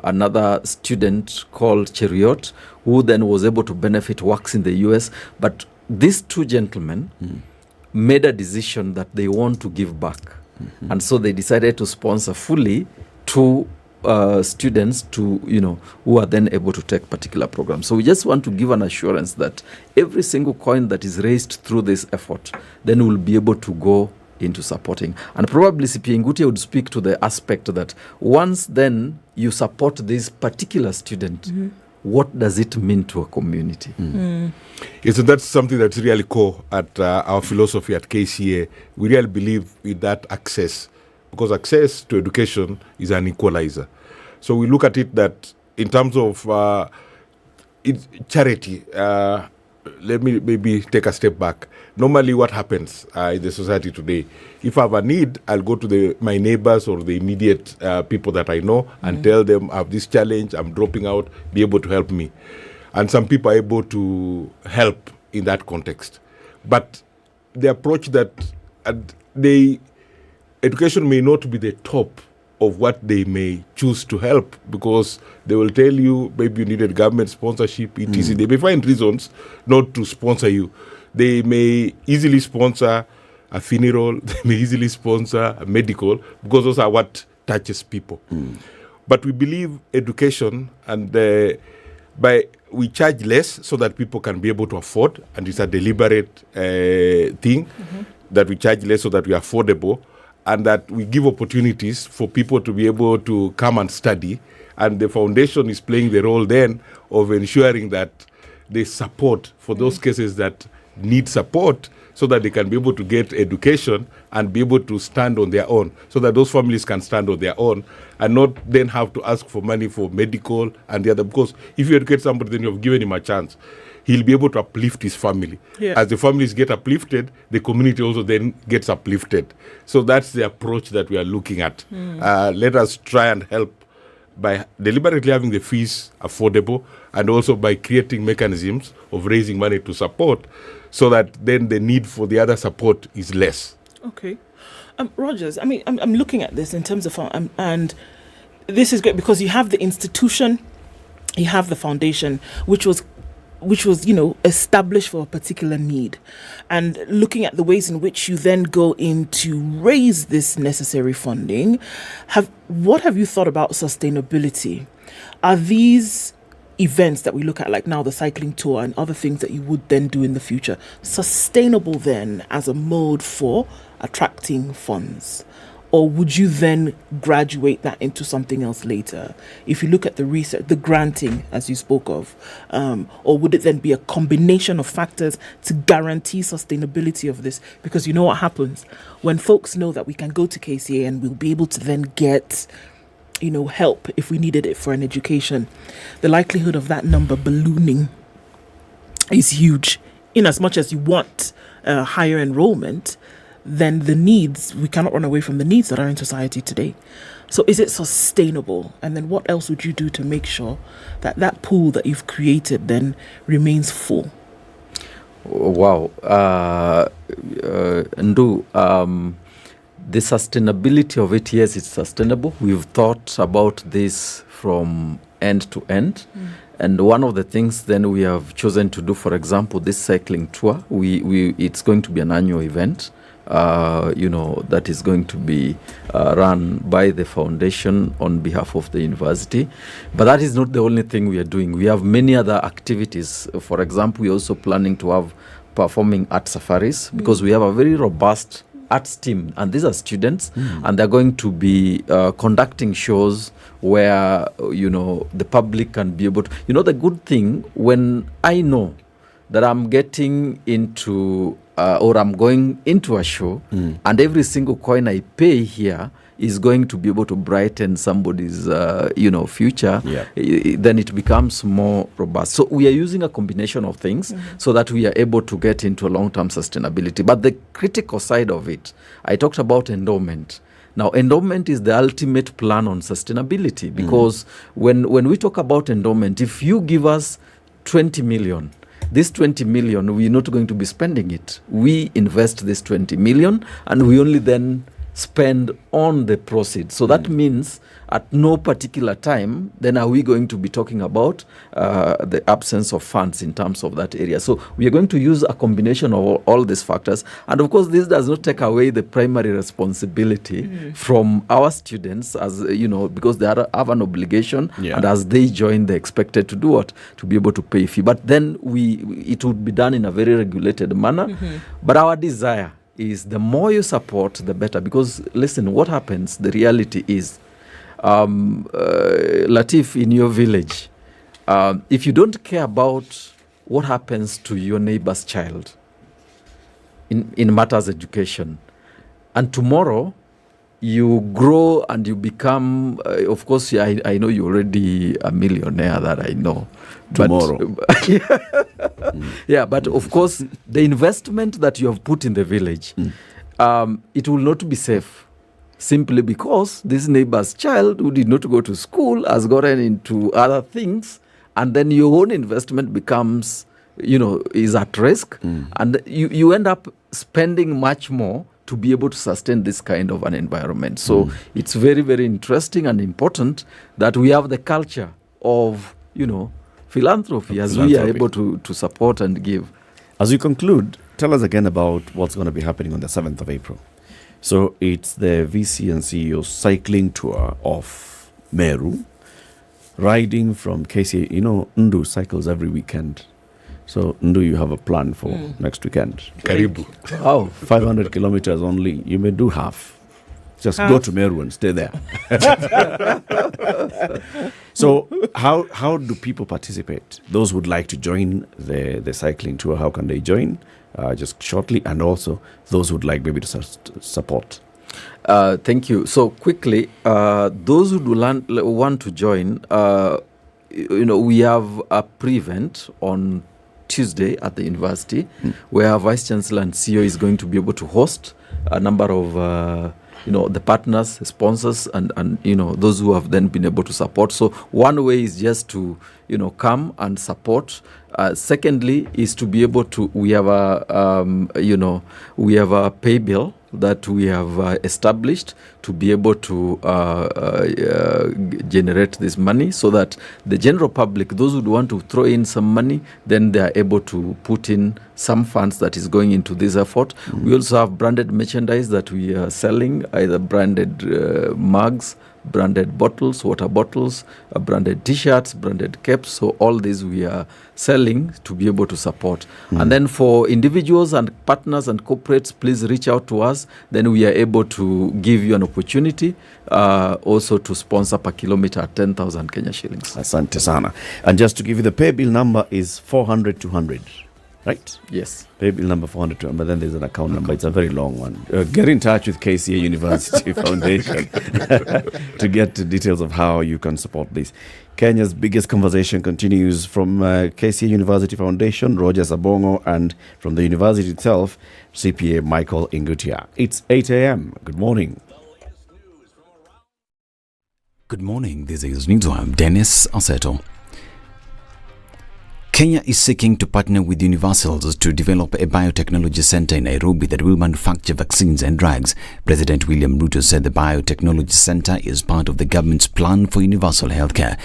another student called Cheriot, who then was able to benefit, works in the US. But these 2 gentlemen made a decision that they want to give back. And so they decided to sponsor fully 2 students who are then able to take particular programs. So we just want to give an assurance that every single coin that is raised through this effort then will be able to go into supporting. And probably CPA Ngutia would speak to the aspect that once then you support this particular student, what does it mean to a community? So that's something that's really core at our philosophy at KCA. We really believe in that access, because access to education is an equalizer. So we look at it that in terms of charity, let me maybe take a step back. Normally what happens in the society today, if I have a need, I'll go to my neighbors or the immediate people that I know and tell them I have this challenge, I'm dropping out, be able to help me. And some people are able to help in that context. But the approach that education may not be the top of what they may choose to help, because they will tell you maybe you needed government sponsorship, etc. They may find reasons not to sponsor you. They may easily sponsor a funeral, they may easily sponsor a medical, because those are what touches people. But we believe education, and we charge less so that people can be able to afford, and it's a deliberate thing that we charge less so that we are affordable, and that we give opportunities for people to be able to come and study. And the foundation is playing the role then of ensuring that there's support for those cases that need support, so that they can be able to get education and be able to stand on their own, so that those families can stand on their own and not then have to ask for money for medical and the other. Because if you educate somebody, then you've given him a chance. He'll be able to uplift his family. Yeah. As the families get uplifted, the community also then gets uplifted. So that's the approach that we are looking at. Let us try and help by deliberately having the fees affordable, and also by creating mechanisms of raising money to support, so that then the need for the other support is less. Okay. Rogers, I mean, I'm looking at this in terms of, and this is great because you have the institution, you have the foundation, which was established for a particular need, and looking at the ways in which you then go in to raise this necessary funding. What have you thought about sustainability? Are these events that we look at, like now the cycling tour and other things that you would then do in the future, sustainable then as a mode for attracting funds? Or would you then graduate that into something else later? If you look at the research, the granting, as you spoke of, or would it then be a combination of factors to guarantee sustainability of this? Because you know what happens when folks know that we can go to KCA and we'll be able to then get, help if we needed it for an education. The likelihood of that number ballooning is huge. In as much as you want higher enrollment, then the needs, we cannot run away from the needs that are in society today. So is it sustainable? And then what else would you do to make sure that that pool that you've created then remains full? Wow. Ndu, the sustainability of it, yes, it's sustainable. We've thought about this from end to end. And one of the things then we have chosen to do, for example, this cycling tour, it's going to be an annual event. That is going to be run by the foundation on behalf of the university. But that is not the only thing we are doing. We have many other activities. For example, we're also planning to have performing art safaris, because we have a very robust arts team, and these are students, and they're going to be conducting shows where, the public can be able to, the good thing, when I know that I'm getting into or I'm going into a show, and every single coin I pay here is going to be able to brighten somebody's, future, then it becomes more robust. So we are using a combination of things so that we are able to get into a long-term sustainability. But the critical side of it, I talked about endowment. Now, endowment is the ultimate plan on sustainability, because when we talk about endowment, if you give us 20 million, this 20 million, we're not going to be spending it. We invest this 20 million and we only then spend on the proceeds. So that means at no particular time, then are we going to be talking about the absence of funds in terms of that area. So we are going to use a combination of all these factors. And of course, this does not take away the primary responsibility from our students, as because they have an obligation, and as they join, they're expected to do what? To be able to pay fee. But then it would be done in a very regulated manner. But our desire is the more you support, the better. Because listen, what happens, the reality is, Latif, in your village, if you don't care about what happens to your neighbor's child in matters education, and tomorrow you grow and you become, of course, I know you're already a millionaire, that I know. Tomorrow. But of course, the investment that you have put in the village, it will not be safe. Simply because this neighbor's child who did not go to school has gotten into other things, and then your own investment becomes, is at risk, and you end up spending much more to be able to sustain this kind of an environment. So it's very, very interesting and important that we have the culture of, philanthropy, as we are able to support and give. As we conclude, tell us again about what's going to be happening on the 7th of April. So it's the VC and CEO cycling tour of Meru, riding from KCA. You know, Ndu cycles every weekend. So Ndu, you have a plan for next weekend. Karibu. Oh, 500 kilometers only. You may do half. Just go to Meru and stay there. So how do people participate? Those who would like to join the cycling tour, how can they join? Just shortly, and also those who would like maybe to support. Thank you. So quickly, those who want to join, we have a pre-event on Tuesday at the university, where our Vice Chancellor and CEO is going to be able to host a number of the partners, sponsors, and those who have then been able to support. So one way is just to come and support. Secondly is to be able to, we have a pay bill that we have established to be able to generate this money, so that the general public, those who want to throw in some money, then they are able to put in some funds that is going into this effort. We also have branded merchandise that we are selling, either branded mugs, branded bottles, water bottles, branded t-shirts, branded caps. So all these we are selling to be able to support. And then for individuals and partners and corporates, please reach out to us. Then we are able to give you an opportunity also to sponsor per kilometer at 10,000 Kenya shillings. Asante sana. And just to give you, the pay bill number is 400-200. Right? Yes. Pay bill number 400, but then there's an account number. It's a very long one. Get in touch with KCA University Foundation to get the details of how you can support this. Kenya's biggest conversation continues from KCA University Foundation, Roger Sabongo, and from the university itself, CPA Michael Ingutia. It's 8 a.m. Good morning. Good morning. This is News. I'm Dennis Aseto. Kenya is seeking to partner with Universals to develop a biotechnology center in Nairobi that will manufacture vaccines and drugs. President William Ruto said the biotechnology center is part of the government's plan for universal healthcare.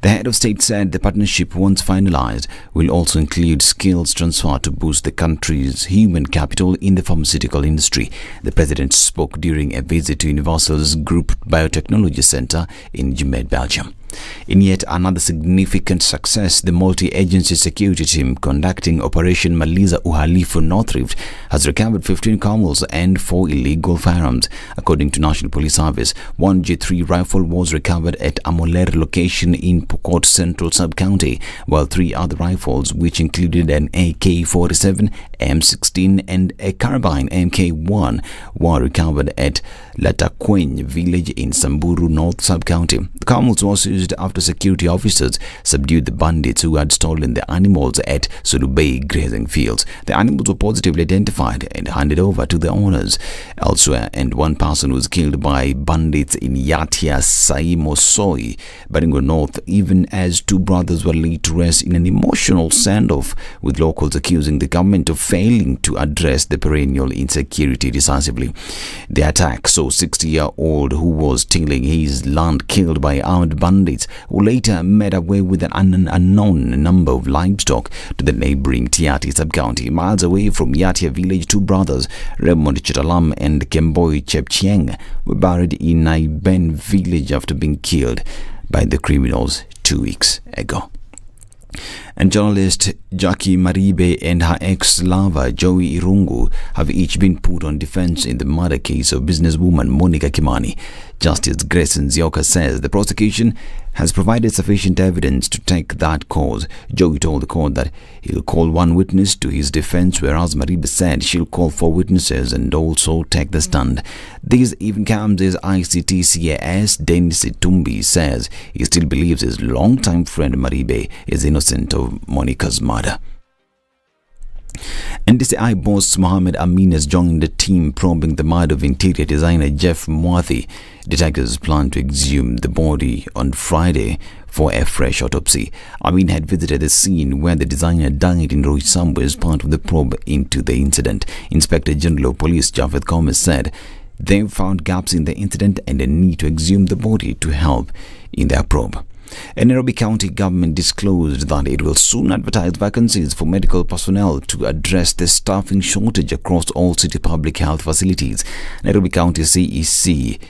The head of state said the partnership, once finalized, will also include skills transfer to boost the country's human capital in the pharmaceutical industry. The president spoke during a visit to Universal's Group Biotechnology Center in Jumet, Belgium. In yet another significant success, the multi-agency security team conducting Operation Maliza Uhalifu North Rift has recovered 15 camels and 4 illegal firearms. According to National Police Service, 1 G3 rifle was recovered at Amoler location in Pokot Central Sub-County, while 3 other rifles, which included an AK-47, M16 and a carbine MK1, were recovered at Latakwen village in Samburu North Sub-County. The camels was used after security officers subdued the bandits who had stolen the animals at Sulubei grazing fields. The animals were positively identified and handed over to the owners elsewhere, and 1 person was killed by bandits in Yatia Saimosoi, Baringo North, even as 2 brothers were laid to rest in an emotional standoff, with locals accusing the government of failing to address the perennial insecurity decisively. The attack saw 60-year-old who was tilling his land killed by armed bandits, who later made away with an unknown number of livestock to the neighboring Tiati sub-county. Miles away from Yatia village, 2 brothers, Raymond Chitalam and Kemboi Chepchieng, were buried in Naiben village after being killed by the criminals 2 weeks ago. And journalist Jackie Maribe and her ex-lover Joey Irungu have each been put on defense in the murder case of businesswoman Monica Kimani. Justice Grace Nzioka says the prosecution has provided sufficient evidence to take that cause. Joey told the court that he'll call 1 witness to his defense, whereas Maribe said she'll call 4 witnesses and also take the stand. This even comes as ICT CAS Dennis Itumbi says he still believes his longtime friend Maribe is innocent of Monica's murder. NDCI boss Mohammed Amin has joined the team probing the murder of interior designer Jeff Mwathi. Detectives plan to exhume the body on Friday for a fresh autopsy. Amin had visited the scene where the designer died in Roysambu as part of the probe into the incident. Inspector General of Police Javed Gomez said they found gaps in the incident and a need to exhume the body to help in their probe. A Nairobi County government disclosed that it will soon advertise vacancies for medical personnel to address the staffing shortage across all city public health facilities. Nairobi County CEC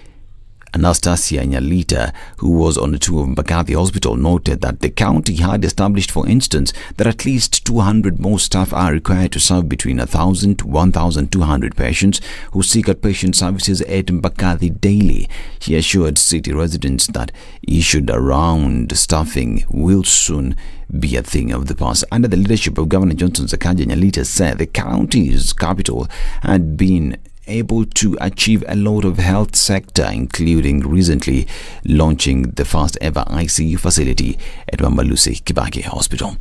Anastasia Nyalita, who was on a tour of Mbagathi Hospital, noted that the county had established, for instance, that at least 200 more staff are required to serve between 1,000 to 1,200 patients who seek outpatient services at Mbagathi daily. She assured city residents that issues around staffing will soon be a thing of the past. Under the leadership of Governor Johnson Sakaja, Nyalita said the county's capital had been able to achieve a lot of health sector, including recently launching the first ever ICU facility at Mambalusi Kibaki Hospital.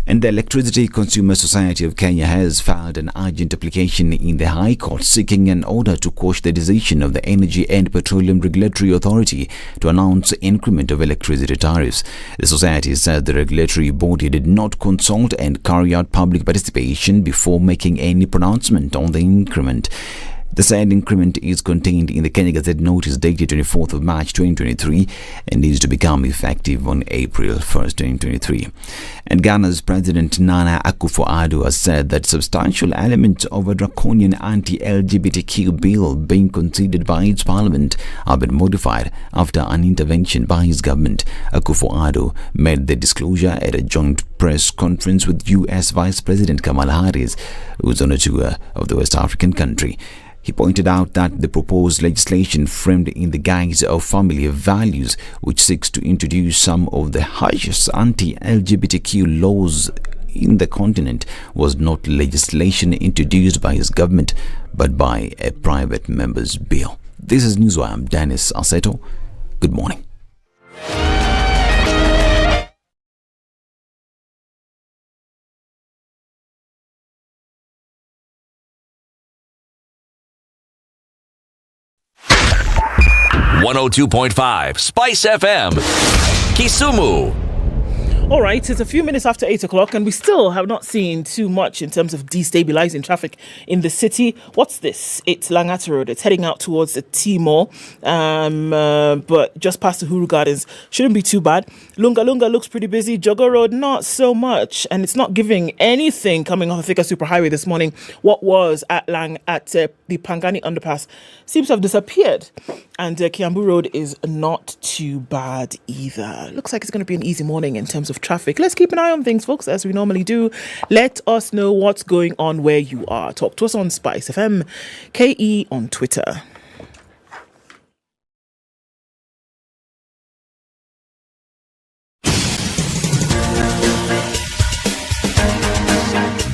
And the Electricity Consumer Society of Kenya has filed an urgent application in the High Court seeking an order to quash the decision of the Energy and Petroleum Regulatory Authority to announce increment of electricity tariffs. The society said the regulatory body did not consult and carry out public participation before making any pronouncement on the increment. The said increment is contained in the Kenya Gazette notice dated 24th of March 2023 and is to become effective on April 1st, 2023. And Ghana's President Nana Akufo-Addo has said that substantial elements of a draconian anti-LGBTQ bill being considered by its parliament have been modified after an intervention by his government. Akufo-Addo made the disclosure at a joint press conference with U.S. Vice President Kamala Harris, who was on a tour of the West African country. He pointed out that the proposed legislation, framed in the guise of family values, which seeks to introduce some of the harshest anti-LGBTQ laws in the continent, was not legislation introduced by his government, but by a private member's bill. This is Newswire. I'm Dennis Aseto. Good morning. .5 SpiceFM, Kisumu. All right, it's a few minutes after 8 o'clock and we still have not seen too much in terms of destabilizing traffic in the city. What's this? It's Langata Road. It's heading out towards the Timor, but just past the Huru Gardens. Shouldn't be too bad. Lunga Lunga looks pretty busy. Jogger Road, not so much. And it's not giving anything coming off the Thika Superhighway this morning. What was at the Pangani Underpass seems to have disappeared. And Kiambu Road is not too bad either. Looks like it's going to be an easy morning in terms of traffic. Let's keep an eye on things, folks, as we normally do. Let us know what's going on where you are. Talk to us on SpiceFM, KE on Twitter.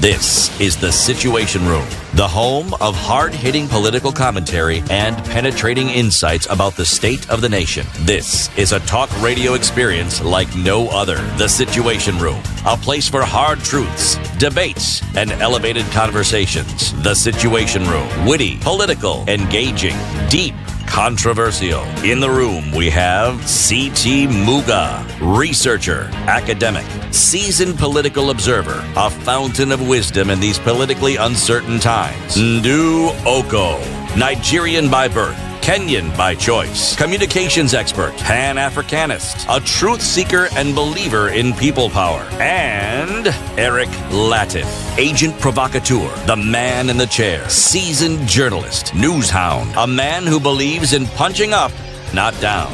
This is the Situation Room, the home of hard-hitting political commentary and penetrating insights about the state of the nation. This is a talk radio experience like no other. The Situation Room, a place for hard truths, debates, and elevated conversations. The Situation Room, witty, political, engaging, deep, controversial. In the room, we have C.T. Muga, researcher, academic, seasoned political observer, a fountain of wisdom in these politically uncertain times. Ndu Oko, Nigerian by birth, Kenyan by choice, communications expert, Pan-Africanist, a truth seeker and believer in people power, and Eric Latin, agent provocateur, the man in the chair, seasoned journalist, news hound, a man who believes in punching up, not down.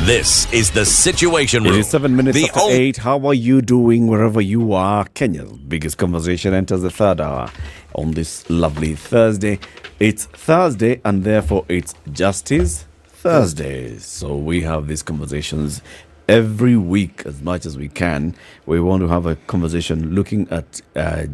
This is the Situation Room. It is 7 minutes after 8. How are you doing wherever you are? Kenya's biggest conversation enters the third hour on this lovely Thursday. It's Thursday and therefore it's Justice Thursday. So we have these conversations every week as much as we can. We want to have a conversation looking at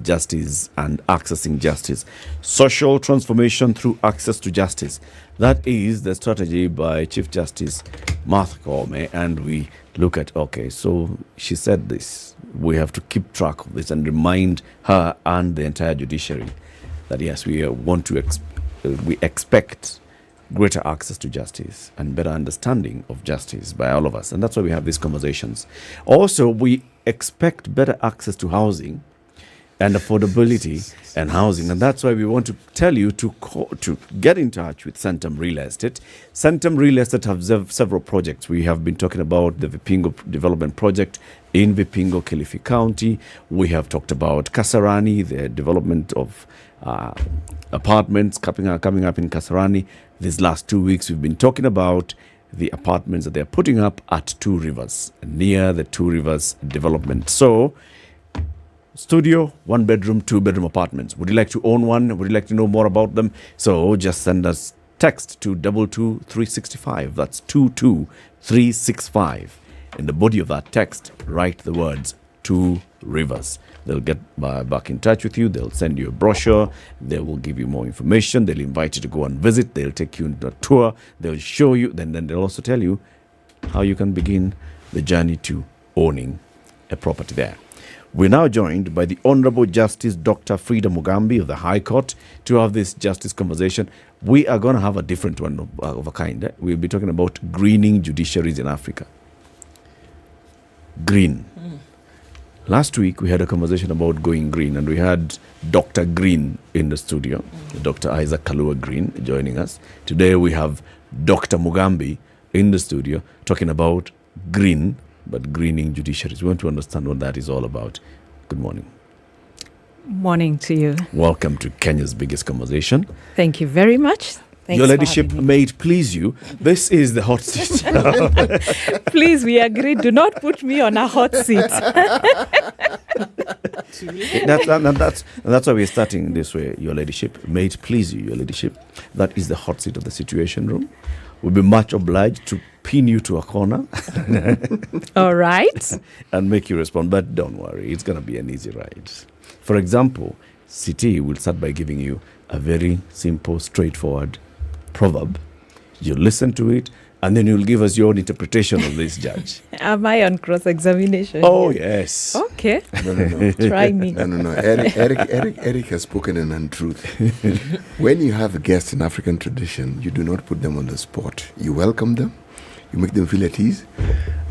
justice and accessing justice. Social transformation through access to justice. That is the strategy by Chief Justice Martha Koome, and we look at, okay, so she said this. We have to keep track of this and remind her and the entire judiciary that yes, we expect greater access to justice and better understanding of justice by all of us. And that's why we have these conversations. Also, we expect better access to housing and affordability and housing. And that's why we want to tell you to get in touch with Centum Real Estate. Centum Real Estate have several projects. We have been talking about the Vipingo development project in Vipingo, Kilifi County. We have talked about Kasarani, the development of apartments coming up in Kasarani. These last 2 weeks, we've been talking about the apartments that they're putting up at Two Rivers, near the Two Rivers development. So, studio, 1-bedroom, 2-bedroom apartments. Would you like to own one? Would you like to know more about them? So just send us text to 22365. That's 22365. In the body of that text, write the words Two Rivers. They'll get back in touch with you. They'll send you a brochure. They will give you more information. They'll invite you to go and visit. They'll take you on a tour. They'll show you. Then they'll also tell you how you can begin the journey to owning a property there. We're now joined by the Honorable Justice Dr. Frida Mugambi of the High Court to have this justice conversation. We are going to have a different one of a kind. We'll be talking about greening judiciaries in Africa. Green. Last week, we had a conversation about going green, and we had Dr. Green in the studio, Dr. Isaac Kalua Green joining us. Today, we have Dr. Mugambi in the studio talking about green, but greening judiciaries. We want to understand what that is all about. Good morning. Morning to you. Welcome to Kenya's biggest conversation. Thank you very much. Thanks. Your ladyship, may it please you, this is the hot seat. Please, we agreed. Do not put me on a hot seat. That's why we're starting this way, Your Ladyship. May it please you, Your Ladyship. That is the hot seat of the Situation Room. We'll be much obliged to pin you to a corner. All right. And make you respond. But don't worry, it's going to be an easy ride. For example, CT will start by giving you a very simple, straightforward proverb. You listen to it, and then you'll give us your own interpretation of this, Judge. Am I on cross-examination? Oh, yes. Okay. No. Try me. No. Eric has spoken an untruth. When you have a guest in African tradition, you do not put them on the spot. You welcome them, you make them feel at ease,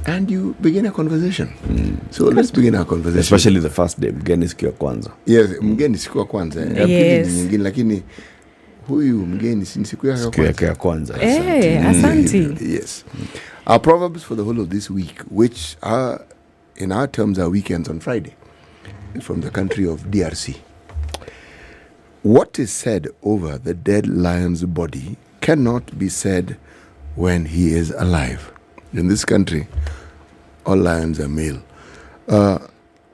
and you begin a conversation. So let's begin our conversation. Especially the first day, mgeni siku ya kwanza. Yes, mgeni siku ya kwanza. Yes. Nyingine, lakini huyu mgeni si siku yake ya kwanza. Asante. Yes. Our proverbs for the whole of this week, which are, in our terms, are weekends on Friday, from the country of DRC. What is said over the dead lion's body cannot be said when he is alive. In this country, all lions are male.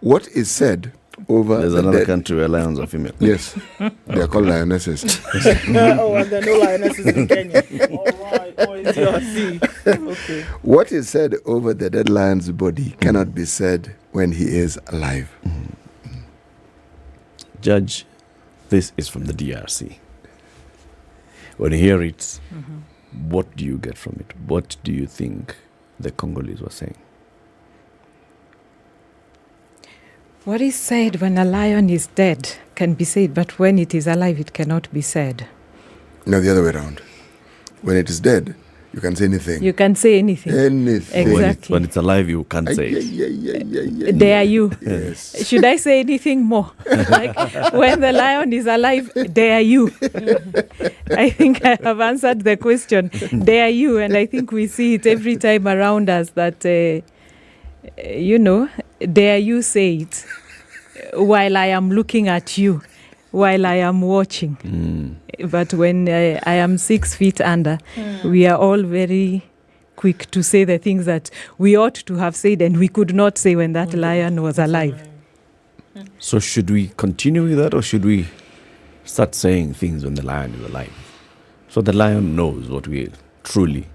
What is said over There's another country where lions are female. Yes. They are called lionesses. And there are no lionesses in Kenya. All right. Oh, it's DRC. Okay. What is said over the dead lion's body cannot be said when he is alive. Judge, this is from the DRC. When you hear it, what do you get from it? What do you think the Congolese were saying? What is said when a lion is dead can be said, but when it is alive, it cannot be said. No, the other way around. When it is dead, you can say anything. You can say anything. Anything. Exactly. When it's alive, you can't say it. Dare you? Yes. Should I say anything more? Like when the lion is alive, dare you? I think I have answered the question. Dare you? And I think we see it every time around us that, dare you say it while I am looking at you, while I am watching. But when I am 6 feet under, we are all very quick to say the things that we ought to have said and we could not say when that lion was alive. So should we continue with that, or should we start saying things when the lion is alive? So the lion knows what we truly,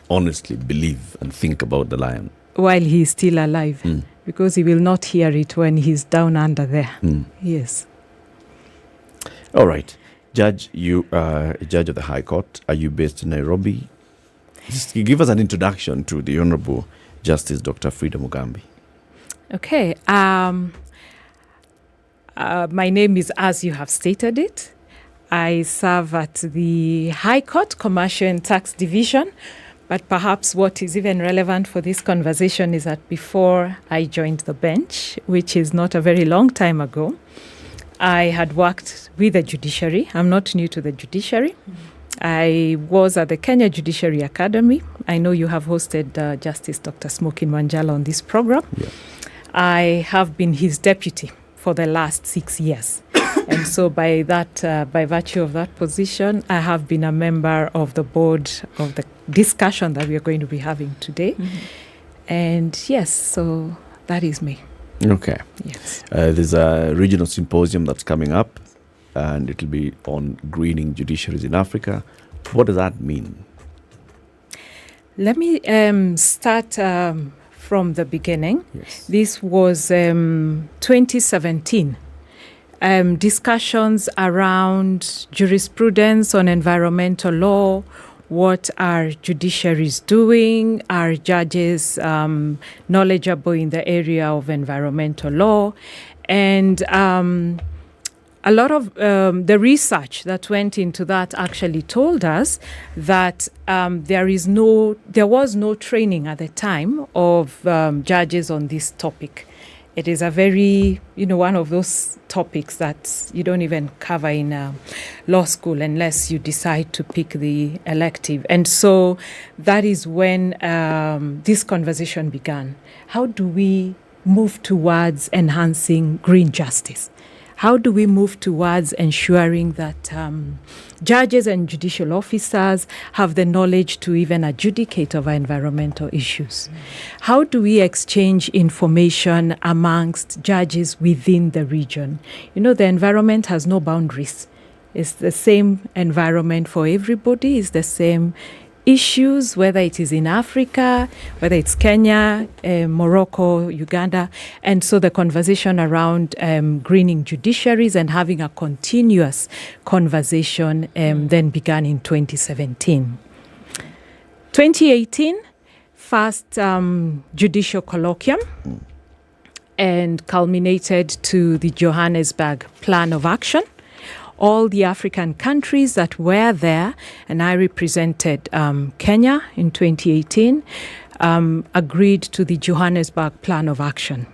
honestly believe and think about the lion. While he is still alive, because he will not hear it when he's down under there. Yes. All right. Judge, you are a judge of the High Court. Are you based in Nairobi? Just give us an introduction to the Honorable Justice Dr. Frida Mugambi. Okay. My name is, as you have stated it, I serve at the High Court Commercial and Tax Division. But perhaps what is even relevant for this conversation is that before I joined the bench, which is not a very long time ago, I had worked with the judiciary. I'm not new to the judiciary. I was at the Kenya Judiciary Academy. I know you have hosted Justice Dr. Smokin Wanjala on this program. Yeah. I have been his deputy for the last 6 years. And so by virtue of that position, I have been a member of the board of the discussion that we are going to be having today. And yes, so that is me. Okay. Yes. There's a regional symposium that's coming up, and it'll be on greening judiciaries in Africa. What does that mean? Let me start from the beginning. Yes. This was 2017. Discussions around jurisprudence on environmental law. What are judiciaries doing? Are judges knowledgeable in the area of environmental law? And a lot of the research that went into that actually told us that there was no training at the time of judges on this topic. It is a very, one of those topics that you don't even cover in law school unless you decide to pick the elective. And so that is when this conversation began. How do we move towards enhancing green justice? How do we move towards ensuring that judges and judicial officers have the knowledge to even adjudicate over environmental issues? How do we exchange information amongst judges within the region? The environment has no boundaries. It's the same environment for everybody. It's the same issues, whether it is in Africa, whether it's Kenya, Morocco, Uganda. And so the conversation around greening judiciaries and having a continuous conversation then began in 2017. 2018, first judicial colloquium and culminated to the Johannesburg Plan of Action. All the African countries that were there, and I represented Kenya in 2018, agreed to the Johannesburg Plan of Action.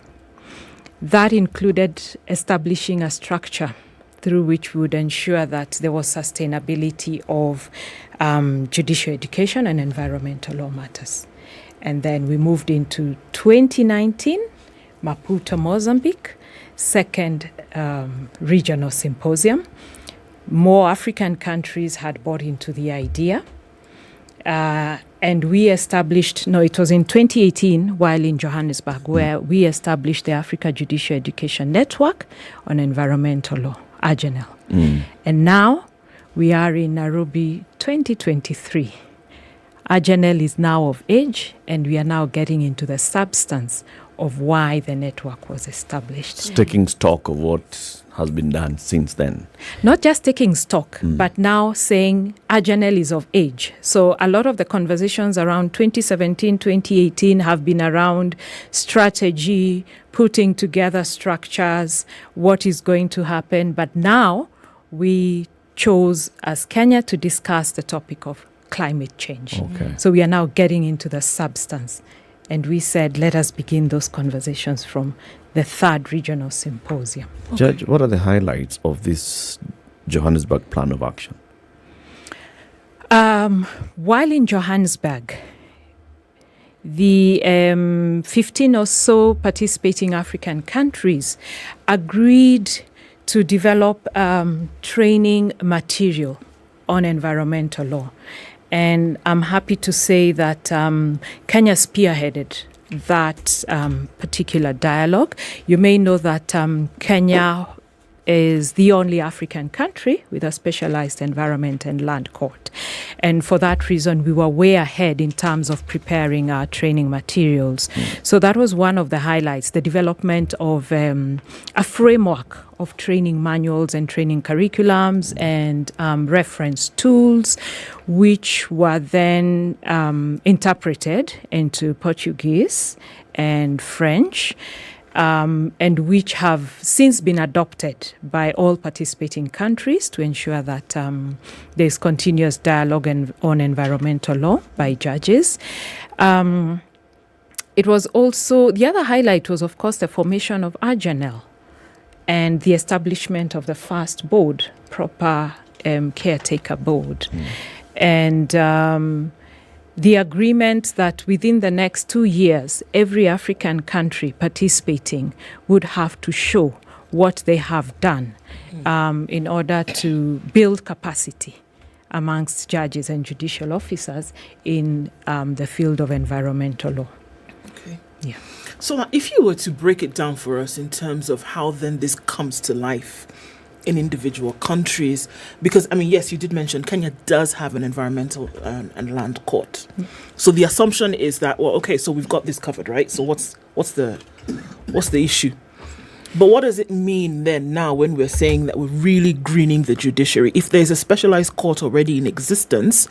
That included establishing a structure through which we would ensure that there was sustainability of judicial education and environmental law matters. And then we moved into 2019, Maputo, Mozambique, second regional symposium. More African countries had bought into the idea. And we established, it was in 2018 while in Johannesburg, where we established the Africa Judicial Education Network on Environmental Law, AJNL. And now we are in Nairobi 2023. AJNL is now of age, and we are now getting into the substance of why the network was established. Taking stock of what has been done since then. Not just taking stock, but now saying AJNL is of age. So a lot of the conversations around 2017, 2018 have been around strategy, putting together structures, what is going to happen. But now we chose as Kenya to discuss the topic of climate change. Okay. So we are now getting into the substance. And we said, let us begin those conversations from the third regional symposium. Okay. Judge, what are the highlights of this Johannesburg Plan of Action? While in Johannesburg, the 15 or so participating African countries agreed to develop training material on environmental law. And I'm happy to say that Kenya spearheaded that particular dialogue. You may know that Kenya is the only African country with a specialized environment and land court. And for that reason, we were way ahead in terms of preparing our training materials. So that was one of the highlights, the development of a framework of training manuals and training curriculums and reference tools, which were then interpreted into Portuguese and French. And which have since been adopted by all participating countries to ensure that there's continuous dialogue on environmental law by judges. It was also, the other highlight was, of course, the formation of AJNL. and the establishment of the first board, proper caretaker board. And the agreement that within the next 2 years, every African country participating would have to show what they have done in order to build capacity amongst judges and judicial officers in the field of environmental law. Okay. Yeah. So if you were to break it down for us in terms of how then this comes to life in individual countries, because I mean, yes, you did mention Kenya does have an environmental and land court. So the assumption is that, well, okay, so we've got this covered, right? So what's the issue? But what does it mean then now when we're saying that we're really greening the judiciary? If there's a specialized court already in existence,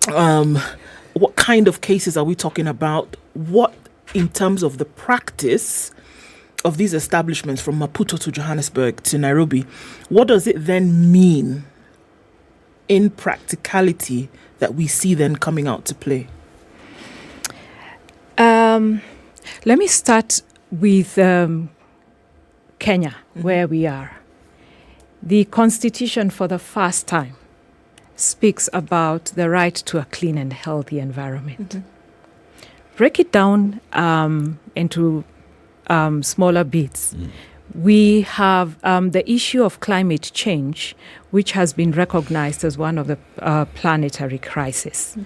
what kind of cases are we talking about? What, in terms of the practice of these establishments from Maputo to Johannesburg to Nairobi, what does it then mean in practicality that we see then coming out to play? Let me start with Kenya, where we are. The Constitution, for the first time, speaks about the right to a clean and healthy environment. Break it down into smaller bits. We have the issue of climate change, which has been recognized as one of the planetary crises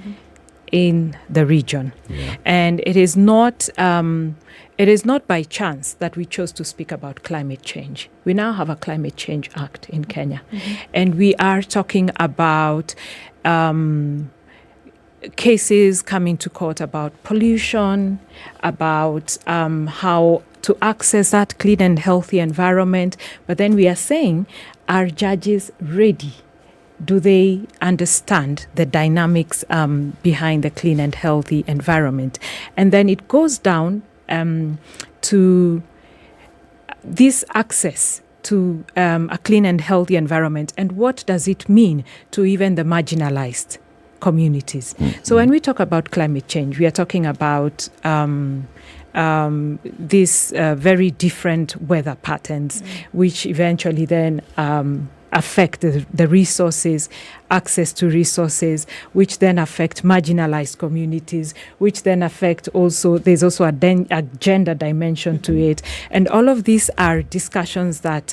in the region. And it is not by chance that we chose to speak about climate change. We now have a Climate Change Act in Kenya. And we are talking about cases coming to court about pollution, about how to access that clean and healthy environment. But then we are saying, are judges ready? Do they understand the dynamics behind the clean and healthy environment? And then it goes down to this access to a clean and healthy environment, and what does it mean to even the marginalized communities? So when we talk about climate change, we are talking about these very different weather patterns, which eventually then affect the resources, access to resources, which then affect marginalized communities, which then affect also, there's also a gender dimension to it. And all of these are discussions that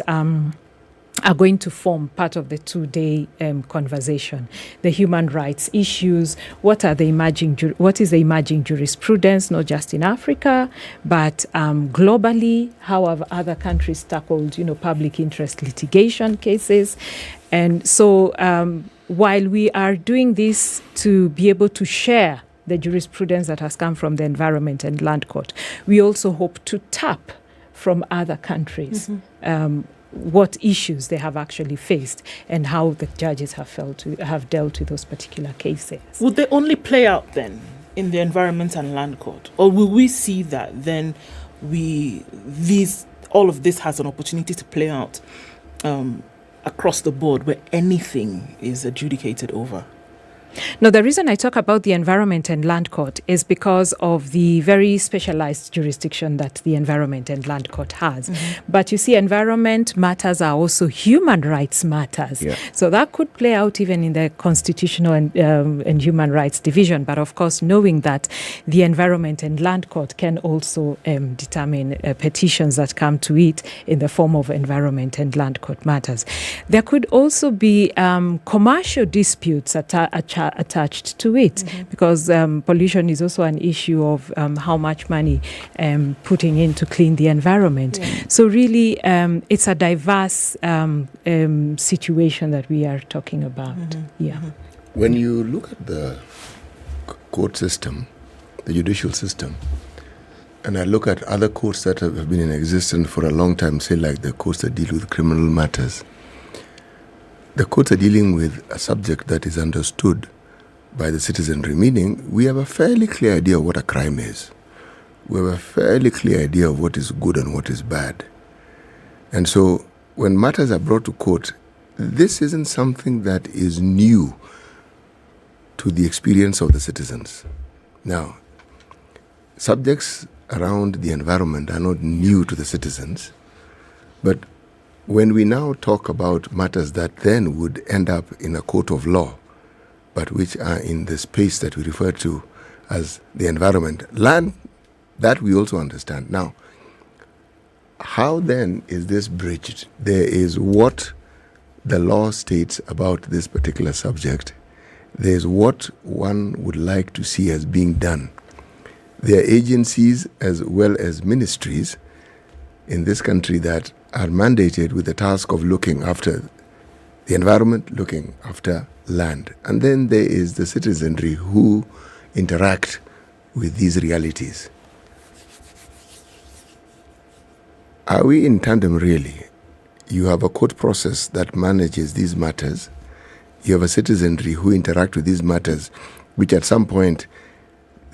are going to form part of the two-day conversation. The human rights issues, what is the emerging jurisprudence, not just in Africa, but globally, how have other countries tackled, public interest litigation cases. And so while we are doing this to be able to share the jurisprudence that has come from the Environment and Land Court, we also hope to tap from other countries what issues they have actually faced and how the judges have dealt with those particular cases. Would they only play out then in the Environment and Land Court, or will we see that then all of this has an opportunity to play out across the board where anything is adjudicated over? No, the reason I talk about the Environment and Land Court is because of the very specialized jurisdiction that the Environment and Land Court has. But you see, environment matters are also human rights matters. So that could play out even in the Constitutional and Human Rights Division. But of course, knowing that the Environment and Land Court can also determine petitions that come to it in the form of Environment and Land Court matters. There could also be commercial disputes attached to it, because pollution is also an issue of how much money putting in to clean the environment. So really, it's a diverse situation that we are talking about. When you look at the court system, the judicial system, and I look at other courts that have been in existence for a long time, say like the courts that deal with criminal matters, the courts are dealing with a subject that is understood by the citizenry, meaning we have a fairly clear idea of what a crime is. We have a fairly clear idea of what is good and what is bad. And so when matters are brought to court, this isn't something that is new to the experience of the citizens. Now, subjects around the environment are not new to the citizens, But when we now talk about matters that then would end up in a court of law, but which are in the space that we refer to as the environment, land, that we also understand. Now, how then is this bridged? There is what the law states about this particular subject. There's what one would like to see as being done. There are agencies as well as ministries in this country that are mandated with the task of looking after the environment, looking after land. And then there is the citizenry who interact with these realities. Are we in tandem really? You have a court process that manages these matters. You have a citizenry who interact with these matters, which at some point,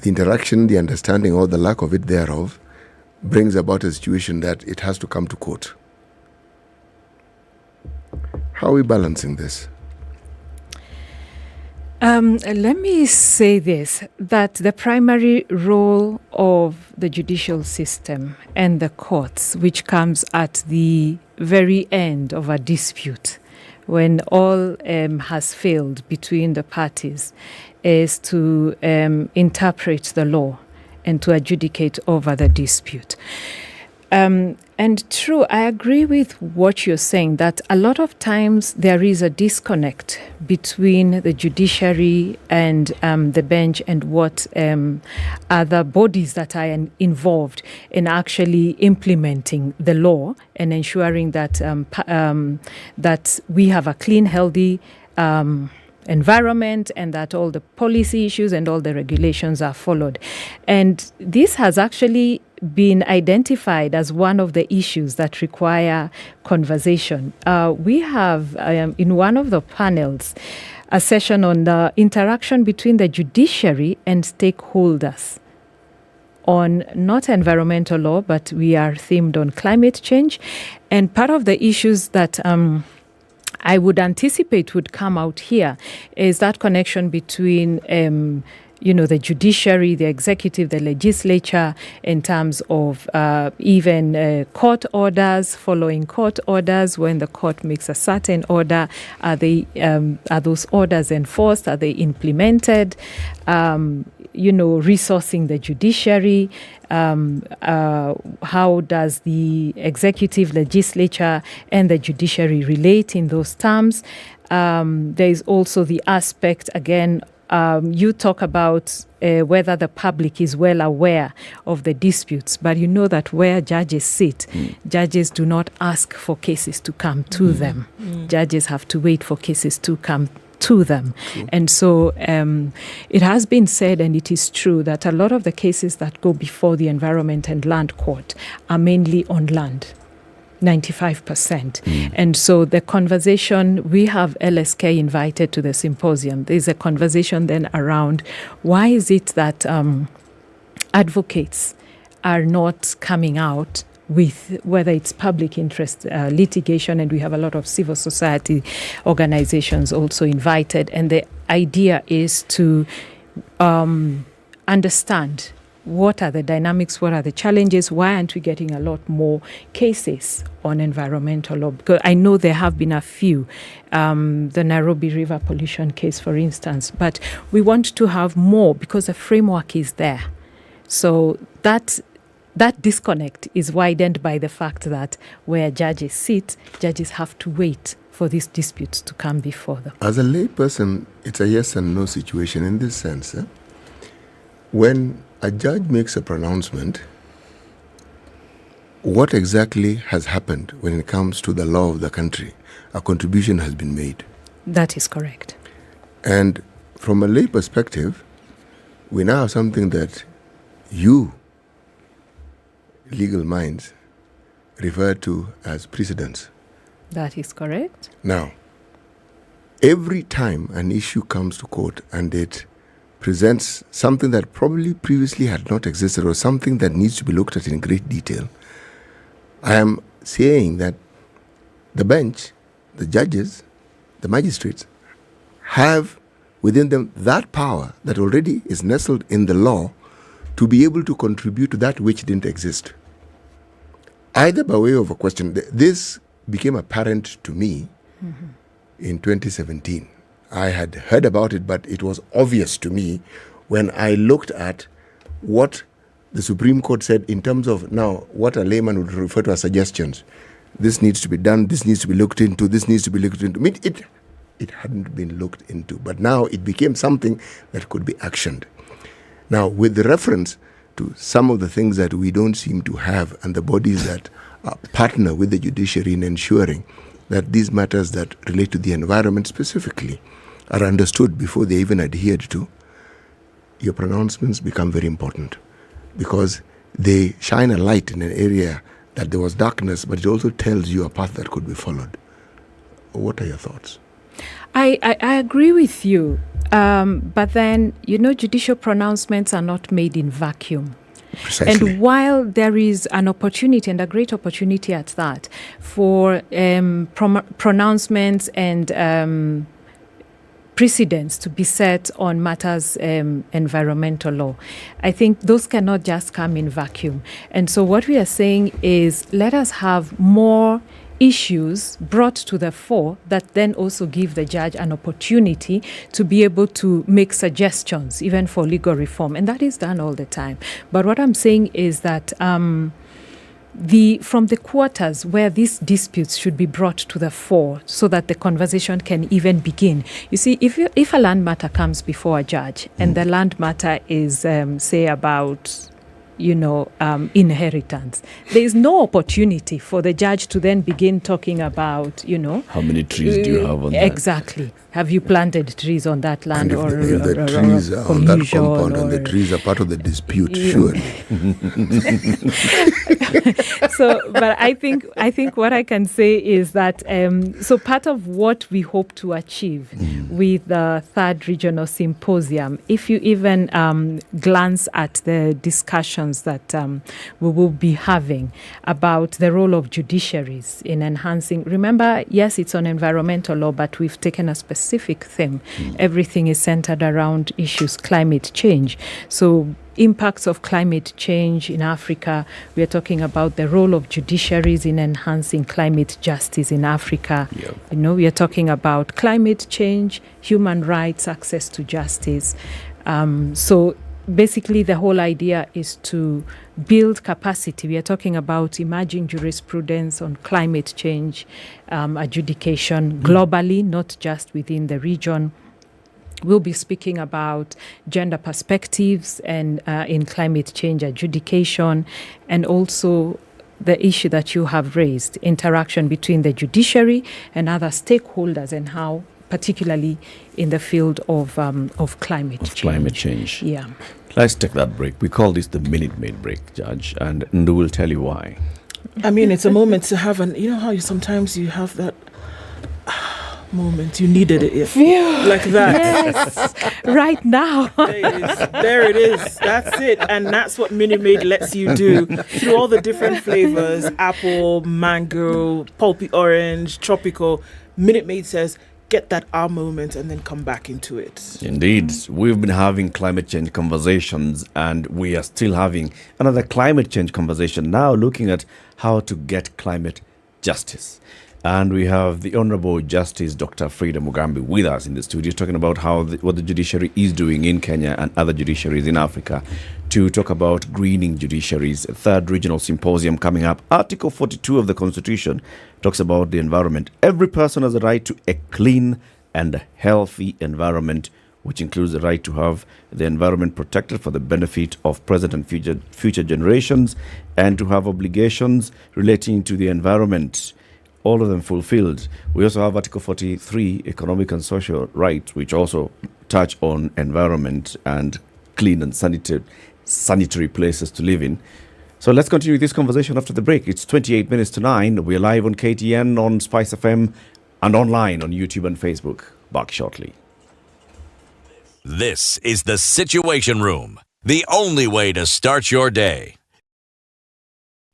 the interaction, the understanding, or the lack of it thereof, brings about a situation that it has to come to court. How are we balancing this? Let me say this, that the primary role of the judicial system and the courts, which comes at the very end of a dispute, when all has failed between the parties, is to interpret the law and to adjudicate over the dispute. And true, I agree with what you're saying, that a lot of times there is a disconnect between the judiciary and the bench and what other bodies that are involved in actually implementing the law and ensuring that that we have a clean, healthy environment, and that all the policy issues and all the regulations are followed. And this has actually been identified as one of the issues that require conversation. We have, in one of the panels, a session on the interaction between the judiciary and stakeholders on not environmental law, but we are themed on climate change. And part of the issues that I would anticipate would come out here is that connection between the judiciary, the executive, the legislature, in terms of even court orders, following court orders. When the court makes a certain order, are those orders enforced? Are they implemented? Resourcing the judiciary. How does the executive, legislature, and the judiciary relate in those terms? There is also the aspect, again, you talk about whether the public is well aware of the disputes, but you know that where judges sit, judges do not ask for cases to come to them. Judges have to wait for cases to come to them. And so it has been said, and it is true, that a lot of the cases that go before the Environment and Land Court are mainly on land. 95%. And so the conversation, we have LSK invited to the symposium. There's a conversation then around why is it that advocates are not coming out with whether it's public interest litigation, and we have a lot of civil society organizations also invited. And the idea is to understand what are the dynamics, what are the challenges, why aren't we getting a lot more cases on environmental law? Because I know there have been a few, the Nairobi River pollution case, for instance, but we want to have more because the framework is there. So that disconnect is widened by the fact that where judges sit, judges have to wait for these disputes to come before them. As a layperson, it's a yes and no situation in this sense. When a judge makes a pronouncement, what exactly has happened when it comes to the law of the country? A contribution has been made. That is correct. And from a lay perspective, we now have something that you, legal minds, refer to as precedents. That is correct. Now, every time an issue comes to court and it presents something that probably previously had not existed or something that needs to be looked at in great detail, I am saying that the bench, the judges, the magistrates have within them that power that already is nestled in the law to be able to contribute to that which didn't exist. either by way of a question, this became apparent to me in 2017. I had heard about it, but it was obvious to me when I looked at what the Supreme Court said in terms of now what a layman would refer to as suggestions. This needs to be done, this needs to be looked into, this needs to be looked into. I mean, it hadn't been looked into, but now it became something that could be actioned. Now, with the reference to some of the things that we don't seem to have and the bodies that partner with the judiciary in ensuring that these matters that relate to the environment specifically are understood before they even adhered to, your pronouncements become very important because they shine a light in an area that there was darkness, but it also tells you a path that could be followed. What are your thoughts? I agree with you, but then, judicial pronouncements are not made in vacuum. Precisely. And while there is an opportunity, and a great opportunity at that, for pronouncements and precedents to be set on matters environmental law, I think those cannot just come in vacuum. And so what we are saying is let us have more issues brought to the fore that then also give the judge an opportunity to be able to make suggestions, even for legal reform. And that is done all the time. But what I'm saying is that from the quarters where these disputes should be brought to the fore so that the conversation can even begin. You see, if a land matter comes before a judge and the land matter is, say, about inheritance, there is no opportunity for the judge to then begin talking about, how many trees do you have on that? Exactly. Have you planted trees on that land, and if the trees are on that compound and the trees are part of the dispute, surely. But I think what I can say is that so part of what we hope to achieve with the third regional symposium, if you even glance at the discussions that we will be having about the role of judiciaries in enhancing. Remember, yes, it's on environmental law, but we've taken a specific theme. Everything is centered around issues climate change. So impacts of climate change in Africa. We are talking about the role of judiciaries in enhancing climate justice in Africa. Yep. We are talking about climate change, human rights, access to justice. So basically, the whole idea is to build capacity. We are talking about emerging jurisprudence on climate change, adjudication globally, not just within the region. We'll be speaking about gender perspectives and in climate change adjudication, and also the issue that you have raised, interaction between the judiciary and other stakeholders, and how, particularly in the field of climate change. Climate change. Yeah. Let's take that break. We call this the Minute Maid break, Judge, and Ndu will tell you why. I mean, it's a moment to have how sometimes you have that moment. You needed it. Like that. Yes. Right now. There it is. That's it. And that's what Minute Maid lets you do through all the different flavors: apple, mango, pulpy orange, tropical. Minute Maid says, get that moment and then come back into it. Indeed. We've been having climate change conversations, and we are still having another climate change conversation now, looking at how to get climate justice. And we have the Honorable Justice Dr. Frida Mugambi with us in the studio, talking about what the judiciary is doing in Kenya and other judiciaries in Africa to talk about greening judiciaries. A third regional symposium coming up. Article 42 of the Constitution talks about the environment. Every person has a right to a clean and healthy environment, which includes the right to have the environment protected for the benefit of present and future generations, and to have obligations relating to the environment, all of them fulfilled. We also have Article 43, economic and social rights, which also touch on environment and clean and sanitary places to live in. So let's continue this conversation after the break. It's 28 minutes to 9. We're live on KTN, on SpiceFM, and online on YouTube and Facebook. Back shortly. This is the Situation Room, the only way to start your day.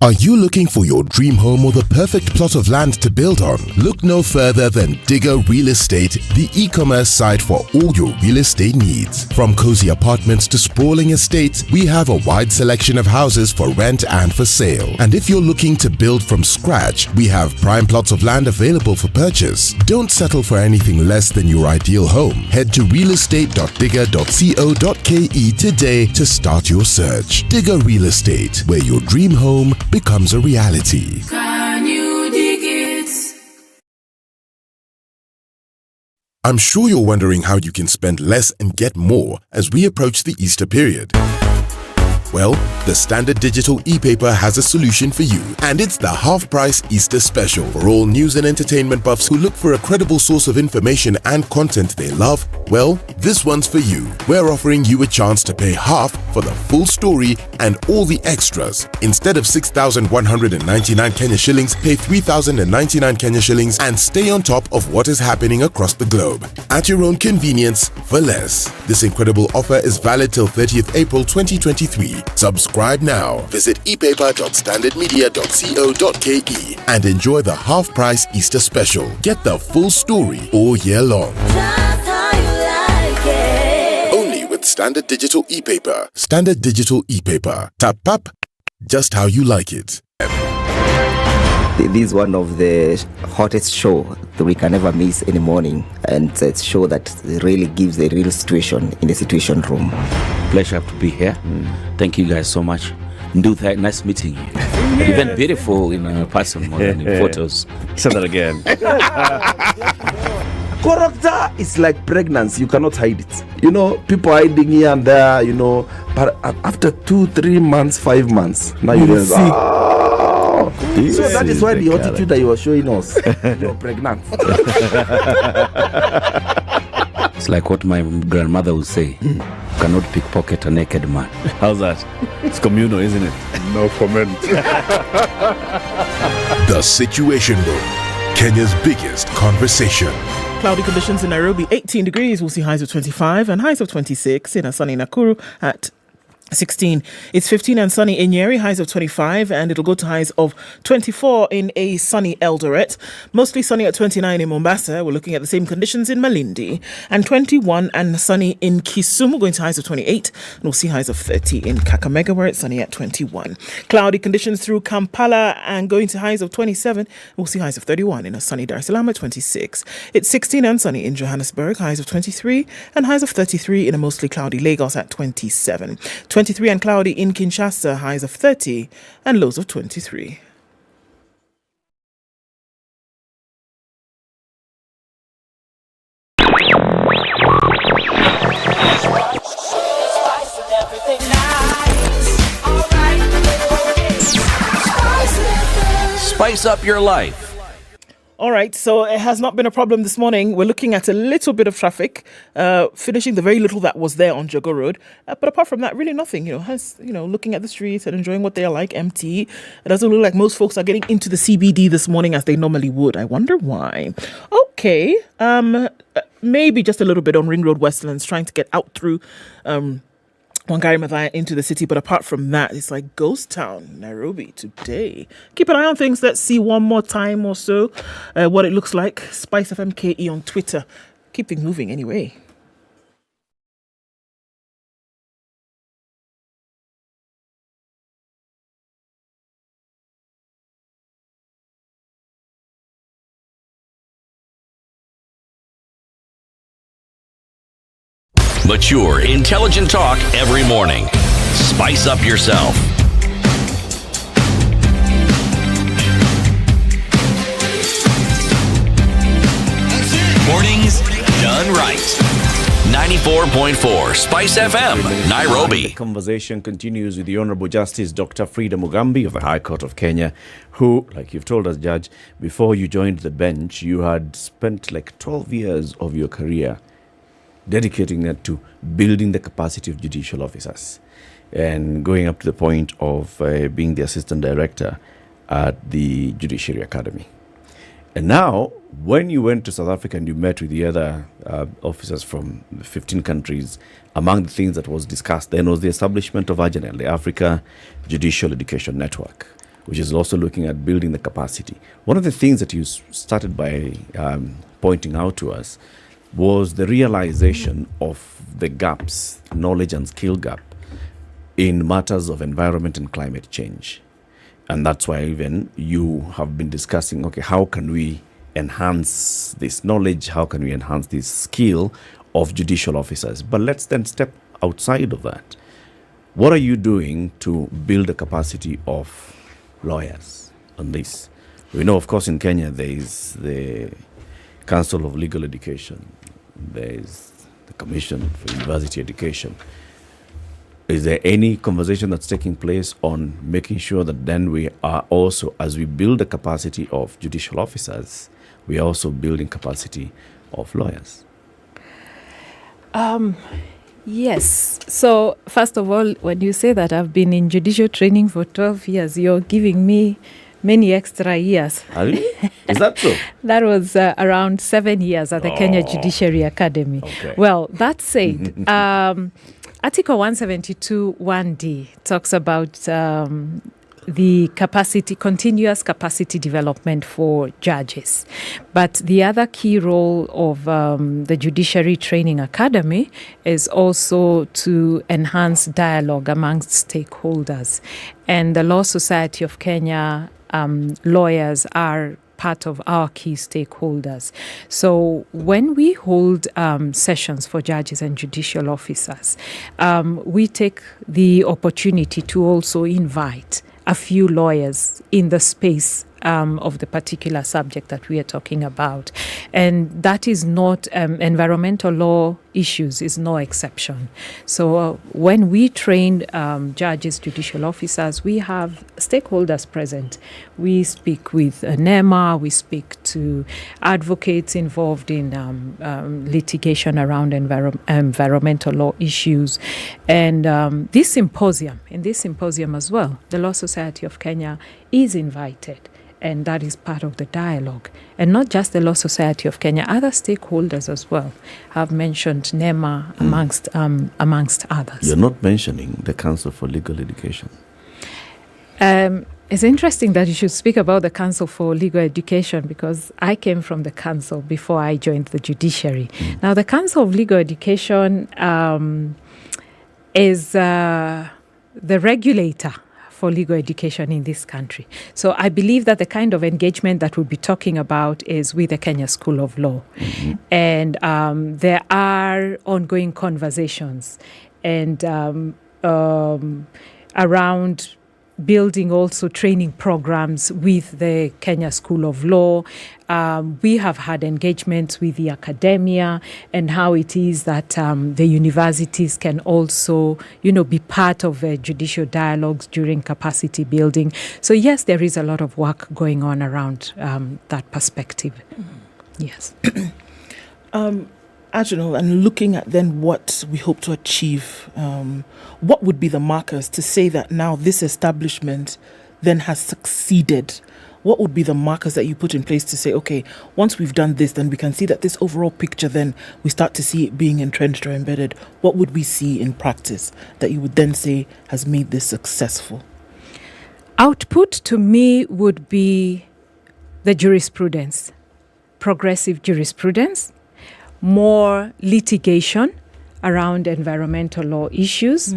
Are you looking for your dream home or the perfect plot of land to build on? Look no further than Digger Real Estate, the e-commerce site for all your real estate needs. From cozy apartments to sprawling estates, we have a wide selection of houses for rent and for sale. And if you're looking to build from scratch, we have prime plots of land available for purchase. Don't settle for anything less than your ideal home. Head to realestate.digger.co.ke today to start your search. Digger Real Estate, where your dream home becomes a reality. Can you dig it? I'm sure you're wondering how you can spend less and get more as we approach the Easter period. Well, the Standard Digital e-paper has a solution for you, and it's the half-price Easter special. For all news and entertainment buffs who look for a credible source of information and content they love, well, this one's for you. We're offering you a chance to pay half for the full story and all the extras. Instead of 6,199 Kenya shillings, pay 3,099 Kenya shillings and stay on top of what is happening across the globe. At your own convenience, for less. This incredible offer is valid till 30th April 2023. Subscribe now. Visit epaper.standardmedia.co.ke and enjoy the half-price Easter special. Get the full story all year long. Only with Standard Digital e-paper. Standard Digital e-paper. Tap up, just how you like it. This is one of the hottest show that we can ever miss in the morning, and it's a show that really gives the real situation in the situation room. Pleasure to be here. Thank you guys so much. Ndutha, nice meeting you. Even beautiful in person more than in photos. Say that again. Character is like pregnancy. You cannot hide it. You know, people hiding here and there, you know, but after 2, 3 months, 5 months, now you realize, so that is why the attitude that you were showing us, you're pregnant. It's like what my grandmother would say. You cannot pickpocket a naked man. How's that? It's communal, isn't it? No comment. The Situation Room, Kenya's biggest conversation. Cloudy conditions in Nairobi, 18 degrees. We'll see highs of 25 and highs of 26 in a sunny Nakuru at 16. It's 15 and sunny in Nyeri, highs of 25, and it'll go to highs of 24 in a sunny Eldoret. Mostly sunny at 29 in Mombasa. We're looking at the same conditions in Malindi, and 21 and sunny in Kisumu, going to highs of 28, and we'll see highs of 30 in Kakamega, where it's sunny at 21. Cloudy conditions through Kampala and going to highs of 27. We'll see highs of 31 in a sunny Dar es Salaam at 26. It's 16 and sunny in Johannesburg, highs of 23, and highs of 33 in a mostly cloudy Lagos at 27. 23 and cloudy in Kinshasa, highs of 30 and lows of 23. Spice up your life. All right, so it has not been a problem this morning. We're looking at a little bit of traffic, finishing the very little that was there on Jago Road. But apart from that, really nothing. Looking at the streets and enjoying what they are like, empty. It doesn't look like most folks are getting into the CBD this morning as they normally would. I wonder why. Okay, maybe just a little bit on Ring Road Westlands, trying to get out through Wangari Maathai into the city, but apart from that, it's like ghost town, Nairobi today. Keep an eye on things. Let's see one more time or so what it looks like. SpiceFM KE on Twitter. Keep things moving anyway. Mature, intelligent talk every morning. Spice up yourself. Mornings done right. 94.4 Spice FM, Nairobi. The conversation continues with the Honorable Justice Dr. Frida Mugambi of the High Court of Kenya, who, like you've told us, Judge, before you joined the bench, you had spent like 12 years of your career dedicating that to building the capacity of judicial officers and going up to the point of being the assistant director at the Judiciary Academy. And now, when you went to South Africa and you met with the other officers from 15 countries, among the things that was discussed then was the establishment of AJNEL, the Africa Judicial Education Network. which is also looking at building the capacity. One of the things that you started by pointing out to us was the realization of the gaps, knowledge and skill gap, in matters of environment and climate change. And that's why even you have been discussing, okay, how can we enhance this knowledge? How can we enhance this skill of judicial officers? But let's then step outside of that. What are you doing to build the capacity of lawyers on this? We know, of course, in Kenya, there is the Council of Legal Education. There is the Commission for University Education. Is there any conversation that's taking place on making sure that then we are also, as we build the capacity of judicial officers, we are also building capacity of lawyers? Yes. So, first of all, when you say that I've been in judicial training for 12 years, you're giving me many extra years. Are you? Is that true? That was around 7 years at the Kenya Judiciary Academy. Okay. Well, that said, Article 172 1D talks about the continuous capacity development for judges. But the other key role of the Judiciary Training Academy is also to enhance dialogue amongst stakeholders. And the Law Society of Kenya lawyers are part of our key stakeholders. So when we hold sessions for judges and judicial officers, we take the opportunity to also invite a few lawyers in the space of the particular subject that we are talking about. And that is not, environmental law issues is no exception. So when we train judges, judicial officers, we have stakeholders present. We speak with NEMA, we speak to advocates involved in litigation around environmental law issues. And in this symposium as well, the Law Society of Kenya is invited. And that is part of the dialogue. And not just the Law Society of Kenya, other stakeholders as well have mentioned NEMA amongst others. You're not mentioning the Council for Legal Education. It's interesting that you should speak about the Council for Legal Education because I came from the council before I joined the judiciary. Now, the Council of Legal Education is the regulator for legal education in this country. So I believe that the kind of engagement that we'll be talking about is with the Kenya School of Law. And there are ongoing conversations and around building also training programs with the Kenya School of Law. We have had engagements with the academia and how it is that the universities can also, be part of judicial dialogues during capacity building. So yes, there is a lot of work going on around that perspective. Yes. Admiral, and looking at then what we hope to achieve, what would be the markers to say that now this establishment then has succeeded? What would be the markers that you put in place to say, okay, once we've done this, then we can see that this overall picture, then we start to see it being entrenched or embedded? What would we see in practice that you would then say has made this successful? Output to me would be the jurisprudence, progressive jurisprudence, more litigation around environmental law issues.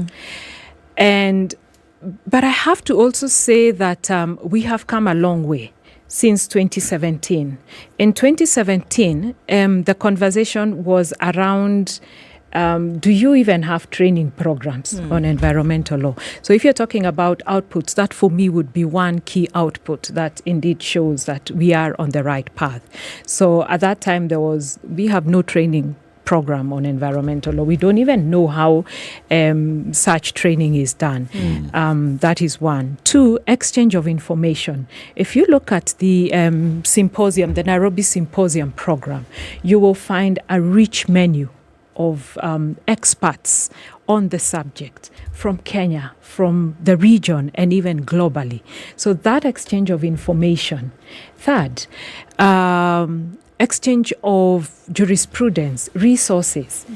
But I have to also say that we have come a long way since 2017. In 2017, the conversation was around do you even have training programs on environmental law? So if you're talking about outputs, that for me would be one key output that indeed shows that we are on the right path. So at that time, we have no training program on environmental law. We don't even know how such training is done. That is one. Two, exchange of information. If you look at the symposium, the Nairobi Symposium program, you will find a rich menu of experts on the subject from Kenya, from the region, and even globally. So that exchange of information. Third, exchange of jurisprudence, resources.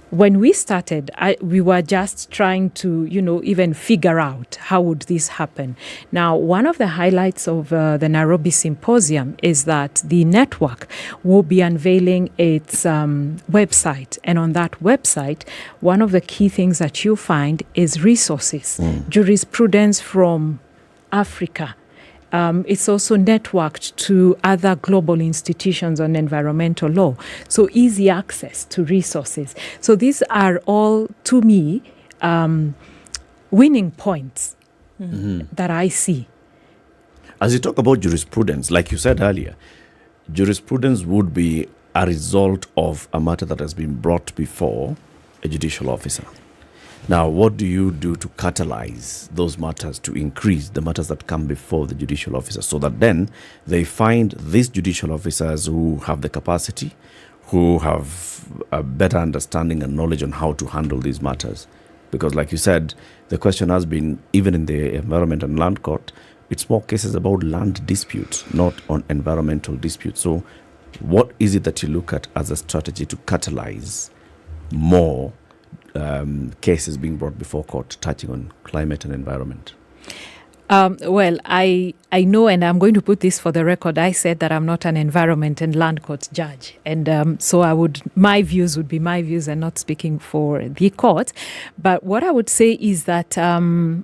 when we started, we were just trying to, even figure out how would this happen. Now, one of the highlights of the Nairobi Symposium is that the network will be unveiling its website. And on that website, one of the key things that you find is resources, jurisprudence from Africa. It's also networked to other global institutions on environmental law. So easy access to resources. So these are all, to me, winning points that I see. As you talk about jurisprudence, like you said earlier, jurisprudence would be a result of a matter that has been brought before a judicial officer. Now, what do you do to catalyze those matters, to increase the matters that come before the judicial officer, so that then they find these judicial officers who have the capacity, who have a better understanding and knowledge on how to handle these matters? Because like you said, the question has been, even in the Environment and Land Court, it's more cases about land disputes, not on environmental disputes. So what is it that you look at as a strategy to catalyze more cases being brought before court touching on climate and environment? Well, I know, and I'm going to put this for the record, I said that I'm not an environment and land court judge. And so my views would be my views and not speaking for the court. But what I would say is that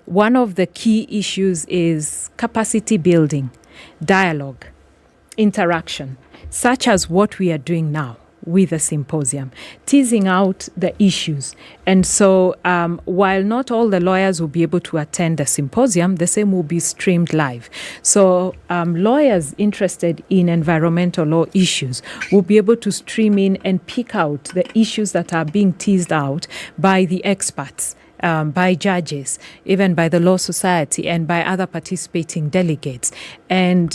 one of the key issues is capacity building, dialogue, interaction, such as what we are doing now with the symposium, teasing out the issues. And so while not all the lawyers will be able to attend the symposium, the same will be streamed live. So lawyers interested in environmental law issues will be able to stream in and pick out the issues that are being teased out by the experts, by judges, even by the Law Society and by other participating delegates. And,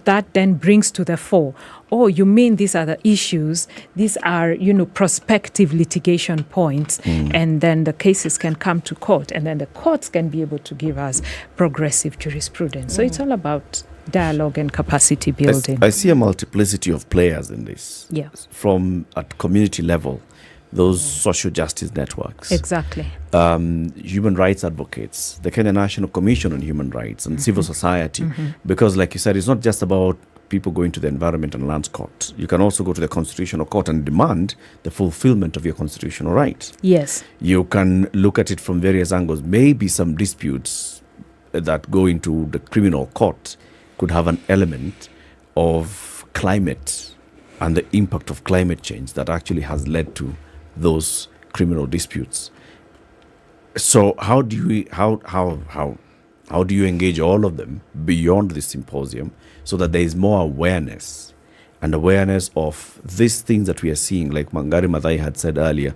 that then brings to the fore, oh, you mean these are the issues, these are, prospective litigation points, and then the cases can come to court, and then the courts can be able to give us progressive jurisprudence. So it's all about dialogue and capacity building. I see a multiplicity of players in this. Yes. From at community level, those social justice networks. Exactly. Human rights advocates, the Kenya National Commission on Human Rights, and civil society. Because like you said, it's not just about people going to the Environment and Lands Court. You can also go to the Constitutional Court and demand the fulfillment of your constitutional rights. Yes. You can look at it from various angles. Maybe some disputes that go into the criminal court could have an element of climate and the impact of climate change that actually has led to those criminal disputes. So how do you engage all of them beyond this symposium so that there is more awareness of these things that we are seeing? Like Mangari Maathai had said earlier,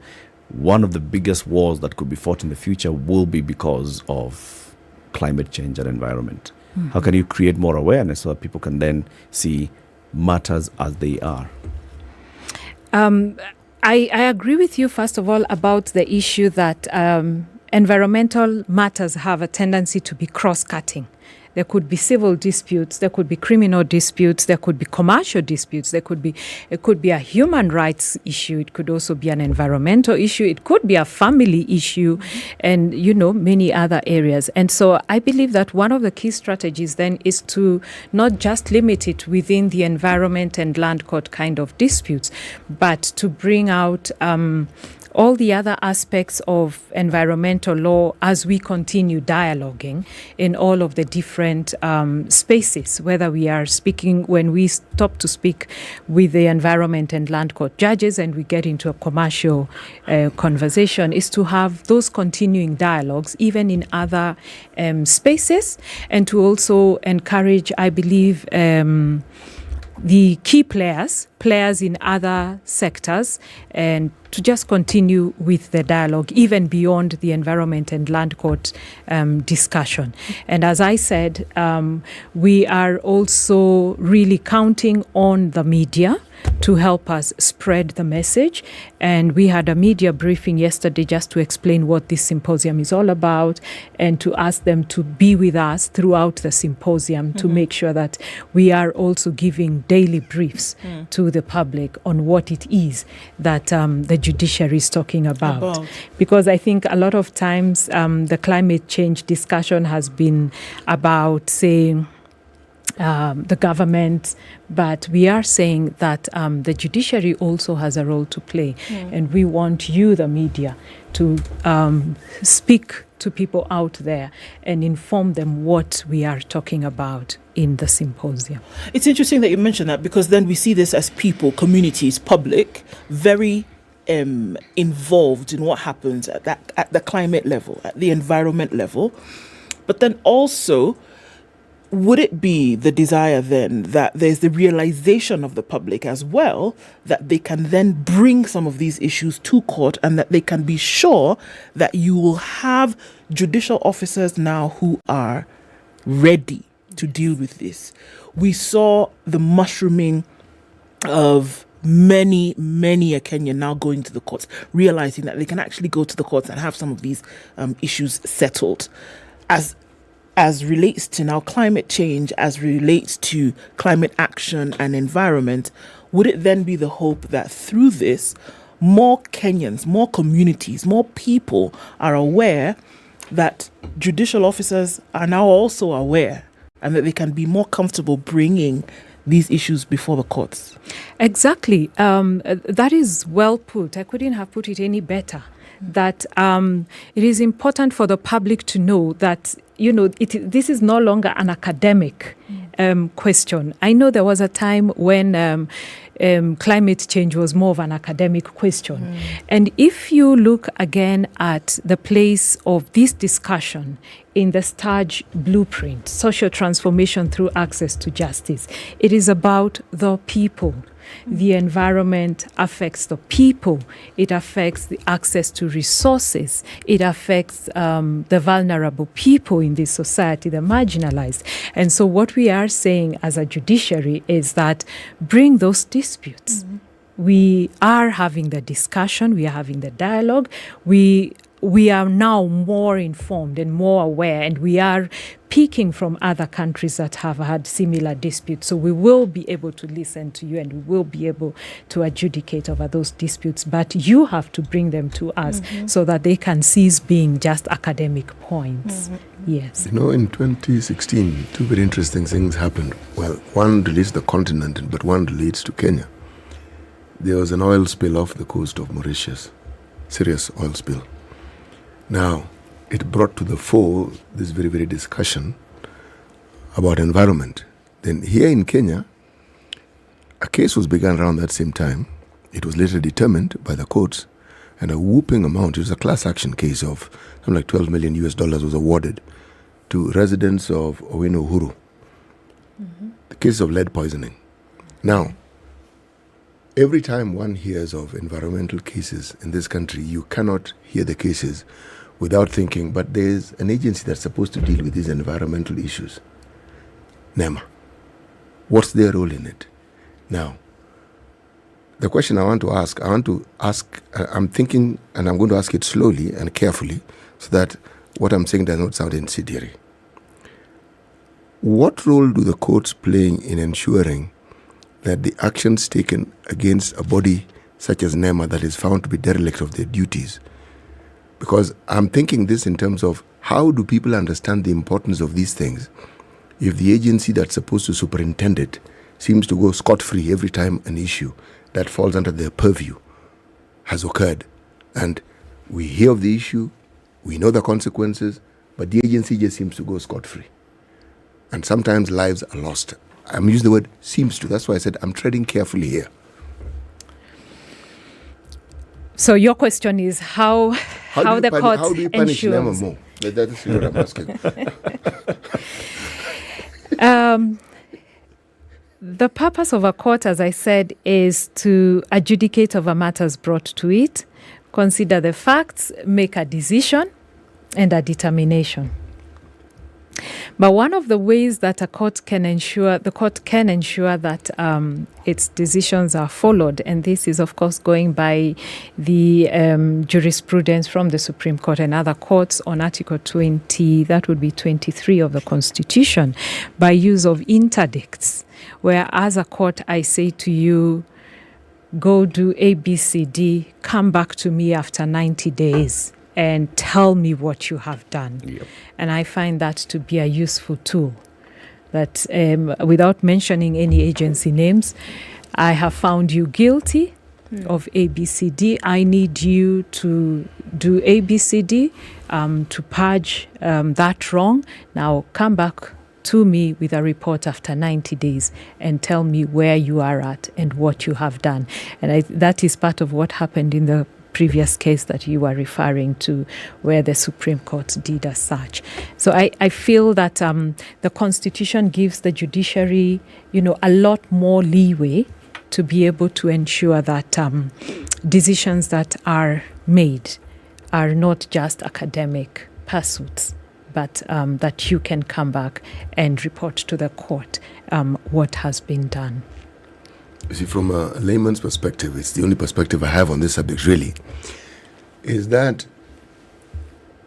one of the biggest wars that could be fought in the future will be because of climate change and environment. How can you create more awareness so that people can then see matters as they are? I agree with you, first of all, about the issue that environmental matters have a tendency to be cross-cutting. There could be civil disputes, there could be criminal disputes, there could be commercial disputes, it could be a human rights issue, it could also be an environmental issue, it could be a family issue, and many other areas. And so I believe that one of the key strategies then is to not just limit it within the environment and land court kind of disputes, but to bring out all the other aspects of environmental law as we continue dialoguing in all of the different spaces, whether we are speaking, when we stop to speak with the Environment and Land Court judges and we get into a commercial conversation, is to have those continuing dialogues even in other spaces, and to also encourage, I believe, the key players in other sectors, and to just continue with the dialogue even beyond the Environment and Land Court discussion. And as I said, we are also really counting on the media to help us spread the message. And we had a media briefing yesterday just to explain what this symposium is all about and to ask them to be with us throughout the symposium to make sure that we are also giving daily briefs to the public on what it is that the judiciary is talking about. Because I think a lot of times the climate change discussion has been about, say, the government, but we are saying that the judiciary also has a role to play. And we want you, the media, to speak to people out there and inform them what we are talking about in the symposium. It's interesting that you mentioned that, because then we see this as people, communities, public, very involved in what happens at the climate level, at the environment level. But then also, would it be the desire then that there's the realization of the public as well that they can then bring some of these issues to court, and that they can be sure that you will have judicial officers now who are ready to deal with this? We saw the mushrooming of many a Kenyan now going to the courts, realizing that they can actually go to the courts and have some of these issues settled. As relates to now climate change, as relates to climate action and environment, would it then be the hope that through this, more Kenyans, more communities, more people are aware that judicial officers are now also aware, and that they can be more comfortable bringing these issues before the courts? Exactly. That is well put. I couldn't have put it any better. That it is important for the public to know that, this is no longer an academic question. I know there was a time when climate change was more of an academic question. And if you look again at the place of this discussion in the STARG blueprint, social transformation through access to justice, it is about the people. The environment affects the people. It affects the access to resources. It affects the vulnerable people in this society, the marginalized. And so what we are saying as a judiciary is that bring those disputes. We are having the discussion. We are having the dialogue. We are now more informed and more aware, and we are picking from other countries that have had similar disputes. So we will be able to listen to you, and we will be able to adjudicate over those disputes. But you have to bring them to us so that they can cease being just academic points. Yes. In 2016, two very interesting things happened. Well, one relates to the continent, but one relates to Kenya. There was an oil spill off the coast of Mauritius, serious oil spill. Now, it brought to the fore this very, very discussion about environment. Then here in Kenya, a case was begun around that same time. It was later determined by the courts, and a whooping amount, it was a class action case of something like $12 million was awarded to residents of Owino Uhuru. The case of lead poisoning. Now, every time one hears of environmental cases in this country, you cannot hear the cases without thinking, but there's an agency that's supposed to deal with these environmental issues. NEMA. What's their role in it? Now, the question I'm thinking, and I'm going to ask it slowly and carefully so that what I'm saying does not sound incendiary. What role do the courts play in ensuring that the actions taken against a body such as NEMA that is found to be derelict of their duties? Because I'm thinking this in terms of how do people understand the importance of these things if the agency that's supposed to superintend it seems to go scot-free every time an issue that falls under their purview has occurred. And we hear of the issue, we know the consequences, but the agency just seems to go scot-free. And sometimes lives are lost. I'm using the word seems to. That's why I said I'm treading carefully here. So your question is how the court how do you punish them more? That's what I'm asking. The purpose of a court, as I said, is to adjudicate over matters brought to it, consider the facts, make a decision and a determination. But one of the ways that the court can ensure that its decisions are followed, and this is of course going by the jurisprudence from the Supreme Court and other courts on Article 20, that would be 23 of the Constitution, by use of interdicts, where as a court I say to you, go do A, B, C, D, come back to me after 90 days. And tell me what you have done. Yep. And I find that to be a useful tool. That without mentioning any agency names, I have found you guilty of ABCD. I need you to do ABCD to purge that wrong. Now come back to me with a report after 90 days and tell me where you are at and what you have done. And that is part of what happened in the previous case that you were referring to, where the Supreme Court did as such. So I feel that the Constitution gives the judiciary, a lot more leeway to be able to ensure that decisions that are made are not just academic pursuits, but that you can come back and report to the court what has been done. You see, from a layman's perspective, it's the only perspective I have on this subject, really, is that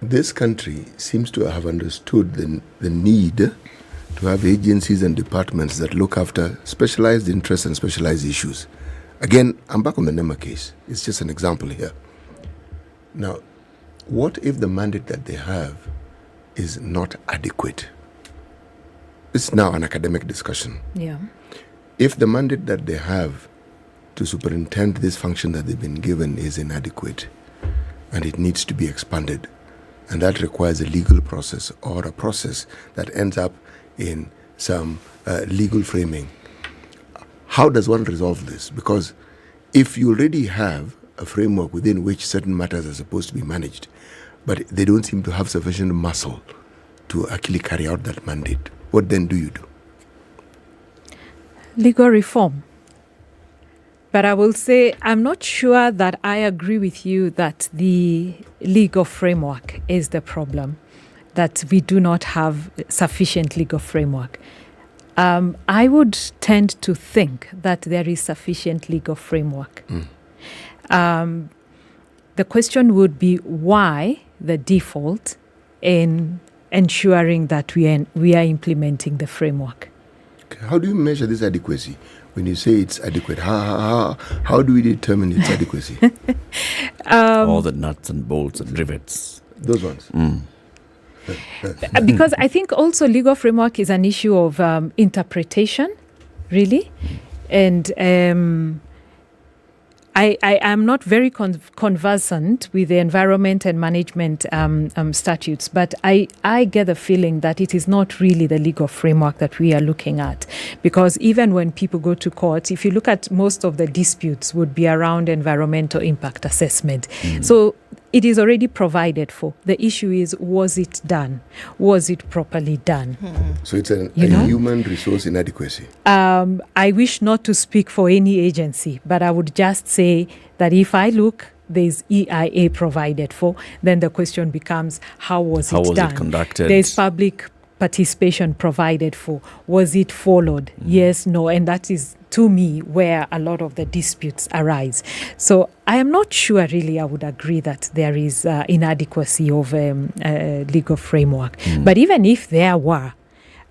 this country seems to have understood the need to have agencies and departments that look after specialized interests and specialized issues. Again, I'm back on the Nema case. It's just an example here. Now, what if the mandate that they have is not adequate? It's now an academic discussion. Yeah. If the mandate that they have to superintend this function that they've been given is inadequate and it needs to be expanded, and that requires a legal process or a process that ends up in some legal framing, how does one resolve this? Because if you already have a framework within which certain matters are supposed to be managed, but they don't seem to have sufficient muscle to actually carry out that mandate, what then do you do? Legal reform. But I will say I'm not sure that I agree with you that the legal framework is the problem, that we do not have sufficient legal framework. I would tend to think that there is sufficient legal framework. The question would be why the default in ensuring that we are implementing the framework. How do you measure this adequacy? When you say it's adequate, how do we determine its adequacy? All the nuts and bolts and rivets. Those ones. Because I think also legal framework is an issue of interpretation, really. And I am not very conversant with the environment and management statutes, but I get the feeling that it is not really the legal framework that we are looking at. Because even when people go to court, if you look at most of the disputes would be around environmental impact assessment. So it is already provided for. The issue is, was it done? Was it properly done? So it's a human resource inadequacy. I wish not to speak for any agency, but I would just say that if I look, there's EIA provided for, then the question becomes, how was it done? It conducted? There's public participation provided for. Was it followed? Yes, no. And that is, to me, where a lot of the disputes arise. So I am not sure, really, I would agree that there is inadequacy of legal framework. But even if there were,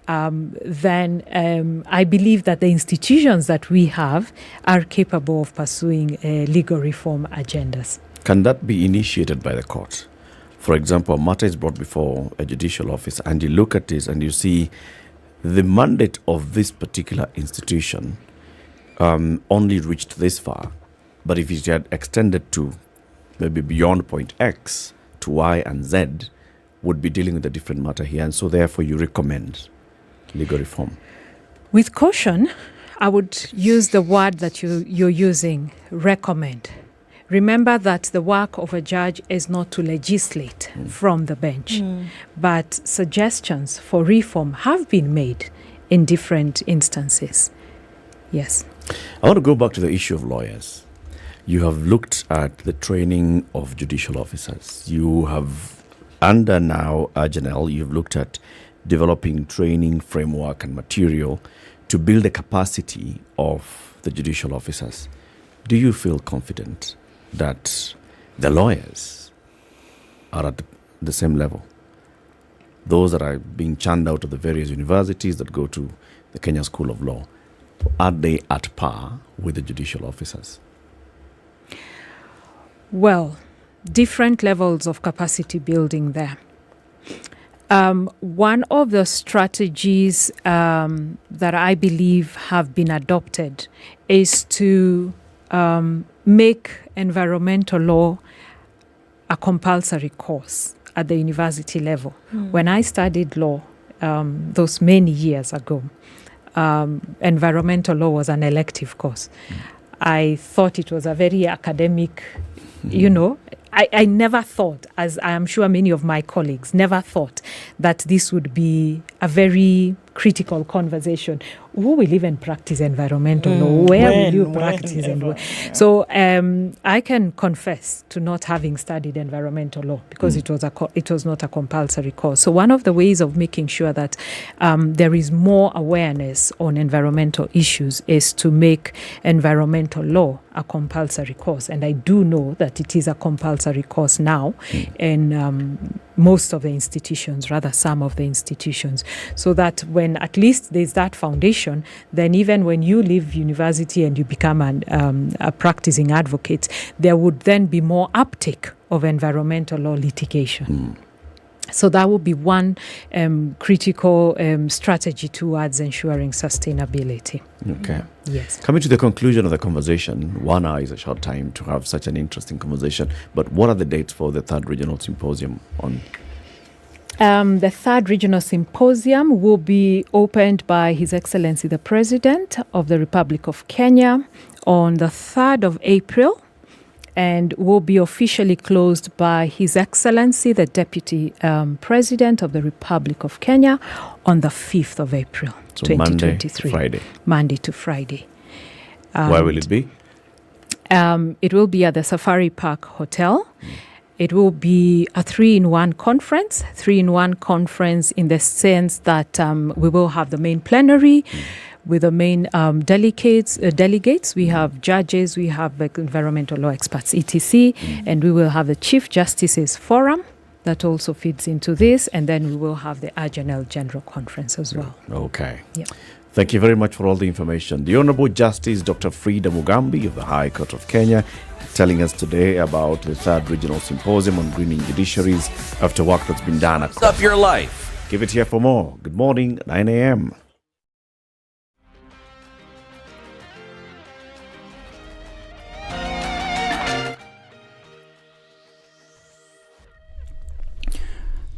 then I believe that the institutions that we have are capable of pursuing legal reform agendas. Can that be initiated by the court? For example, a matter is brought before a judicial office and you look at this and you see the mandate of this particular institution only reached this far. But if it had extended to maybe beyond point X to Y and Z, would be dealing with a different matter here. And so therefore you recommend legal reform. With caution, I would use the word that you're using, recommend. Remember that the work of a judge is not to legislate from the bench, but suggestions for reform have been made in different instances. Yes. I want to go back to the issue of lawyers. You have looked at the training of judicial officers. You have, under now Janelle, you've looked at developing training framework and material to build the capacity of the judicial officers. Do you feel confident that the lawyers are at the same level? Those that are being churned out of the various universities that go to the Kenya School of Law, are they at par with the judicial officers? Well, different levels of capacity building there. One of the strategies that I believe have been adopted is to make environmental law a compulsory course at the university level. When I studied law those many years ago, environmental law was an elective course. I thought it was a very academic, I never thought, as I am sure many of my colleagues never thought, that this would be a very critical conversation. Who will even practice environmental law? Where will you practice? So I can confess to not having studied environmental law because it was not a compulsory course. So one of the ways of making sure that there is more awareness on environmental issues is to make environmental law a compulsory course. And I do know that it is a compulsory course now in most of the institutions, rather some of the institutions, so that when at least there's that foundation, then even when you leave university and you become a practicing advocate, there would then be more uptake of environmental law litigation. So that would be one critical strategy towards ensuring sustainability. Okay. Yes. Coming to the conclusion of the conversation, 1 hour is a short time to have such an interesting conversation. But what are the dates for the 3rd Regional Symposium on? The 3rd Regional Symposium will be opened by His Excellency the President of the Republic of Kenya on the 3rd of April and will be officially closed by His Excellency the Deputy President of the Republic of Kenya on the 5th of April, So 2023. Friday. Monday to Friday. Where will it be? It will be at the Safari Park Hotel. It will be a 3-in-1 conference. 3-in-1 conference in the sense that we will have the main plenary with the main delegates. We have judges, we have environmental law experts, etc. And we will have the Chief Justices Forum that also feeds into this. And then we will have the Agenel General Conference as well. Okay. Yeah. Thank you very much for all the information. The Honorable Justice Dr. Frida Mugambi of the High Court of Kenya telling us today about the 3rd Regional Symposium on greening judiciaries after work that's been done. Up your life. Give it here for more. Good morning, 9 a.m.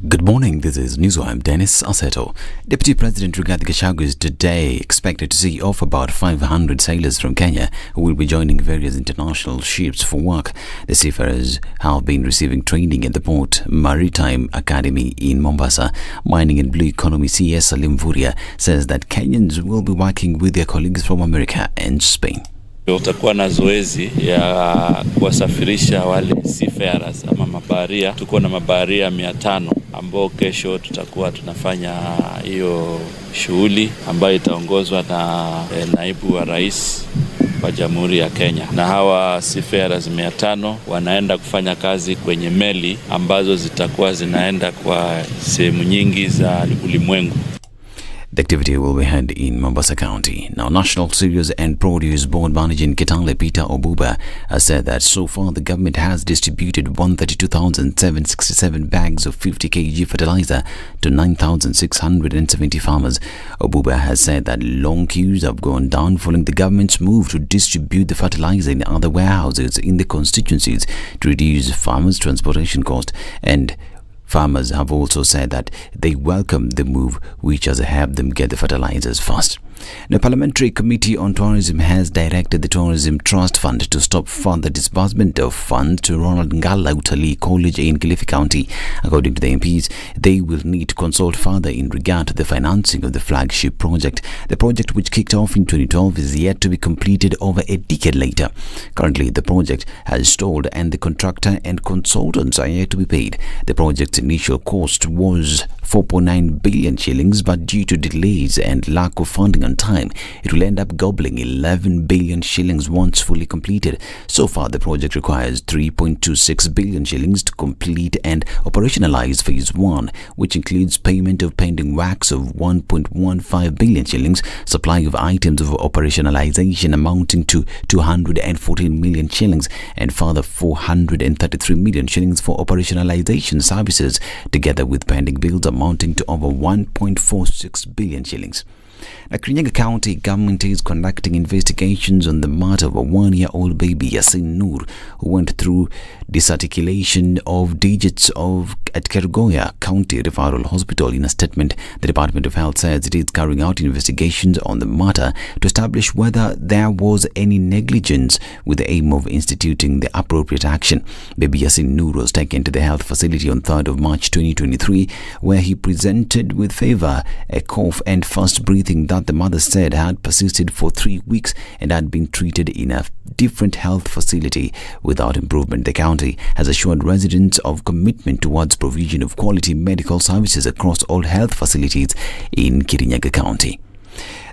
Good morning, this is News. I'm Dennis Aseto. Deputy President Rigathi Gachagua is today expected to see off about 500 sailors from Kenya who will be joining various international ships for work. The seafarers have been receiving training at the Port Maritime Academy in Mombasa. Mining and Blue Economy CS Salim Vuria says that Kenyans will be working with their colleagues from America and Spain. Utakuwa na zoezi ya kuwasafirisha wale seafarers ama mabaharia. Tuko na mabaharia 500 ambao kesho tutakuwa tunafanya hiyo shughuli ambayo itaongozwa na naibu wa rais wa Jamhuri ya Kenya. Na hawa seafarers 500 wanaenda kufanya kazi kwenye meli ambazo zitakuwa zinaenda kwa sehemu nyingi za ulimwengu. The activity will be held in Mombasa County. Now, National Cereals and Produce Board Managing Kitale Peter Obuba has said that so far the government has distributed 132,767 bags of 50 kg fertilizer to 9,670 farmers. Obuba has said that long queues have gone down following the government's move to distribute the fertilizer in other warehouses in the constituencies to reduce farmers' transportation cost. And farmers have also said that they welcome the move, which has helped them get the fertilizers fast. The Parliamentary Committee on Tourism has directed the Tourism Trust Fund to stop further disbursement of funds to Ronald Ngala Utalii College in Kilifi County. According to the MPs, they will need to consult further in regard to the financing of the flagship project. The project, which kicked off in 2012, is yet to be completed over a decade later. Currently, the project has stalled and the contractor and consultants are yet to be paid. The project's initial cost was 4.9 billion shillings, but due to delays and lack of funding on time, it will end up gobbling 11 billion shillings once fully completed. So far, the project requires 3.26 billion shillings to complete and operationalize phase 1, which includes payment of pending WACs of 1.15 billion shillings, supply of items of operationalization amounting to 214 million shillings, and further 433 million shillings for operationalization services, together with pending bills amounting to over 1.46 billion shillings. The Kirinyaga County government is conducting investigations on the matter of a 1-year-old baby, Yasin Noor, who went through disarticulation of digits at Kerugoya County Referral Hospital. In a statement, the Department of Health says it is carrying out investigations on the matter to establish whether there was any negligence, with the aim of instituting the appropriate action. Baby Yasin Noor was taken to the health facility on 3rd of March 2023, where he presented with fever, a cough and fast breathing that the mother said had persisted for 3 weeks and had been treated in a different health facility without improvement. The county has assured residents of commitment towards provision of quality medical services across all health facilities in Kirinyaga County.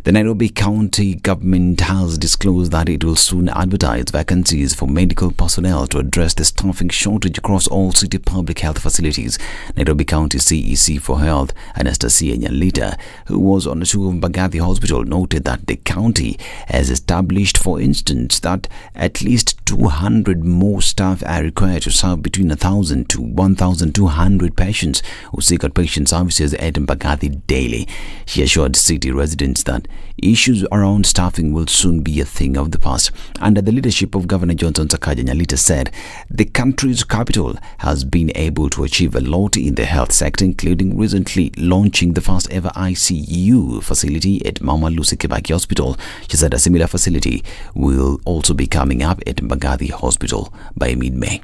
The Nairobi County government has disclosed that it will soon advertise vacancies for medical personnel to address the staffing shortage across all city public health facilities. Nairobi County CEC for Health, Anastasia Nyalita, who was on a tour of Mbagathi Hospital, noted that the county has established, for instance, that at least 200 more staff are required to serve between 1,000 to 1,200 patients who seek outpatient services at Mbagathi daily. She assured city residents that issues around staffing will soon be a thing of the past. Under the leadership of Governor Johnson Sakaja, Nyalita said the country's capital has been able to achieve a lot in the health sector, including recently launching the first ever ICU facility at Mama Lucy Kibaki Hospital. She said a similar facility will also be coming up at Mbagathi Hospital by mid-May.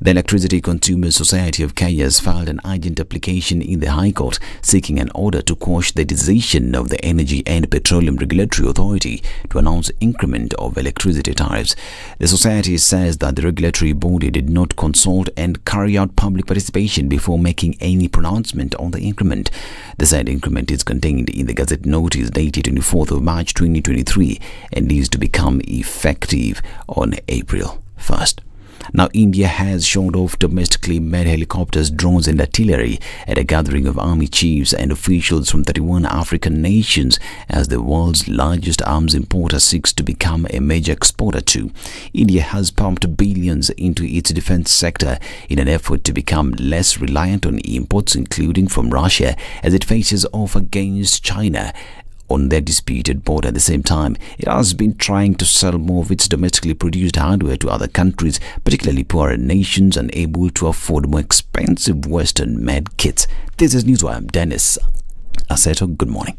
The Electricity Consumers Society of Kenya has filed an urgent application in the High Court seeking an order to quash the decision of the Energy and Petroleum Regulatory Authority to announce increment of electricity tariffs. The society says that the regulatory body did not consult and carry out public participation before making any pronouncement on the increment. The said increment is contained in the Gazette notice dated 24th of March 2023 and is to become effective on April 1st. Now, India has showed off domestically made helicopters, drones and artillery at a gathering of army chiefs and officials from 31 African nations as the world's largest arms importer seeks to become a major exporter too. India has pumped billions into its defense sector in an effort to become less reliant on imports, including from Russia, as it faces off against China on their disputed border. At the same time, it has been trying to sell more of its domestically produced hardware to other countries, particularly poorer nations unable to afford more expensive Western-made kits. This is Newswire. I'm Dennis Aseto. Good morning.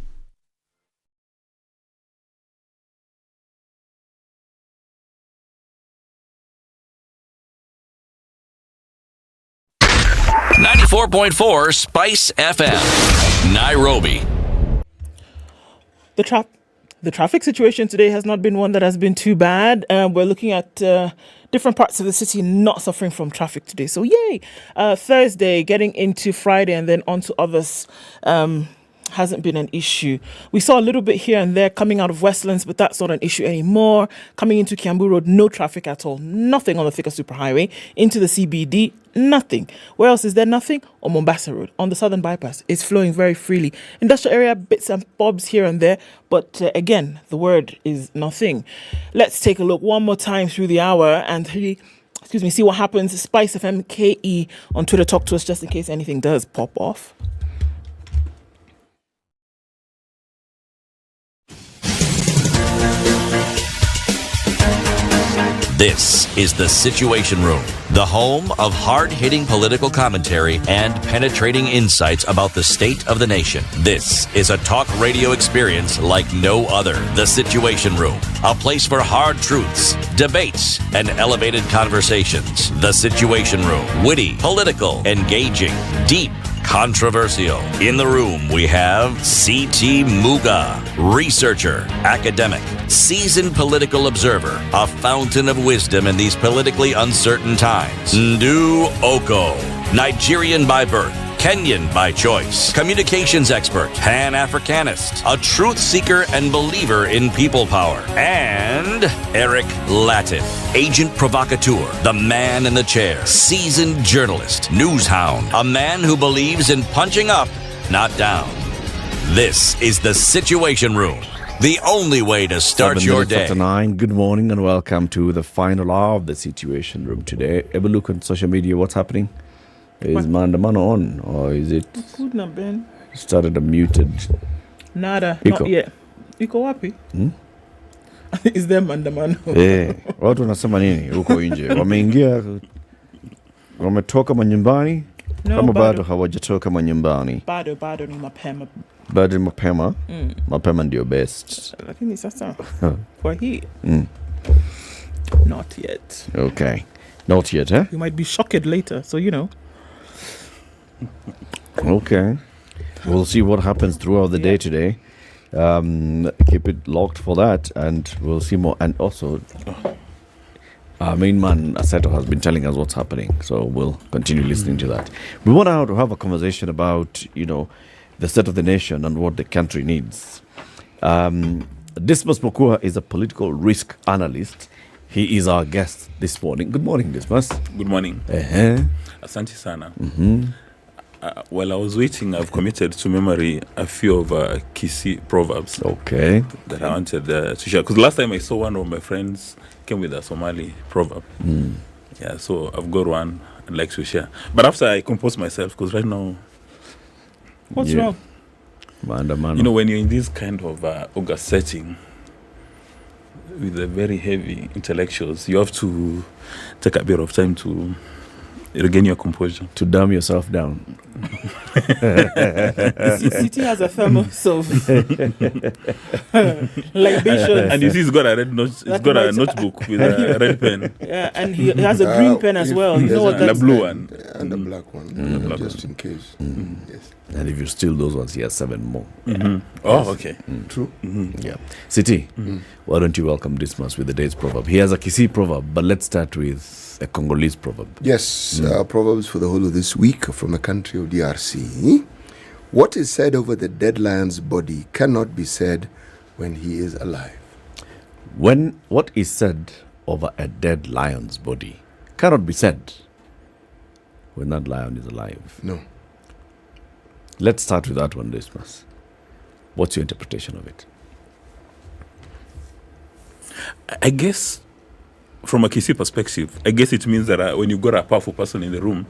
.4 Spice FM, Nairobi. The traffic situation today has not been one that has been too bad. We're looking at different parts of the city not suffering from traffic today. So yay! Thursday, getting into Friday and then on to others hasn't been an issue. We saw a little bit here and there coming out of Westlands, but that's not an issue anymore. Coming into Kiambu Road, no traffic at all. Nothing on the Thika Superhighway. Into the CBD, nothing. Where else is there nothing? On Mombasa Road, on the Southern Bypass. It's flowing very freely. Industrial area, bits and bobs here and there. But again, the word is nothing. Let's take a look one more time through the hour and see what happens. SpiceFM KE on Twitter. Talk to us just in case anything does pop off. This is the Situation Room, the home of hard-hitting political commentary and penetrating insights about the state of the nation. This is a talk radio experience like no other. The Situation Room, a place for hard truths, debates, and elevated conversations. The Situation Room, witty, political, engaging, deep, controversial. In the room, we have C.T. Muga, researcher, academic, seasoned political observer, a fountain of wisdom in these politically uncertain times. Ndu Oko, Nigerian by birth, Kenyan by choice, communications expert, Pan-Africanist, a truth seeker and believer in people power, and Eric Latif, agent provocateur, the man in the chair, seasoned journalist, news hound, a man who believes in punching up, not down. This is the Situation Room, the only way to start your day. 9. Good morning and welcome to the final hour of the Situation Room today. Have a look on social media. What's happening? Is Mandamano on, or is it Couldn't have been. started a muted? Nada, Iko. not yet. Iko wapi? Is there Mandamano? Watu wanasema nini huko nje? Wameingia, wametoka manyumbani No, kama bado. bado hawajatoka manyumbani? Bado ni mapema. Bado mapema. Mapema ndio best. Lakini sasa kwa hii not yet. Okay, not yet, eh? You might be shocked later, so you know. Okay, we'll see what happens throughout the day today. Keep it locked for that, and we'll see more. And also, our main man Aseto has been telling us what's happening, so we'll continue listening to that. We want now to have a conversation about, the state of the nation and what the country needs. Dismas Mokua is a political risk analyst. He is our guest this morning. Good morning, Dismas. Good morning. Asante sana. While I was waiting, I've committed to memory a few of KCA proverbs. Okay. That I wanted to share. Because last time I saw one of my friends came with a Somali proverb. Yeah, so I've got one I'd like to share. But after I compose myself, because right now... What's wrong? You know, when you're in this kind of august setting with the very heavy intellectuals, you have to take a bit of time to regain your composure. To dumb yourself down. City has a thermos of libation. And you see, he's got a red notebook with a red pen. Yeah, and he has a green pen as well. You know what that's... The blue one. And the black one, just in case. Yes. And if you steal those ones, he has 7 more. Oh, okay. True. Yeah. City, why don't you welcome Dismas with the day's proverb? He has a Kisii proverb, but let's start with a Congolese proverb. Yes, proverbs for the whole of this week from the country of DRC. What is said over the dead lion's body cannot be said when he is alive. What is said over a dead lion's body cannot be said when that lion is alive. No. Let's start with that one, Dismas. What's your interpretation of it? I guess, from a KC perspective, I guess it means that when you've got a powerful person in the room,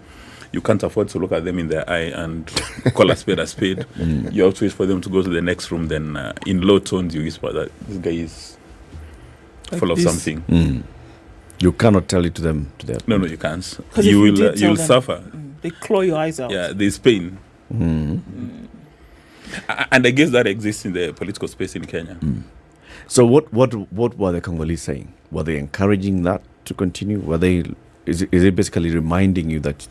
you can't afford to look at them in the eye and call a spade a spade. You have to wait for them to go to the next room. Then, in low tones, you whisper that this guy is full of something. You cannot tell it to them. No, you can't. You will suffer. They claw your eyes out. Yeah, there's pain. And I guess that exists in the political space in Kenya. So what were the Congolese saying? Were they encouraging that to continue? Is it basically reminding you that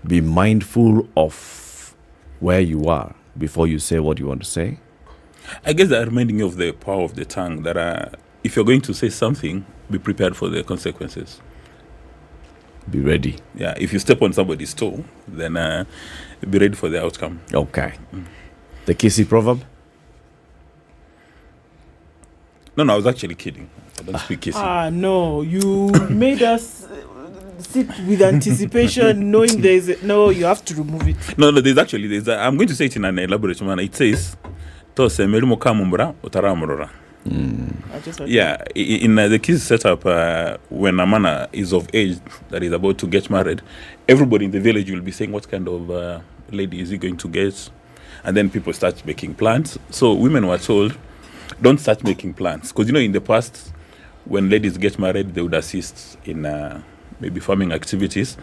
be mindful of where you are before you say what you want to say? I guess they're reminding you of the power of the tongue, that if you're going to say something, be prepared for the consequences. Be ready. Yeah, if you step on somebody's toe, then be ready for the outcome. Okay. The Kisii proverb? No, I was actually kidding. I don't speak Kisii. No, you made us sit with anticipation, knowing no, you have to remove it. No, there's I'm going to say it in an elaborate manner. It says, Tose melimo kamumbra utaramurora. Yeah, in the Kisii setup, when a man is of age that is about to get married, everybody in the village will be saying what kind of lady is he going to get, and then people start making plans. So women were told, don't start making plans, because in the past, when ladies get married, they would assist in maybe farming activities.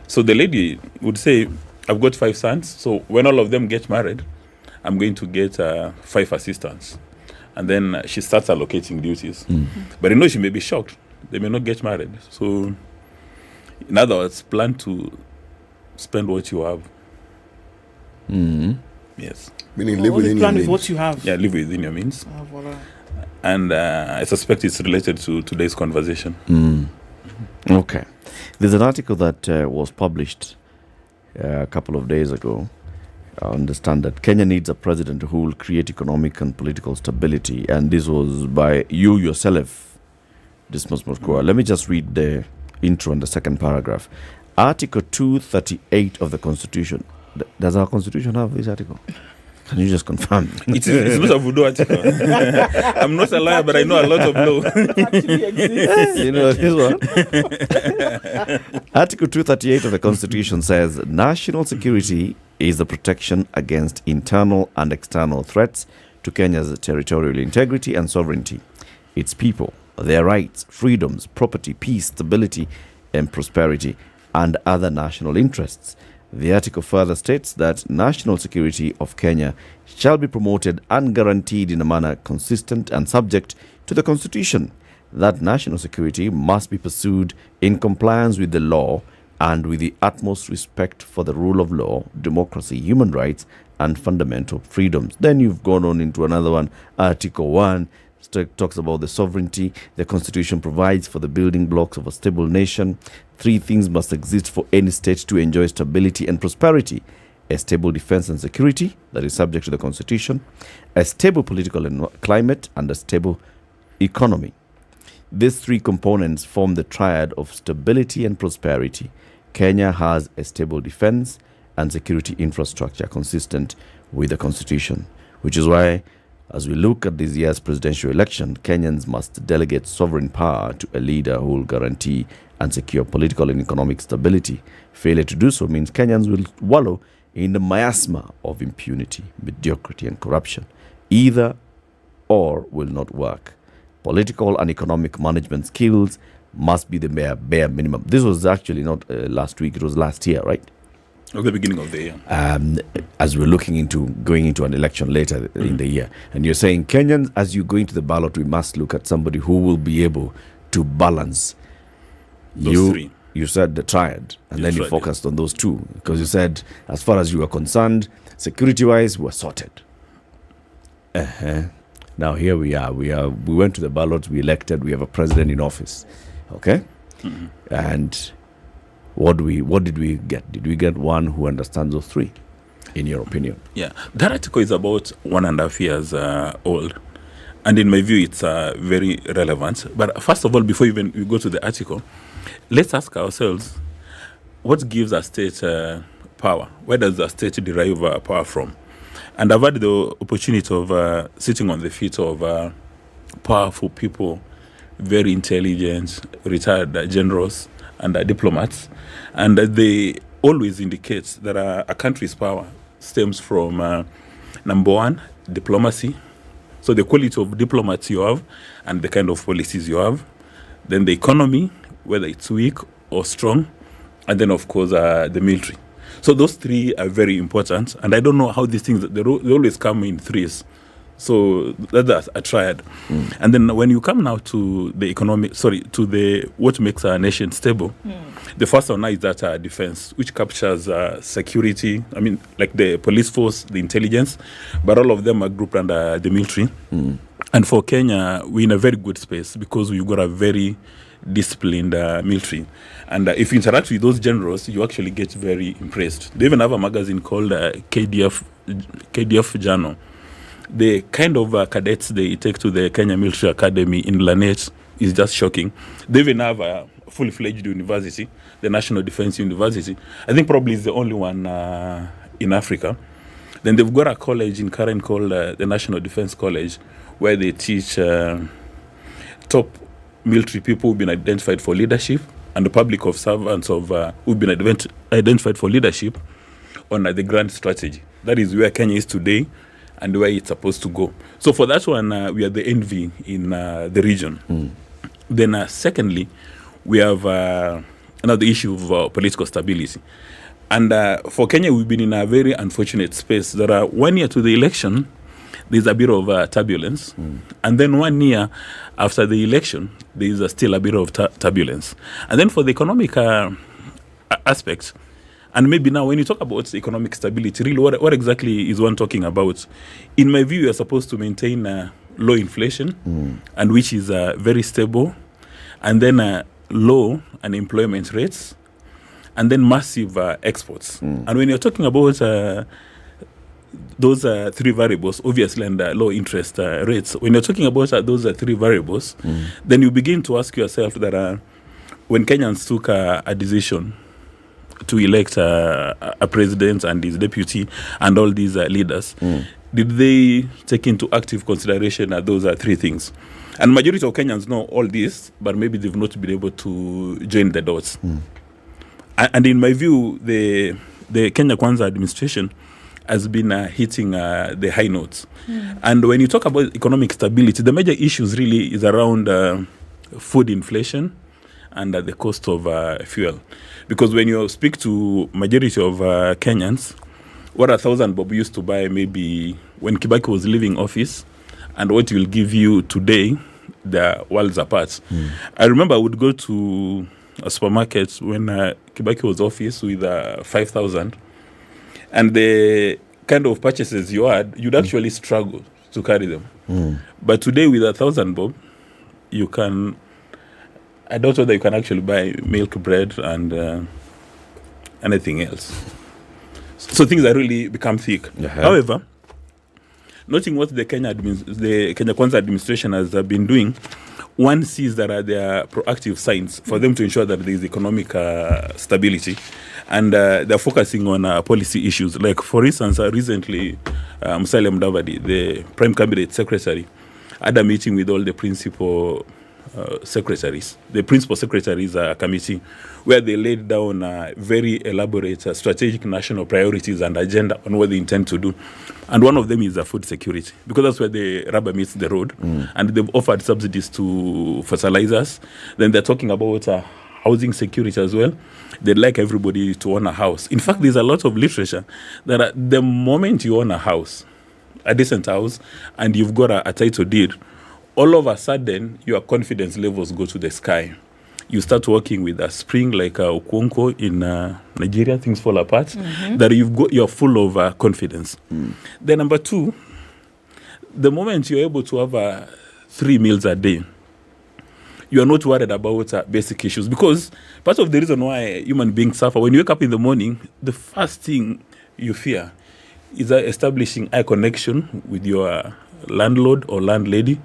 So the lady would say, I've got 5 sons, so when all of them get married, I'm going to get 5 assistants. And then she starts allocating duties. But she may be shocked. They may not get married. So, in other words, plan to spend what you have. Yes. Meaning live within your plan means. with what you have. Yeah, live within your means. Voilà. And I suspect it's related to today's conversation. Okay. There's an article that was published a couple of days ago. I understand that Kenya needs a president who will create economic and political stability. And this was by you yourself, Dismas Moskwa. Let me just read the intro and the second paragraph. Article 238 of the Constitution. Does our Constitution have this article? Can you just confirm? It's not a voodoo article. I'm not a lawyer, but I know a lot of law. You know this one? Article 238 of the Constitution says, national security is the protection against internal and external threats to Kenya's territorial integrity and sovereignty, its people, their rights, freedoms, property, peace, stability, and prosperity, and other national interests. The article further states that national security of Kenya shall be promoted and guaranteed in a manner consistent and subject to the Constitution. That national security must be pursued in compliance with the law and with the utmost respect for the rule of law, democracy, human rights, and fundamental freedoms. Then you've gone on into another one, Article 1, talks about the sovereignty. The Constitution provides for the building blocks of a stable nation. 3 things must exist for any state to enjoy stability and prosperity: a stable defense and security that is subject to the Constitution, a stable political climate, and a stable economy. These 3 components form the triad of stability and prosperity. Kenya has a stable defense and security infrastructure consistent with the Constitution, which is why, as we look at this year's presidential election, Kenyans must delegate sovereign power to a leader who will guarantee and secure political and economic stability. Failure to do so means Kenyans will wallow in the miasma of impunity, mediocrity, and corruption. Either or will not work. Political and economic management skills must be the bare minimum. This was actually not last week, it was last year, right? At the beginning of the year. As we're looking into going into an election later in the year. And you're saying, Kenyans, as you go into the ballot, we must look at somebody who will be able to balance those 3. You said the triad, and then you focused on those 2. Because you said, as far as you were concerned, security-wise, we're sorted. Now here we are. We went to the ballot, we elected, we have a president in office. Okay? And what did we get? Did we get one who understands those 3, in your opinion? Yeah, that article is about 1.5 years old, and in my view, it's very relevant. But first of all, before even we go to the article, let's ask ourselves, what gives a state power? Where does a state derive power from? And I've had the opportunity of sitting on the feet of powerful people, very intelligent, retired generals, and diplomats, and they always indicate that a country's power stems from number 1, diplomacy. So the quality of diplomats you have and the kind of policies you have. Then the economy, whether it's weak or strong, and then of course the military. So those 3 are very important, and I don't know how these things, they always come in 3s. So that's a triad. And then when you come now to the what makes a nation stable, the first one is that defense, which captures security, like the police force, the intelligence, but all of them are grouped under the military. And for Kenya, we're in a very good space because we've got a very disciplined military. And if you interact with those generals, you actually get very impressed. They even have a magazine called KDF Journal. The kind of cadets they take to the Kenya Military Academy in Lanet is just shocking. They even have a fully-fledged university, the National Defense University. I think probably it's the only one in Africa. Then they've got a college in Karen called the National Defense College, where they teach top military people who've been identified for leadership and the public of servants who've been identified for leadership on the grand strategy. That is where Kenya is today and where it's supposed to go. So for that one, we are the envy in the region. Then secondly, we have another issue of political stability. And for Kenya, we've been in a very unfortunate space. There are 1 year to the election, there's a bit of turbulence. And then 1 year after the election, there's still a bit of turbulence. And then for the economic aspects, and maybe now when you talk about economic stability, really what exactly is one talking about? In my view, you're supposed to maintain low inflation, and which is very stable, and then low unemployment rates, and then massive exports. And when you're talking about those three variables, obviously, and low interest rates, when you're talking about those three variables, then you begin to ask yourself that when Kenyans took a decision to elect a president and his deputy and all these leaders, did they take into active consideration those three things? And majority of Kenyans know all this, but maybe they've not been able to join the dots. And in my view, the Kenya Kwanza administration has been hitting the high notes. And when you talk about economic stability, the major issues really is around food inflation and the cost of fuel. Because when you speak to majority of Kenyans, what 1,000 bob used to buy maybe when Kibaki was leaving office, and what will give you today, the worlds apart. I remember I would go to a supermarket when Kibaki was office with 5,000, and the kind of purchases you had, you'd actually struggle to carry them. But today with 1,000 bob, you can, I doubt whether you can actually buy milk, bread, and anything else. So things are really become thick. However, noting what the Kenya Kwanza administration has been doing, one sees that there are proactive signs for them to ensure that there is economic stability, and they're focusing on policy issues. Like, for instance, recently, Musalia Mudavadi, the Prime Cabinet Secretary, had a meeting with all the principal secretaries. The principal secretaries committee, where they laid down very elaborate strategic national priorities and agenda on what they intend to do. And one of them is food security, because that's where the rubber meets the road. And they've offered subsidies to fertilizers. Then they're talking about housing security as well. They'd like everybody to own a house. In fact, there's a lot of literature that the moment you own a house, a decent house, and you've got a title deed, all of a sudden, your confidence levels go to the sky. You start working with a spring like Okonko in Nigeria, things fall apart, that you're full of confidence. Then number two, the moment you're able to have 3 meals a day, you are not worried about basic issues. Because part of the reason why human beings suffer, when you wake up in the morning, the first thing you fear is establishing eye connection with your landlord or landlady,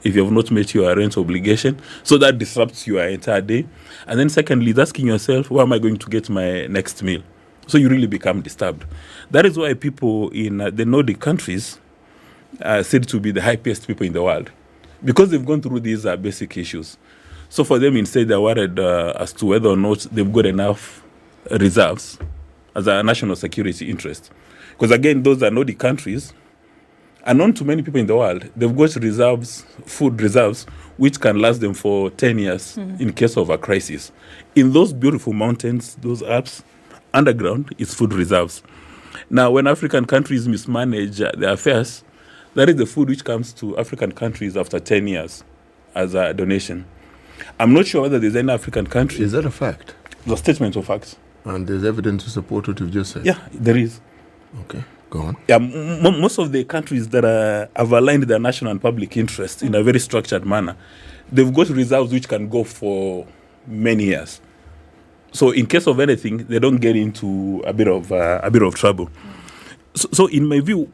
if you have not met your rent obligation. So that disrupts your entire day. And then secondly, is asking yourself, where am I going to get my next meal? So you really become disturbed. That is why people in the Nordic countries are said to be the happiest people in the world, because they've gone through these basic issues. So for them, instead, they're worried as to whether or not they've got enough reserves as a national security interest. Because again, those are Nordic countries, and known to many people in the world, they've got reserves, food reserves, which can last them for 10 years in case of a crisis. In those beautiful mountains, those Alps, underground is food reserves. Now, when African countries mismanage their affairs, that is the food which comes to African countries after 10 years as a donation. I'm not sure whether there's any African country. Is that a fact? The statement of facts. And there's evidence to support what you've just said? Yeah, there is. Okay. Go on. Yeah, most of the countries that have aligned their national and public interest in a very structured manner, they've got reserves which can go for many years. So in case of anything, they don't get into a bit of trouble. So in my view,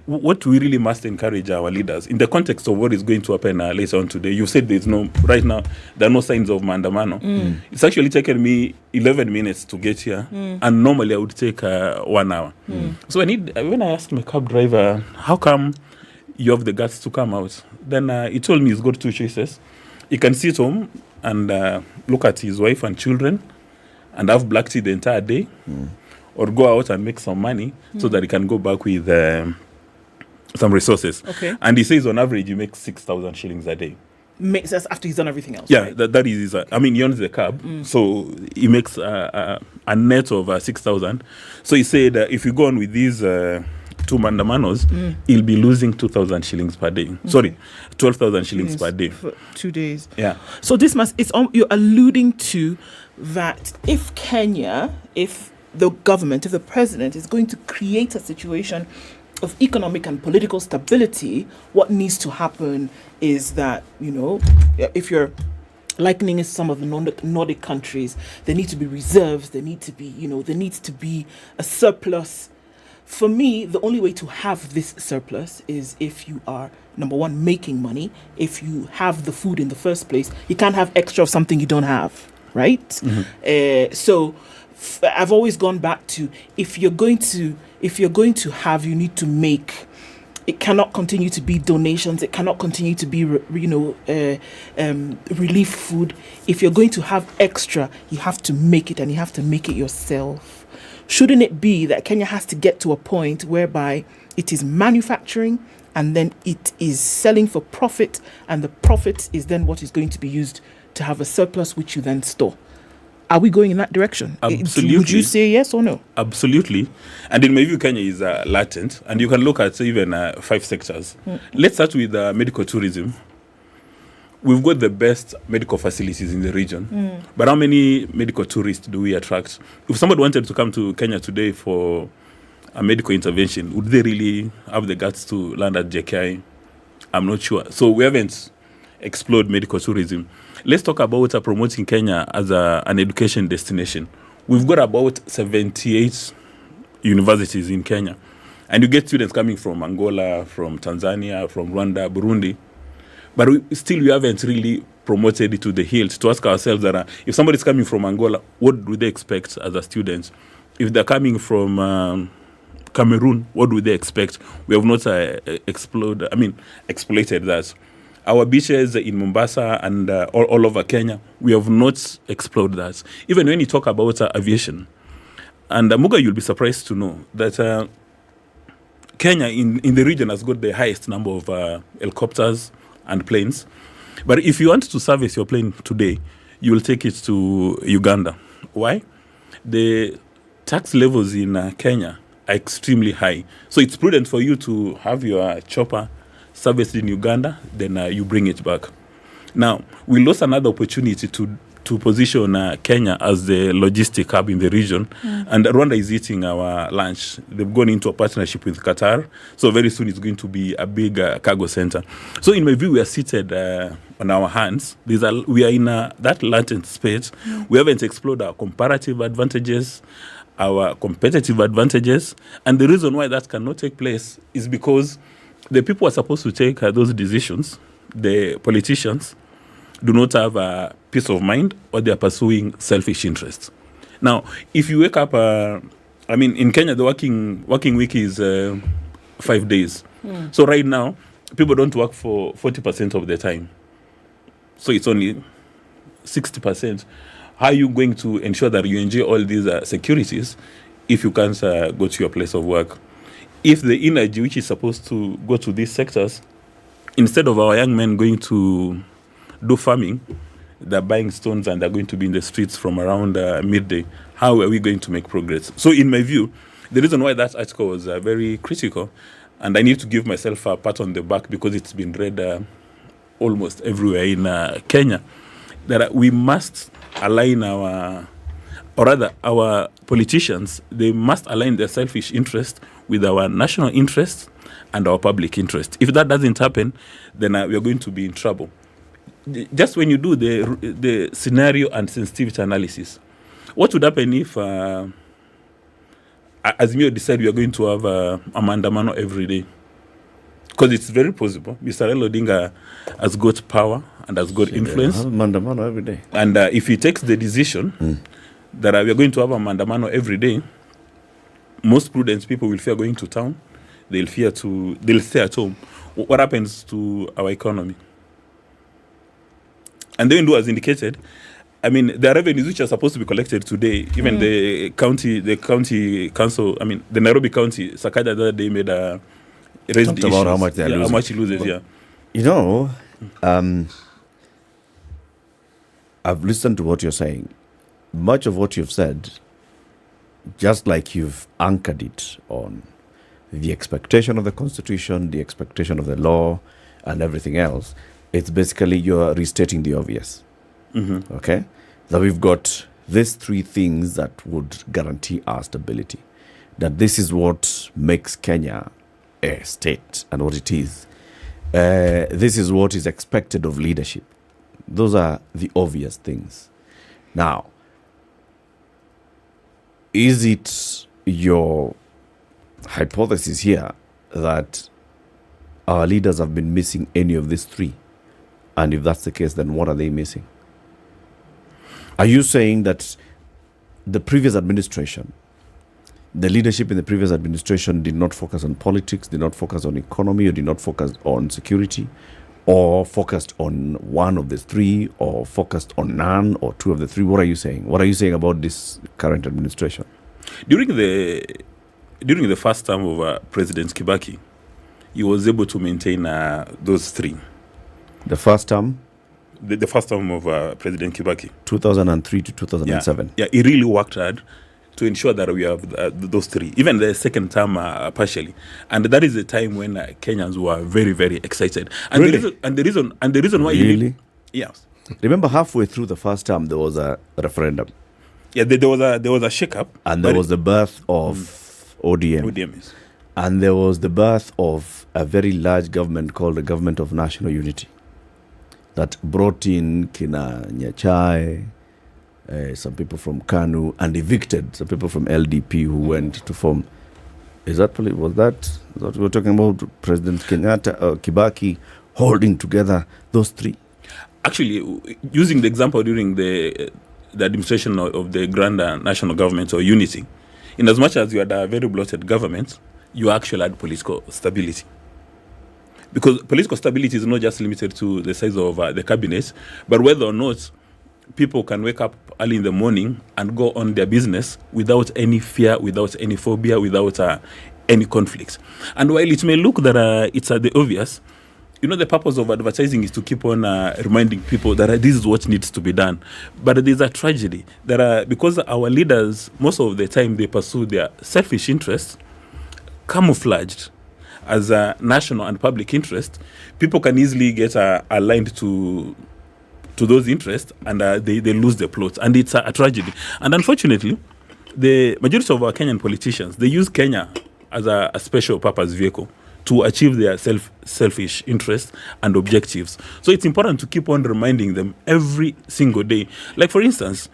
what we really must encourage our leaders in the context of what is going to happen later on today. You said right now there are no signs of mandamano. It's actually taken me 11 minutes to get here, and normally I would take 1 hour. So when I asked my cab driver, how come you have the guts to come out? Then he told me he's got 2 choices. He can sit home and look at his wife and children and have black tea the entire day, or go out and make some money so that he can go back with some resources. Okay. And he says on average you make 6,000 shillings a day. makes us after he's done everything else. Yeah, right? that is. He owns the cab, so he makes a net of 6,000. So he said if you go on with these 2 mandamanos, he'll be losing 2,000 shillings per day. Sorry, 12,000 shillings per day for 2 days. Yeah. So this you're alluding to that if the government, if the president is going to create a situation of economic and political stability, what needs to happen is that, if you're likening some of the Nordic countries, there need to be reserves, there needs to be a surplus. For me, the only way to have this surplus is if you are, number one, making money. If you have the food in the first place, you can't have extra of something you don't have, right? So I've always gone back to, if you're going to have, you need to make. It cannot continue to be donations. It cannot continue to be, relief food. If you're going to have extra, you have to make it, and you have to make it yourself. Shouldn't it be that Kenya has to get to a point whereby it is manufacturing and then it is selling for profit, and the profit is then what is going to be used to have a surplus, which you then store? Are we going in that direction? Absolutely. Would you say yes or no? Absolutely. And in my view, Kenya is latent. And you can look at even 5 sectors. Let's start with medical tourism. We've got the best medical facilities in the region. But how many medical tourists do we attract? If somebody wanted to come to Kenya today for a medical intervention, would they really have the guts to land at JKI? I'm not sure. So we haven't explored medical tourism. Let's talk about promoting Kenya as an education destination. We've got about 78 universities in Kenya. And you get students coming from Angola, from Tanzania, from Rwanda, Burundi. But we haven't really promoted it to the hilt to ask ourselves that if somebody's coming from Angola, what do they expect as a student? If they're coming from Cameroon, what do they expect? We have not exploited that. Our beaches in Mombasa and all over Kenya, we have not explored that. Even when you talk about aviation, and Muga, you'll be surprised to know that Kenya in the region has got the highest number of helicopters and planes. But if you want to service your plane today, you will take it to Uganda. Why? The tax levels in Kenya are extremely high. So it's prudent for you to have your chopper serviced in Uganda, then you bring it back. Now, we lost another opportunity to position Kenya as the logistic hub in the region, and Rwanda is eating our lunch. They've gone into a partnership with Qatar, so very soon it's going to be a big cargo center. So in my view, we are seated on our hands. We are in that latent space. We haven't explored our comparative advantages, our competitive advantages, and the reason why that cannot take place is because the people who are supposed to take those decisions, the politicians, do not have a peace of mind, or they are pursuing selfish interests. Now, if you wake up, in Kenya, the working week is 5 days. So right now, people don't work for 40% of their time. So it's only 60%. How are you going to ensure that you enjoy all these securities if you can't go to your place of work? If the energy which is supposed to go to these sectors, instead of our young men going to do farming, they're buying stones and they're going to be in the streets from around midday, how are we going to make progress? So in my view, the reason why that article was very critical, and I need to give myself a pat on the back because it's been read almost everywhere in Kenya, that we must align our politicians, they must align their selfish interest with our national interest and our public interest. If that doesn't happen, then we are going to be in trouble. Just when you do the scenario and sensitivity analysis, what would happen if Azimio decide we are going to have a mandamano every day? Because it's very possible. Mr. Raila Odinga has got power and has got influence. Mandamano every day. And if he takes the decision that we are going to have a mandamano every day, most prudent people will fear going to town. They'll stay at home. What happens to our economy? And then, as indicated, the revenues which are supposed to be collected today, even the county council, the Nairobi County, Sakaja the other day made raised about how much they are losing. How much he loses, You know, I've listened to what you're saying. Much of what you've said, just like you've anchored it on the expectation of the Constitution, the expectation of the law, and everything else, it's basically you're restating the obvious. Mm-hmm. Okay? So we've got these three things that would guarantee our stability. That this is what makes Kenya a state and what it is. This is what is expected of leadership. Those are the obvious things. Now, is it your hypothesis here that our leaders have been missing any of these three? And if that's the case, then what are they missing? Are you saying that the previous administration, the leadership in the previous administration did not focus on politics, did not focus on economy, or did not focus on security, or focused on one of the three, or focused on none, or two of the three? What are you saying? What are you saying about this current administration? During the first term of President Kibaki, he was able to maintain those three. The first term? The first term of President Kibaki. 2003 to 2007. Yeah, he really worked hard to ensure that we have those three. Even the second term partially. And that is the time when Kenyans were very, very excited. And Really? the reason why Really? Yes. Remember, halfway through the first term, there was a referendum. Yeah, there was a shake-up. And there was the birth of ODM. ODM, yes. And there was the birth of a very large government called the Government of National Unity that brought in Kina Nyachai, some people from KANU, and evicted some people from LDP who went to form. Was that what we were talking about? President Kibaki holding together those three? Actually, using the example during the administration of the Grand National Government or Unity, in as much as you had a very bloated government, you actually had political stability. Because political stability is not just limited to the size of the cabinet, but whether or not people can wake up early in the morning and go on their business without any fear, without any phobia, without any conflicts. And while it may look that it's the obvious, the purpose of advertising is to keep on reminding people that this is what needs to be done. But there's a tragedy that because our leaders, most of the time, they pursue their selfish interests, camouflaged as a national and public interest, people can easily get aligned to those interests, and they lose the plot, and it's a tragedy. And unfortunately, the majority of our Kenyan politicians, they use Kenya as a special purpose vehicle to achieve their selfish interests and objectives. So it's important to keep on reminding them every single day. Like, for instance,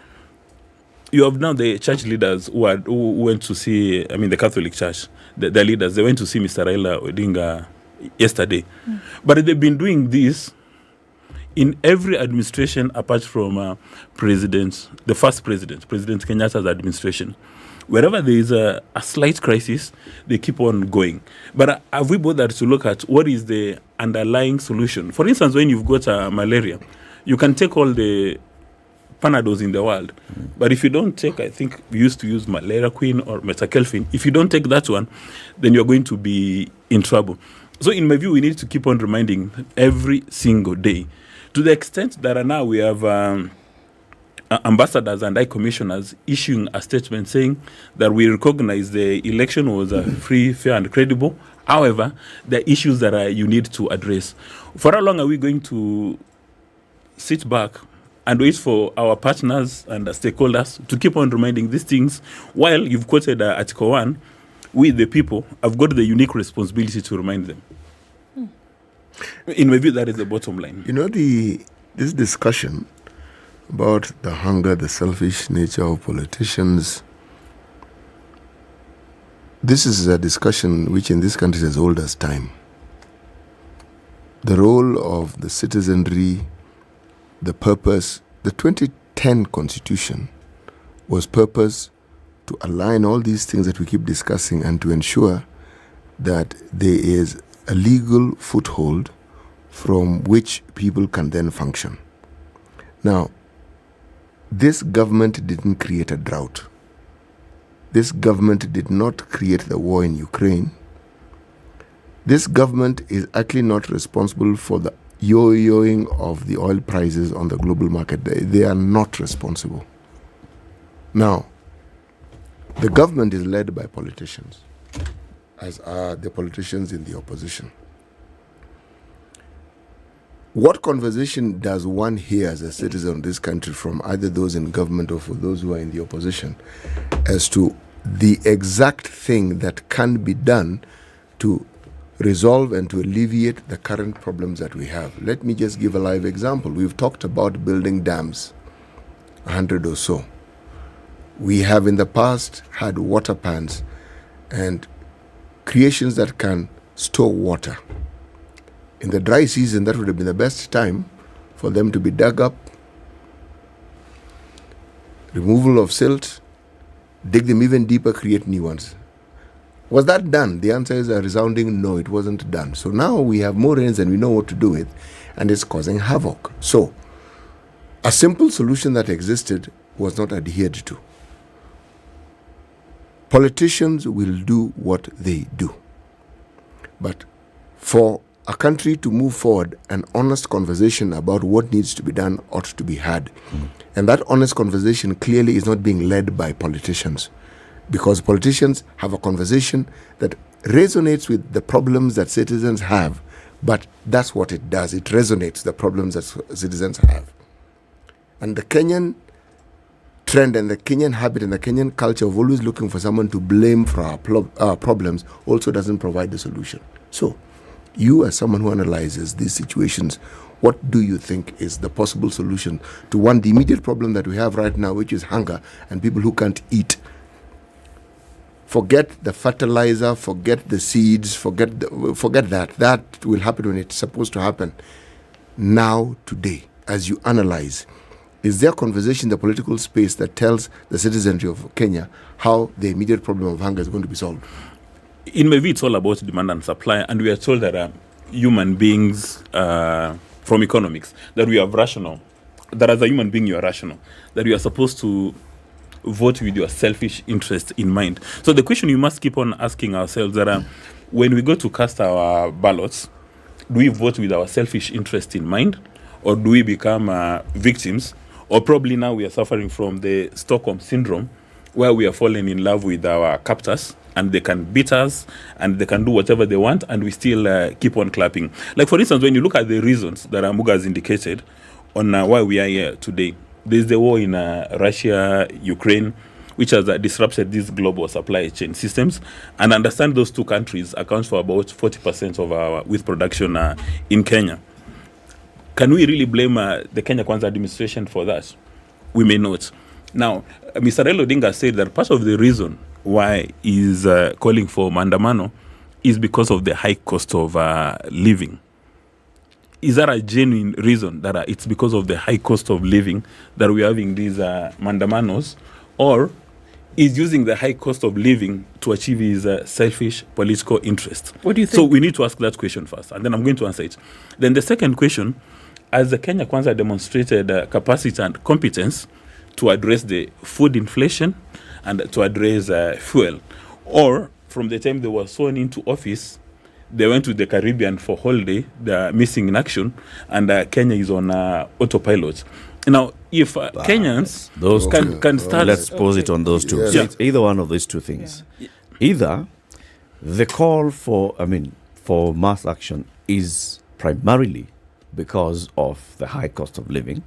you have now the church leaders who went to see, the Catholic Church, the leaders, they went to see Mr. Raila Odinga yesterday. But they've been doing this in every administration apart from the first President Kenyatta's administration. Wherever there is a slight crisis, they keep on going. But have we bothered to look at what is the underlying solution? For instance, when you've got malaria, you can take all the Panadols in the world. But if you don't take, I think we used to use Malaria Queen or Metakelfin. If you don't take that one, then you're going to be in trouble. So in my view, we need to keep on reminding every single day. To the extent that now we have ambassadors and high commissioners issuing a statement saying that we recognize the election was free, fair, and credible. However, there are issues that you need to address. For how long are we going to sit back and wait for our partners and stakeholders to keep on reminding these things? While you've quoted Article 1, we, the people, have got the unique responsibility to remind them. In my view, that is the bottom line. This discussion about the hunger, the selfish nature of politicians, this is a discussion which in this country is as old as time. The role of the citizenry, the purpose, the 2010 Constitution was purpose to align all these things that we keep discussing and to ensure that there is a legal foothold from which people can then function. Now, this government didn't create a drought. This government did not create the war in Ukraine. This government is actually not responsible for the yo-yoing of the oil prices on the global market, they are not responsible. Now, the government is led by politicians, as are the politicians in the opposition. What conversation does one hear as a citizen of this country from either those in government or for those who are in the opposition as to the exact thing that can be done to resolve and to alleviate the current problems that we have? Let me just give a live example. We've talked about building dams, 100 or so. We have in the past had water pans and creations that can store water. In the dry season, that would have been the best time for them to be dug up, removal of silt, dig them even deeper, create new ones. Was that done? The answer is a resounding no, it wasn't done. So now we have more rains and we know what to do with, and it's causing havoc. So a simple solution that existed was not adhered to. Politicians will do what they do. But for a country to move forward, an honest conversation about what needs to be done ought to be had. And that honest conversation clearly is not being led by politicians, because politicians have a conversation that resonates with the problems that citizens have, but that's what it does. It resonates the problems that citizens have. And the Kenyan trend and the Kenyan habit and the Kenyan culture of always looking for someone to blame for our problems also doesn't provide the solution. So, you as someone who analyzes these situations, what do you think is the possible solution to one, the immediate problem that we have right now, which is hunger and people who can't eat? Forget the fertilizer, forget the seeds, forget that. That will happen when it's supposed to happen. Now, today, as you analyze, is there a conversation in the political space that tells the citizenry of Kenya how the immediate problem of hunger is going to be solved? In my view, it's all about demand and supply, and we are told that human beings, from economics, that we are rational, that as a human being you are rational, that you are supposed to vote with your selfish interest in mind. So the question you must keep on asking ourselves that when we go to cast our ballots, do we vote with our selfish interest in mind, or do we become victims? Or probably now we are suffering from the Stockholm syndrome, where we are falling in love with our captors, and they can beat us, and they can do whatever they want, and we still keep on clapping. Like, for instance, when you look at the reasons that Amuga has indicated on why we are here today, there's the war in Russia, Ukraine, which has disrupted these global supply chain systems. And understand those two countries accounts for about 40% of our wheat production in Kenya. Can we really blame the Kenya Kwanza administration for that? We may not. Now, Mr. Raila Odinga said that part of the reason why he's calling for Mandamano is because of the high cost of living. Is that a genuine reason that it's because of the high cost of living that we're having these Mandamanos? Or is using the high cost of living to achieve his selfish political interest? What do you think? So we need to ask that question first, and then I'm going to answer it. Then the second question, as the Kenya Kwanza demonstrated capacity and competence to address the food inflation and to address fuel, or from the time they were sworn into office, they went to the Caribbean for holiday, they're missing in action, and Kenya is on autopilot. Now, if Kenyans can start... Let's pause it on those two. Yeah. So it's either one of these two things. Yeah. Either the call for mass action is primarily because of the high cost of living,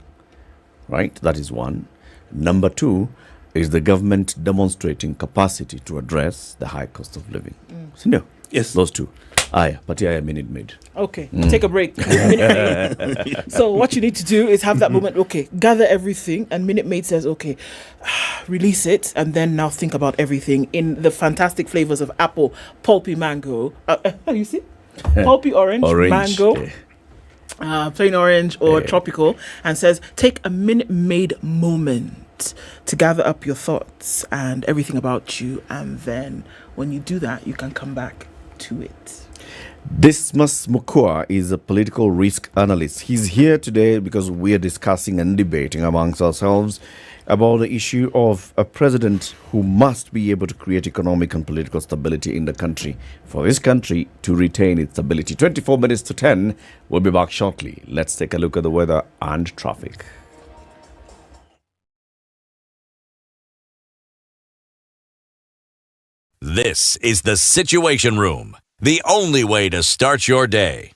right? That is one. Number two is the government demonstrating capacity to address the high cost of living. So no, yes, those two. But yeah, Minute Maid. Okay, take a break. Minute Maid. So what you need to do is have that moment, okay, gather everything, and Minute Maid says, okay, release it, and then now think about everything in the fantastic flavors of apple, pulpy mango, you see? Pulpy orange mango, plain orange or tropical, and says, take a Minute Maid moment to gather up your thoughts and everything about you, and then when you do that, you can come back to it. Dismas Mukua is a political risk analyst. He's here today because we are discussing and debating amongst ourselves about the issue of a president who must be able to create economic and political stability in the country for this country to retain its stability. 24 minutes to 10. We'll be back shortly. Let's take a look at the weather and traffic. This is the Situation Room, the only way to start your day.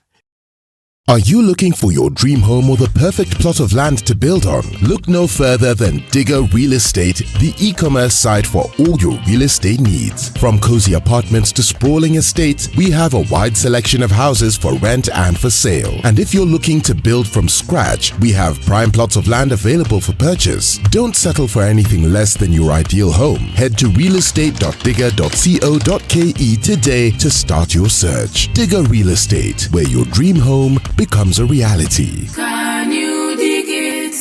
Are you looking for your dream home or the perfect plot of land to build on? Look no further than Digger Real Estate, the e-commerce site for all your real estate needs. From cozy apartments to sprawling estates, we have a wide selection of houses for rent and for sale. And if you're looking to build from scratch, we have prime plots of land available for purchase. Don't settle for anything less than your ideal home. Head to realestate.digger.co.ke today to start your search. Digger Real Estate, where your dream home becomes a reality. Can you dig it?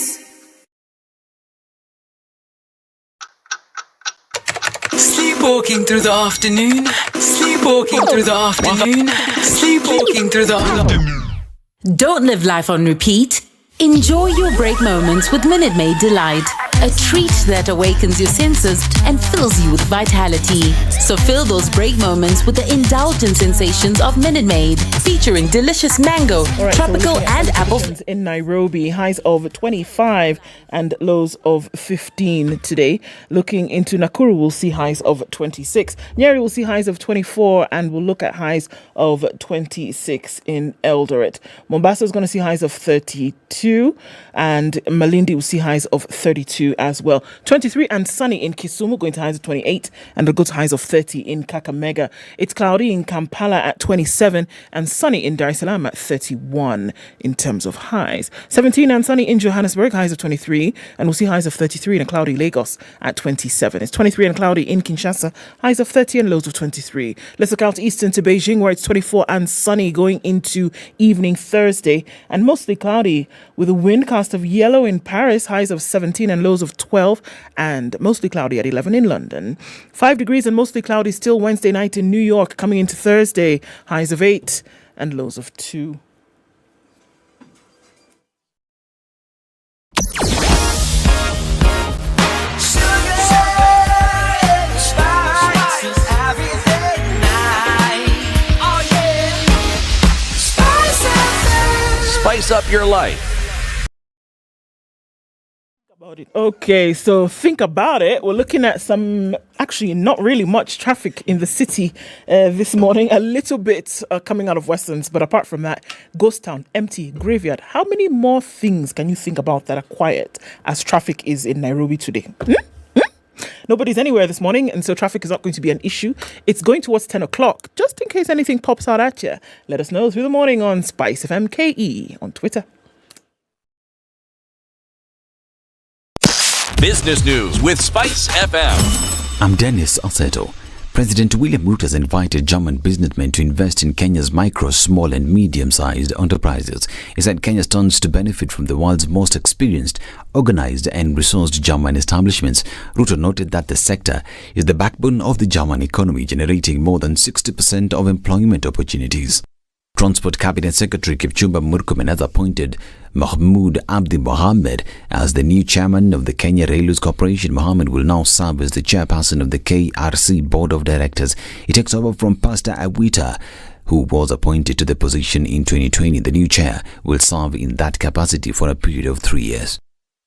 Sleepwalking through the afternoon. Sleepwalking through the afternoon. Sleepwalking through the afternoon. Don't live life on repeat. Enjoy your break moments with Minute Maid Delight, a treat that awakens your senses and fills you with vitality. So fill those break moments with the indulgent sensations of Minute Maid, featuring delicious mango, tropical and apple. In Nairobi, highs of 25 and lows of 15 today. Looking into Nakuru, we'll see highs of 26. Nyeri will see highs of 24, and we'll look at highs of 26 in Eldoret. Mombasa is going to see highs of 32. And Malindi will see highs of 32 as well. 23 and sunny in Kisumu, going to highs of 28, and it'll go to highs of 30 in Kakamega. It's cloudy in Kampala at 27 and sunny in Dar es Salaam at 31 in terms of highs. 17 and sunny in Johannesburg, highs of 23, and we'll see highs of 33 in a cloudy Lagos at 27. It's 23 and cloudy in Kinshasa, highs of 30 and lows of 23. Let's look out eastern to Beijing, where it's 24 and sunny going into evening Thursday, and mostly cloudy with a windcast of yellow in Paris, highs of 17 and lows of 12, and mostly cloudy at 11 in London. 5 degrees and mostly cloudy still Wednesday night in New York, coming into Thursday, highs of 8 and lows of 2. Spice up your life. Okay, so think about it. We're looking at some, actually not really much traffic in the city this morning. A little bit coming out of Westerns, but apart from that, ghost town, empty, graveyard. How many more things can you think about that are quiet as traffic is in Nairobi today? Nobody's anywhere this morning, and so traffic is not going to be an issue. It's going towards 10 o'clock. Just in case anything pops out at you, let us know through the morning on SpiceFM KE on Twitter. Business News with SpiceFM. I'm Dennis Aseto. President William Ruto has invited German businessmen to invest in Kenya's micro, small and medium-sized enterprises. He said Kenya stands to benefit from the world's most experienced, organized and resourced German establishments. Ruto noted that the sector is the backbone of the German economy, generating more than 60% of employment opportunities. Transport Cabinet Secretary Kipchumba Murkomen has appointed Mahmoud Abdi Mohammed as the new chairman of the Kenya Railways Corporation. Mohammed will now serve as the chairperson of the KRC Board of Directors. He takes over from Pastor Awita, who was appointed to the position in 2020. The new chair will serve in that capacity for a period of 3 years.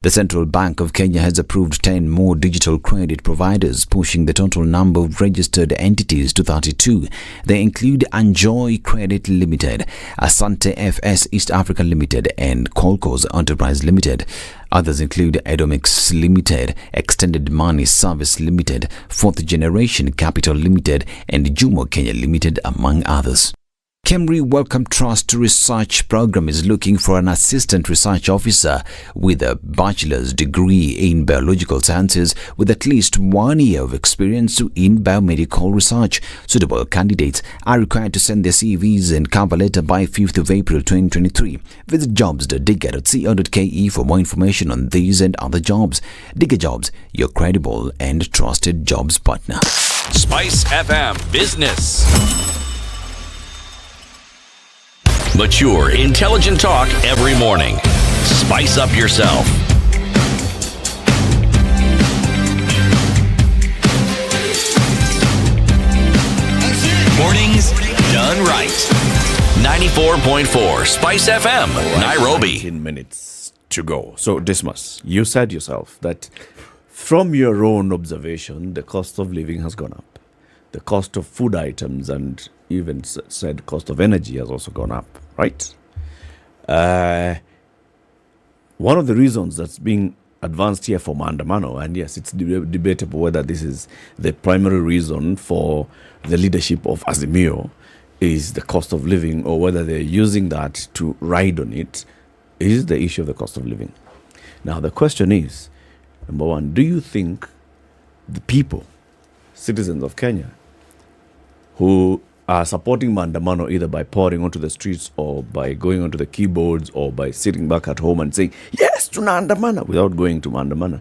The Central Bank of Kenya has approved 10 more digital credit providers, pushing the total number of registered entities to 32. They include Enjoy Credit Limited, Asante FS East Africa Limited, and Colcos Enterprise Limited. Others include Edomix Limited, Extended Money Service Limited, Fourth Generation Capital Limited, and Jumo Kenya Limited, among others. Kemri Wellcome Trust Research Program is looking for an assistant research officer with a bachelor's degree in biological sciences with at least 1 year of experience in biomedical research. Suitable candidates are required to send their CVs and cover letter by 5th of April 2023. Visit jobs.digger.co.ke for more information on these and other jobs. Digger Jobs, your credible and trusted jobs partner. SpiceFM Business. Mature, intelligent talk every morning. Spice up yourself. Mornings done right. 94.4 Spice FM, Nairobi. 18 minutes to go. So, Dismas, you said yourself that from your own observation, the cost of living has gone up. The cost of food items and even said cost of energy has also gone up, right? One of the reasons that's being advanced here for Maandamano, and yes, it's debatable whether this is the primary reason for the leadership of Azimio, is the cost of living, or whether they're using that to ride on it, is the issue of the cost of living. Now, the question is, number one, do you think the people, citizens of Kenya, who are supporting Maandamano either by pouring onto the streets or by going onto the keyboards or by sitting back at home and saying, yes, to Maandamano, without going to Maandamano,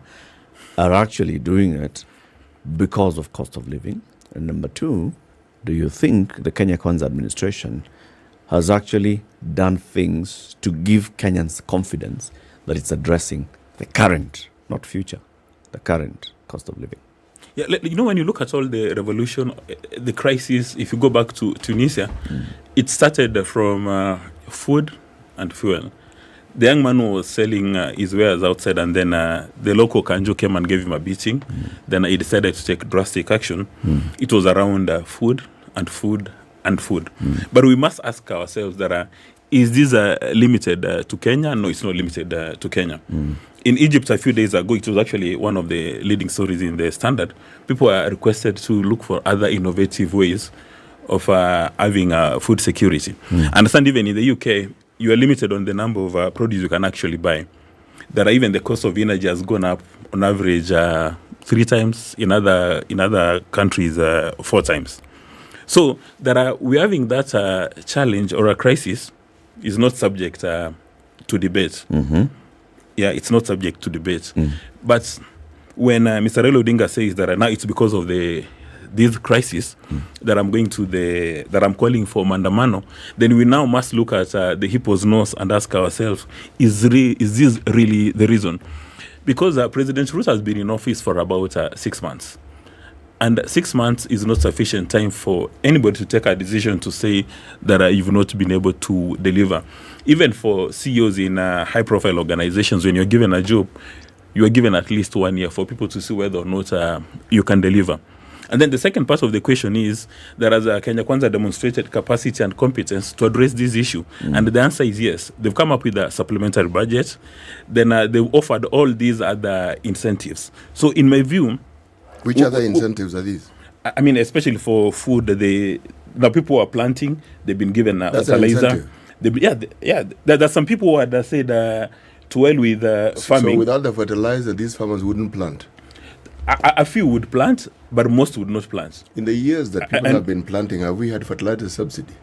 are actually doing it because of cost of living? And number two, do you think the Kenya Kwanza administration has actually done things to give Kenyans confidence that it's addressing the current, not future, the current cost of living? Yeah, when you look at all the revolution, the crisis, if you go back to Tunisia, it started from food and fuel. The young man was selling his wares outside, and then the local kanjo came and gave him a beating. Then he decided to take drastic action. It was around food and food and food. But we must ask ourselves that is this limited to Kenya? No, it's not limited to Kenya. In Egypt a few days ago, it was actually one of the leading stories in the Standard. People are requested to look for other innovative ways of having food security. Understand, even in the UK, you are limited on the number of produce you can actually buy. That even the cost of energy has gone up on average 3 times, in other countries 4 times. So we're having that challenge, or a crisis is not subject to debate. Yeah, it's not subject to debate. But when Mr. Raila Odinga says that now it's because of this crisis that I'm calling for Maandamano, then we now must look at the hippo's nose and ask ourselves, is this really the reason? Because President Ruto has been in office for about 6 months. And 6 months is not sufficient time for anybody to take a decision to say that you've not been able to deliver. Even for CEOs in high-profile organizations, when you're given a job, you are given at least 1 year for people to see whether or not you can deliver. And then the second part of the question is that as Kenya Kwanza demonstrated capacity and competence to address this issue. And the answer is yes. They've come up with a supplementary budget. Then they've offered all these other incentives. So in my view... Which other incentives are these? I mean, especially for food, the people who are planting, they've been given fertilizer. There's some people who had said to hell with farming. So without the fertilizer, these farmers wouldn't plant? A few would plant, but most would not plant. In the years that people have been planting, have we had fertilizer subsidy?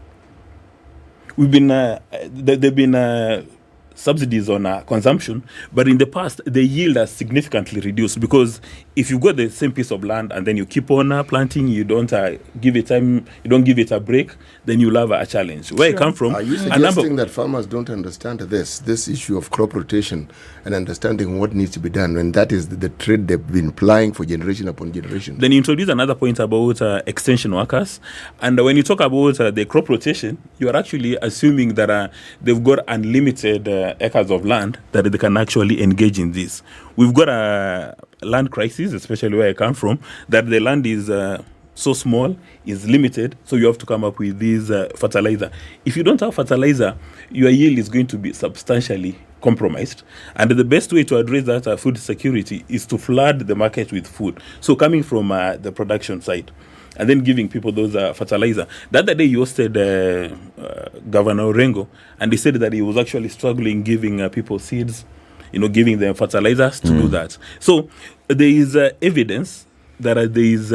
We've been, they've been subsidies on consumption, but in the past the yield has significantly reduced, because if you've got the same piece of land and then you keep on planting, you don't give it time, you don't give it a break, then you'll have a challenge. Where I come from, are you suggesting that farmers don't understand this issue of crop rotation and understanding what needs to be done, when that is the trade they've been plying for generation upon generation? Then you introduce another point about extension workers, and when you talk about the crop rotation, you are actually assuming that they've got unlimited acres of land that they can actually engage in this. We've got a land crisis, especially where I come from, that the land is so small, is limited, so you have to come up with this fertilizer. If you don't have fertilizer, your yield is going to be substantially compromised. And the best way to address that food security is to flood the market with food. So coming from the production side, and then giving people those fertilizer. The other day, you hosted Governor Orengo, and he said that he was actually struggling giving people seeds, giving them fertilizers to do that. So there is evidence that there is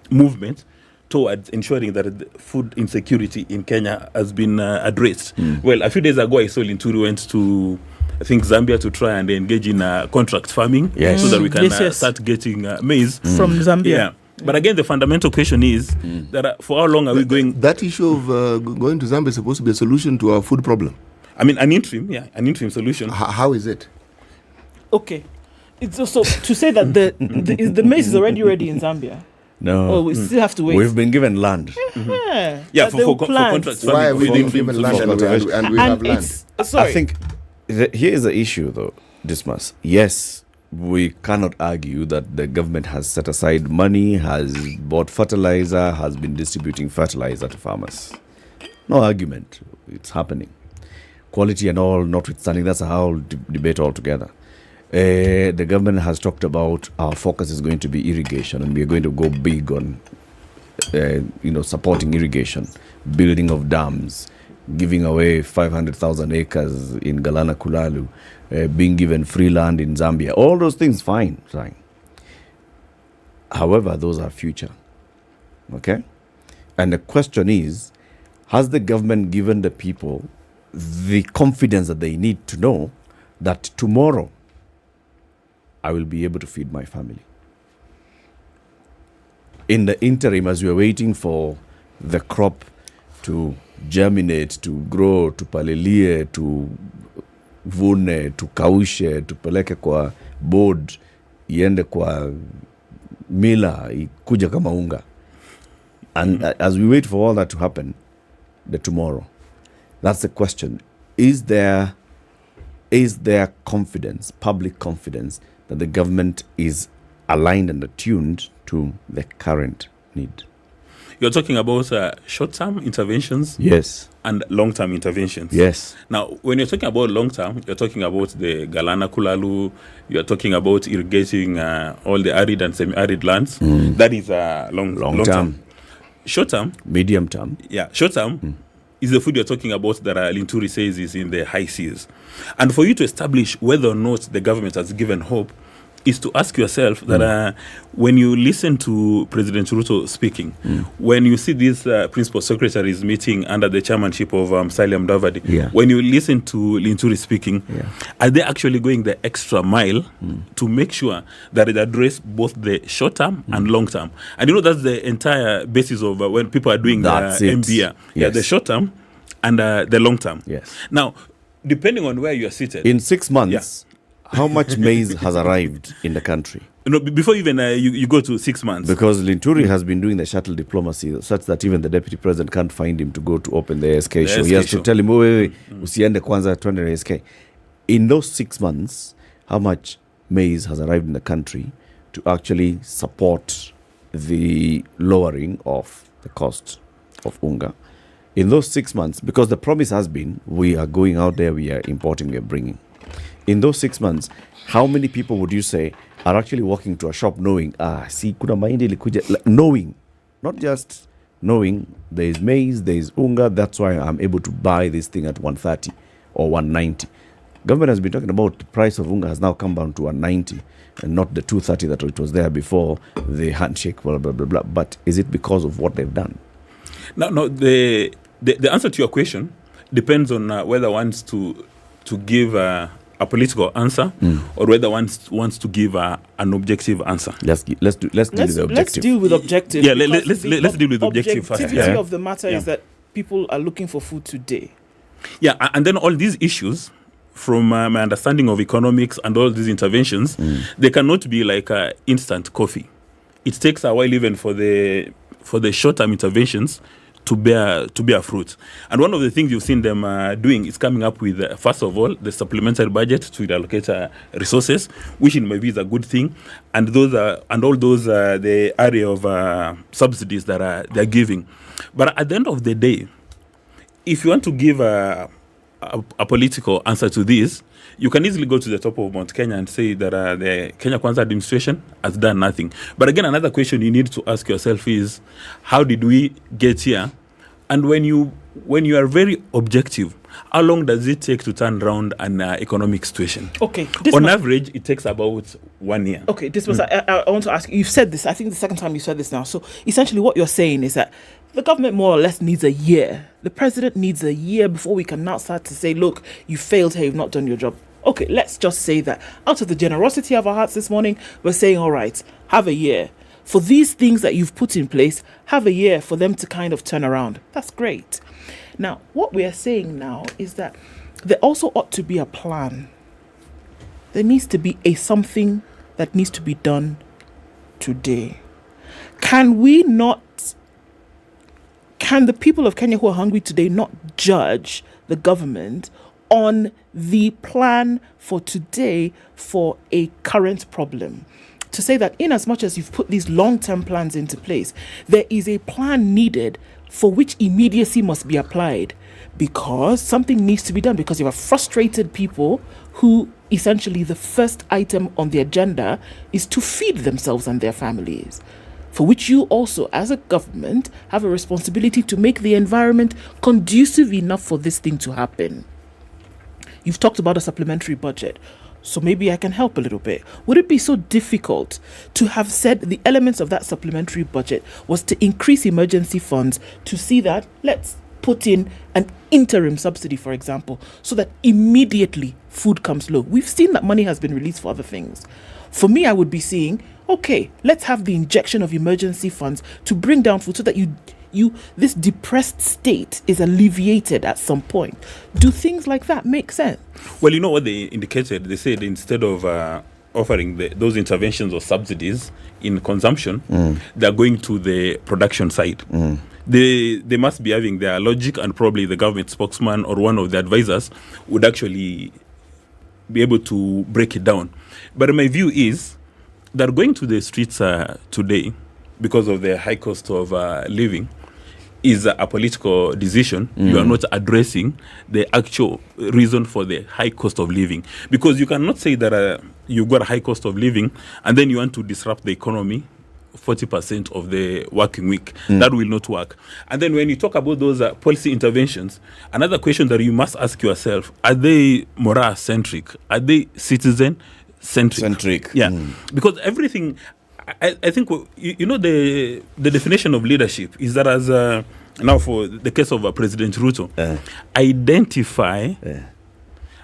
movement towards ensuring that the food insecurity in Kenya has been addressed. Well, a few days ago, I saw Linturi went to, I think, Zambia to try and engage in contract farming so that we can start getting maize from Zambia. But again, the fundamental question is that for how long are we going? That issue of going to Zambia is supposed to be a solution to our food problem. I mean, an interim solution. How is it? Okay. It's also to say that the maize is already ready in Zambia. No. Oh, we still have to wait. We've been given land. Yeah, for contracts. Why have we been given land and we have land? I think here is the issue, though, Dismas. Yes, we cannot argue that the government has set aside money, has bought fertilizer, has been distributing fertilizer to farmers. No argument. It's happening. Quality and all notwithstanding, that's a whole debate altogether. The government has talked about our focus is going to be irrigation, and we are going to go big on, supporting irrigation, building of dams, giving away 500,000 acres in Galana Kulalu, being given free land in Zambia. All those things, fine. However, those are future. Okay? And the question is, has the government given the people the confidence that they need to know that tomorrow I will be able to feed my family? In the interim, as we are waiting for the crop to germinate, to grow, to palilie, to vune, to kaushe, tupeleke kwa board, iende kwa mila, ikuja kama unga. And as we wait for all that to happen, the tomorrow, that's the question. Is there confidence, public confidence, that the government is aligned and attuned to the current need? You're talking about short-term interventions? Yes. And long-term interventions? Yes. Now, when you're talking about long-term, you're talking about the Galana Kulalu, you're talking about irrigating all the arid and semi-arid lands. That is long-term. Short-term? Medium-term. Yeah, short-term is the food you're talking about that Linturi says is in the high seas. And for you to establish whether or not the government has given hope is to ask yourself that when you listen to President Ruto speaking, when you see these principal secretaries meeting under the chairmanship of Musalia Mudavadi, when you listen to Linturi speaking, are they actually going the extra mile to make sure that it address both the short term and long term? And you know, that's the entire basis of when people are doing the MBA. Yeah, the short term and the long term. Yes. Now, depending on where you are seated. In 6 months, how much maize has arrived in the country? No, before even you go to 6 months. Because Linturi has been doing the shuttle diplomacy such that even the deputy president can't find him to go to open the ASK show. He has to tell him, usiende kwanza twende na ASK. In those 6 months, how much maize has arrived in the country to actually support the lowering of the cost of unga? In those 6 months, because the promise has been, we are going out there, we are importing, we are bringing. In those 6 months, how many people would you say are actually walking to a shop knowing, kuna mahindi ilikuja, knowing, not just knowing there is maize, there is unga, that's why I'm able to buy this thing at 130 or 190. Government has been talking about the price of unga has now come down to 190 and not the 230 that it was there before the handshake, blah, blah, blah, blah. But is it because of what they've done? No, the answer to your question depends on whether wants to give a political answer or whether wants to give an objective answer. Let's deal with the objective. Let's deal with objective. Yeah, let's deal with objective first. Objectivity of the matter is that people are looking for food today. Yeah, and then all these issues, from my understanding of economics and all these interventions, they cannot be like instant coffee. It takes a while even for the short-term interventions to bear fruit. And one of the things you've seen them doing is coming up with, first of all, the supplementary budget to allocate resources, which in my view is a good thing. And those the area of subsidies that they're giving. But at the end of the day, if you want to give a political answer to this, you can easily go to the top of Mount Kenya and say that the Kenya Kwanza administration has done nothing. But again, another question you need to ask yourself is, how did we get here? And when you are very objective, how long does it take to turn around an economic situation? Okay. On average, it takes about 1 year. Okay, this was I want to ask you, you've said this, I think the second time you said this now. So essentially what you're saying is that the government more or less needs a year. The president needs a year before we can now start to say, look, you failed here, you've not done your job. Okay, let's just say that out of the generosity of our hearts this morning, we're saying, all right, have a year. for these things that you've put in place, have a year for them to kind of turn around. That's great. Now, what we are saying now is that there also ought to be a plan. There needs to be something that needs to be done today. Can the people of Kenya who are hungry today not judge the government on the plan for today for a current problem? To say that in as much as you've put these long-term plans into place, there is a plan needed for which immediacy must be applied, because something needs to be done, because you have frustrated people who essentially the first item on the agenda is to feed themselves and their families, for which you also as a government have a responsibility to make the environment conducive enough for this thing to happen. You've talked about a supplementary budget, so maybe I can help a little bit. Would it be so difficult to have said the elements of that supplementary budget was to increase emergency funds, to see that let's put in an interim subsidy, for example, so that immediately food comes low? We've seen that money has been released for other things. For me, I would be seeing, okay, let's have the injection of emergency funds to bring down food so that this depressed state is alleviated at some point. Do things like that make sense? Well, you know what they indicated? They said instead of offering those interventions or subsidies in consumption, they're going to the production side. They must be having their logic, and probably the government spokesman or one of the advisors would actually be able to break it down. But my view is that going to the streets today because of the high cost of living is a political decision. You are not addressing the actual reason for the high cost of living, because you cannot say that you've got a high cost of living and then you want to disrupt the economy 40% of the working week. That will not work. And then when you talk about those policy interventions, another question that you must ask yourself, are they moral-centric? Are they citizen-centric? Yeah. Because everything, I think, you know, the definition of leadership is that as now for the case of President Ruto, identify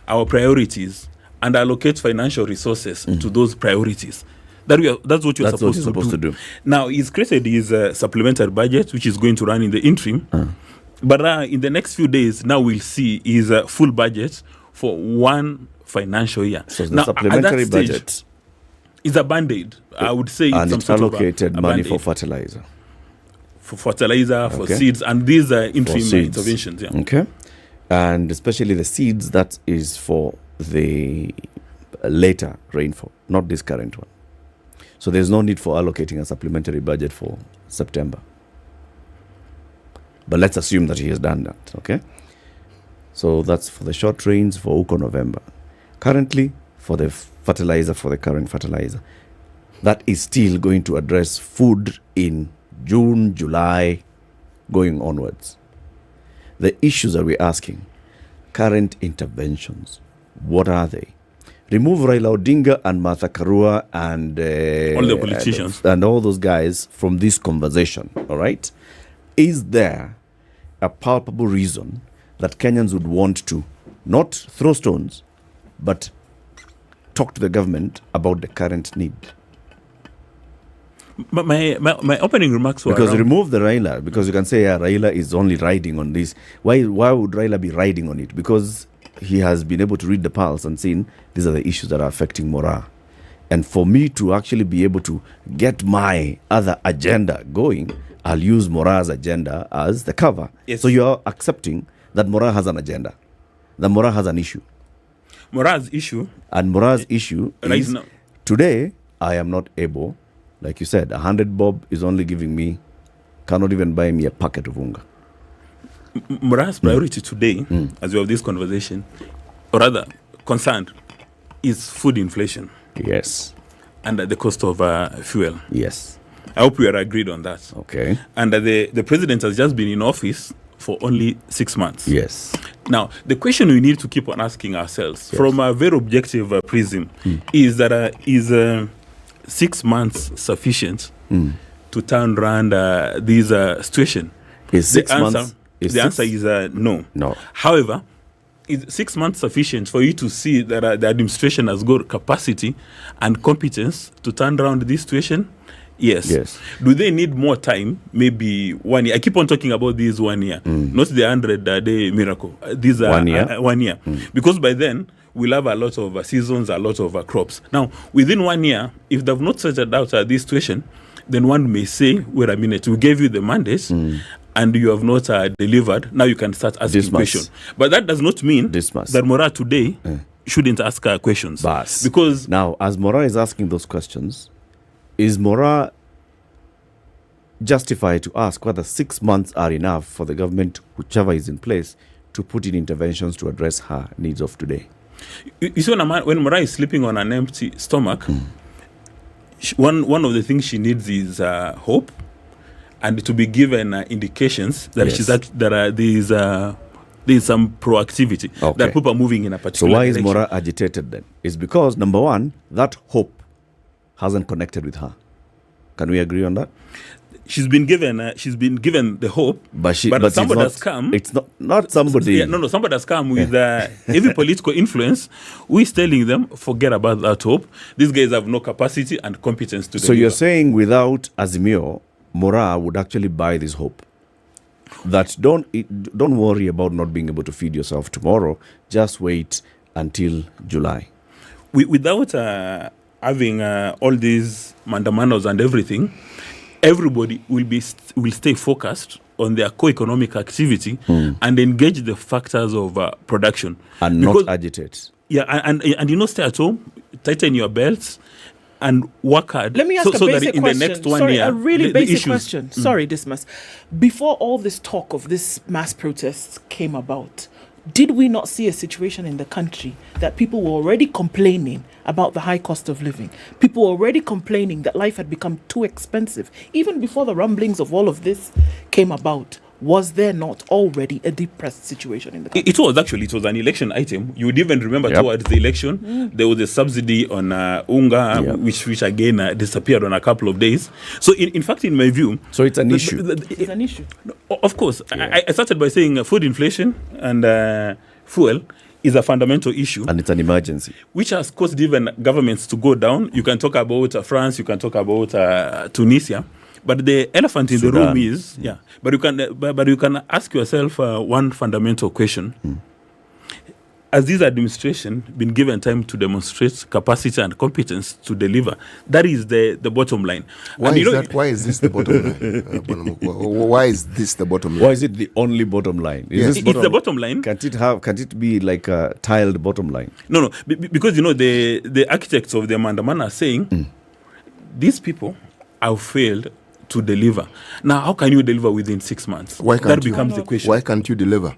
our priorities and allocate financial resources to those priorities. That's what you're supposed to do. Now, he's created his supplementary budget, which is going to run in the interim. But in the next few days, now we'll see his full budget for one financial year. So the supplementary budget is a band-aid. I would say and it's allocated money for fertilizer. For fertilizer, for seeds, and these are interim interventions. Yeah. Okay. And especially the seeds, that is for the later rainfall, not this current one. So there's no need for allocating a supplementary budget for September. But let's assume that he has done that, okay? So that's for the short rains for Uko November. Currently, for the fertilizer, for the current fertilizer, that is still going to address food in June, July, going onwards. The issues that we're asking, current interventions, what are they? Remove Raila Odinga and Martha Karua and all the politicians and all those guys from this conversation, all right? Is there a palpable reason that Kenyans would want to not throw stones, but talk to the government about the current need? But my opening remarks were because remove the Raila, because you can say Raila is only riding on this. Why would Raila be riding on it? Because he has been able to read the pulse and seen these are the issues that are affecting morale. And for me to actually be able to get my other agenda going, I'll use Mora's agenda as the cover. Yes. So you're accepting that Mora has an agenda, that Mora has an issue. Mora's issue. And Mora's issue is, now, today, I am not able, like you said, 100 bob is only giving me, cannot even buy me a packet of unga. Mora's priority today, as we have this conversation, or rather concerned, is food inflation. Yes. And the cost of fuel. Yes. I hope we are agreed on that. Okay. And the president has just been in office for only 6 months. Yes. Now, the question we need to keep on asking ourselves, from a very objective prism, is that is 6 months sufficient to turn around this situation? Is 6 months? The answer is no. No. However, is 6 months sufficient for you to see that the administration has got capacity and competence to turn around this situation? Yes. Do they need more time? Maybe 1 year. I keep on talking about this 1 year, not the 100-day miracle. These are 1 year. 1 year. Because by then, we'll have a lot of seasons, a lot of crops. Now, within 1 year, if they've not sorted out this situation, then one may say, wait a minute, we gave you the mandate and you have not delivered. Now you can start asking questions. But that does not mean that Mora today shouldn't ask questions. Because now, as Mora is asking those questions, is Mora justified to ask whether 6 months are enough for the government, whichever is in place, to put in interventions to address her needs of today? You see, when Mora is sleeping on an empty stomach, one of the things she needs is hope, and to be given indications that there is some proactivity, that people are moving in a particular So why direction. is Mora agitated then? It's because, number one, that hope hasn't connected with her. Can we agree on that? She's been given the hope, but somebody has come. It's not somebody. Somebody has come with heavy political influence who is telling them, forget about that hope. These guys have no capacity and competence to So deliver. you're saying without Azimio, Mora would actually buy this hope. That don't worry about not being able to feed yourself tomorrow. Just wait until July. Without having all these mandamanos and everything, everybody will stay focused on their co-economic activity and engage the factors of production and not agitate. Yeah, and stay at home, tighten your belts, and work hard. Let me ask a basic that in question. The next 1 Sorry, year, a really basic issues, question. Sorry, Dismas. Before all this talk of this mass protests came about, did we not see a situation in the country that people were already complaining about the high cost of living? People were already complaining that life had become too expensive. Even before the rumblings of all of this came about, was there not already a depressed situation in the country? It was an election item. You would even remember towards the election, there was a subsidy on unga, which again disappeared on a couple of days. So in fact, in my view... So it's an issue. It's an issue. Of course. I started by saying food inflation and fuel is a fundamental issue. And it's an emergency. Which has caused even governments to go down. You can talk about France, you can talk about Tunisia. But the elephant in the room is, but you can ask yourself one fundamental question. Has this administration been given time to demonstrate capacity and competence to deliver? That is the bottom line. Why is this the bottom line? Why is this the bottom line? Why is it the only bottom line? It's the bottom line. Can't it be like a tiled bottom line? No, because the architects of the Mandamana are saying these people have failed to deliver. Now, how can you deliver within 6 months? That becomes the question. Why can't you deliver?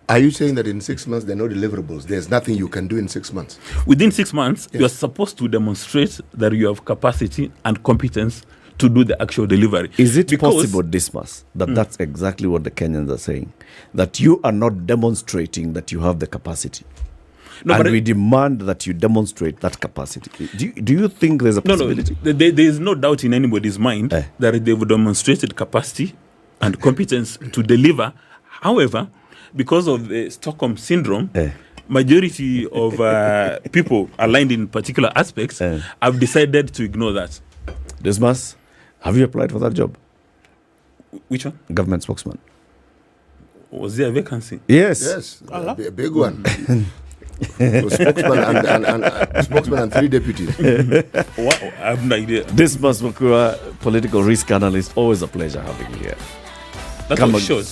Are you saying that in 6 months there are no deliverables? There's nothing you can do in 6 months? Within 6 months, you're supposed to demonstrate that you have capacity and competence to do the actual delivery. Is it possible, Dismas, that that's exactly what the Kenyans are saying? That you are not demonstrating that you have the capacity? And we demand that you demonstrate that capacity. Do you think there's a possibility? No, there is no doubt in anybody's mind that they've demonstrated capacity and competence to deliver. However, because of the Stockholm syndrome, majority of people aligned in particular aspects have decided to ignore that. Dismas, have you applied for that job? Which one? Government spokesman. Was there a vacancy? Yes. A big one. So spokesman and 3 deputies. Wow, I have no idea. Dismas Makura, political risk analyst. Always a pleasure having you here. That was short.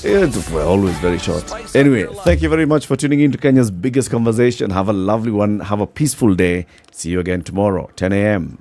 We're always very short. Anyway, thank you very much for tuning in to Kenya's biggest conversation. Have a lovely one. Have a peaceful day. See you again tomorrow, 10 a.m.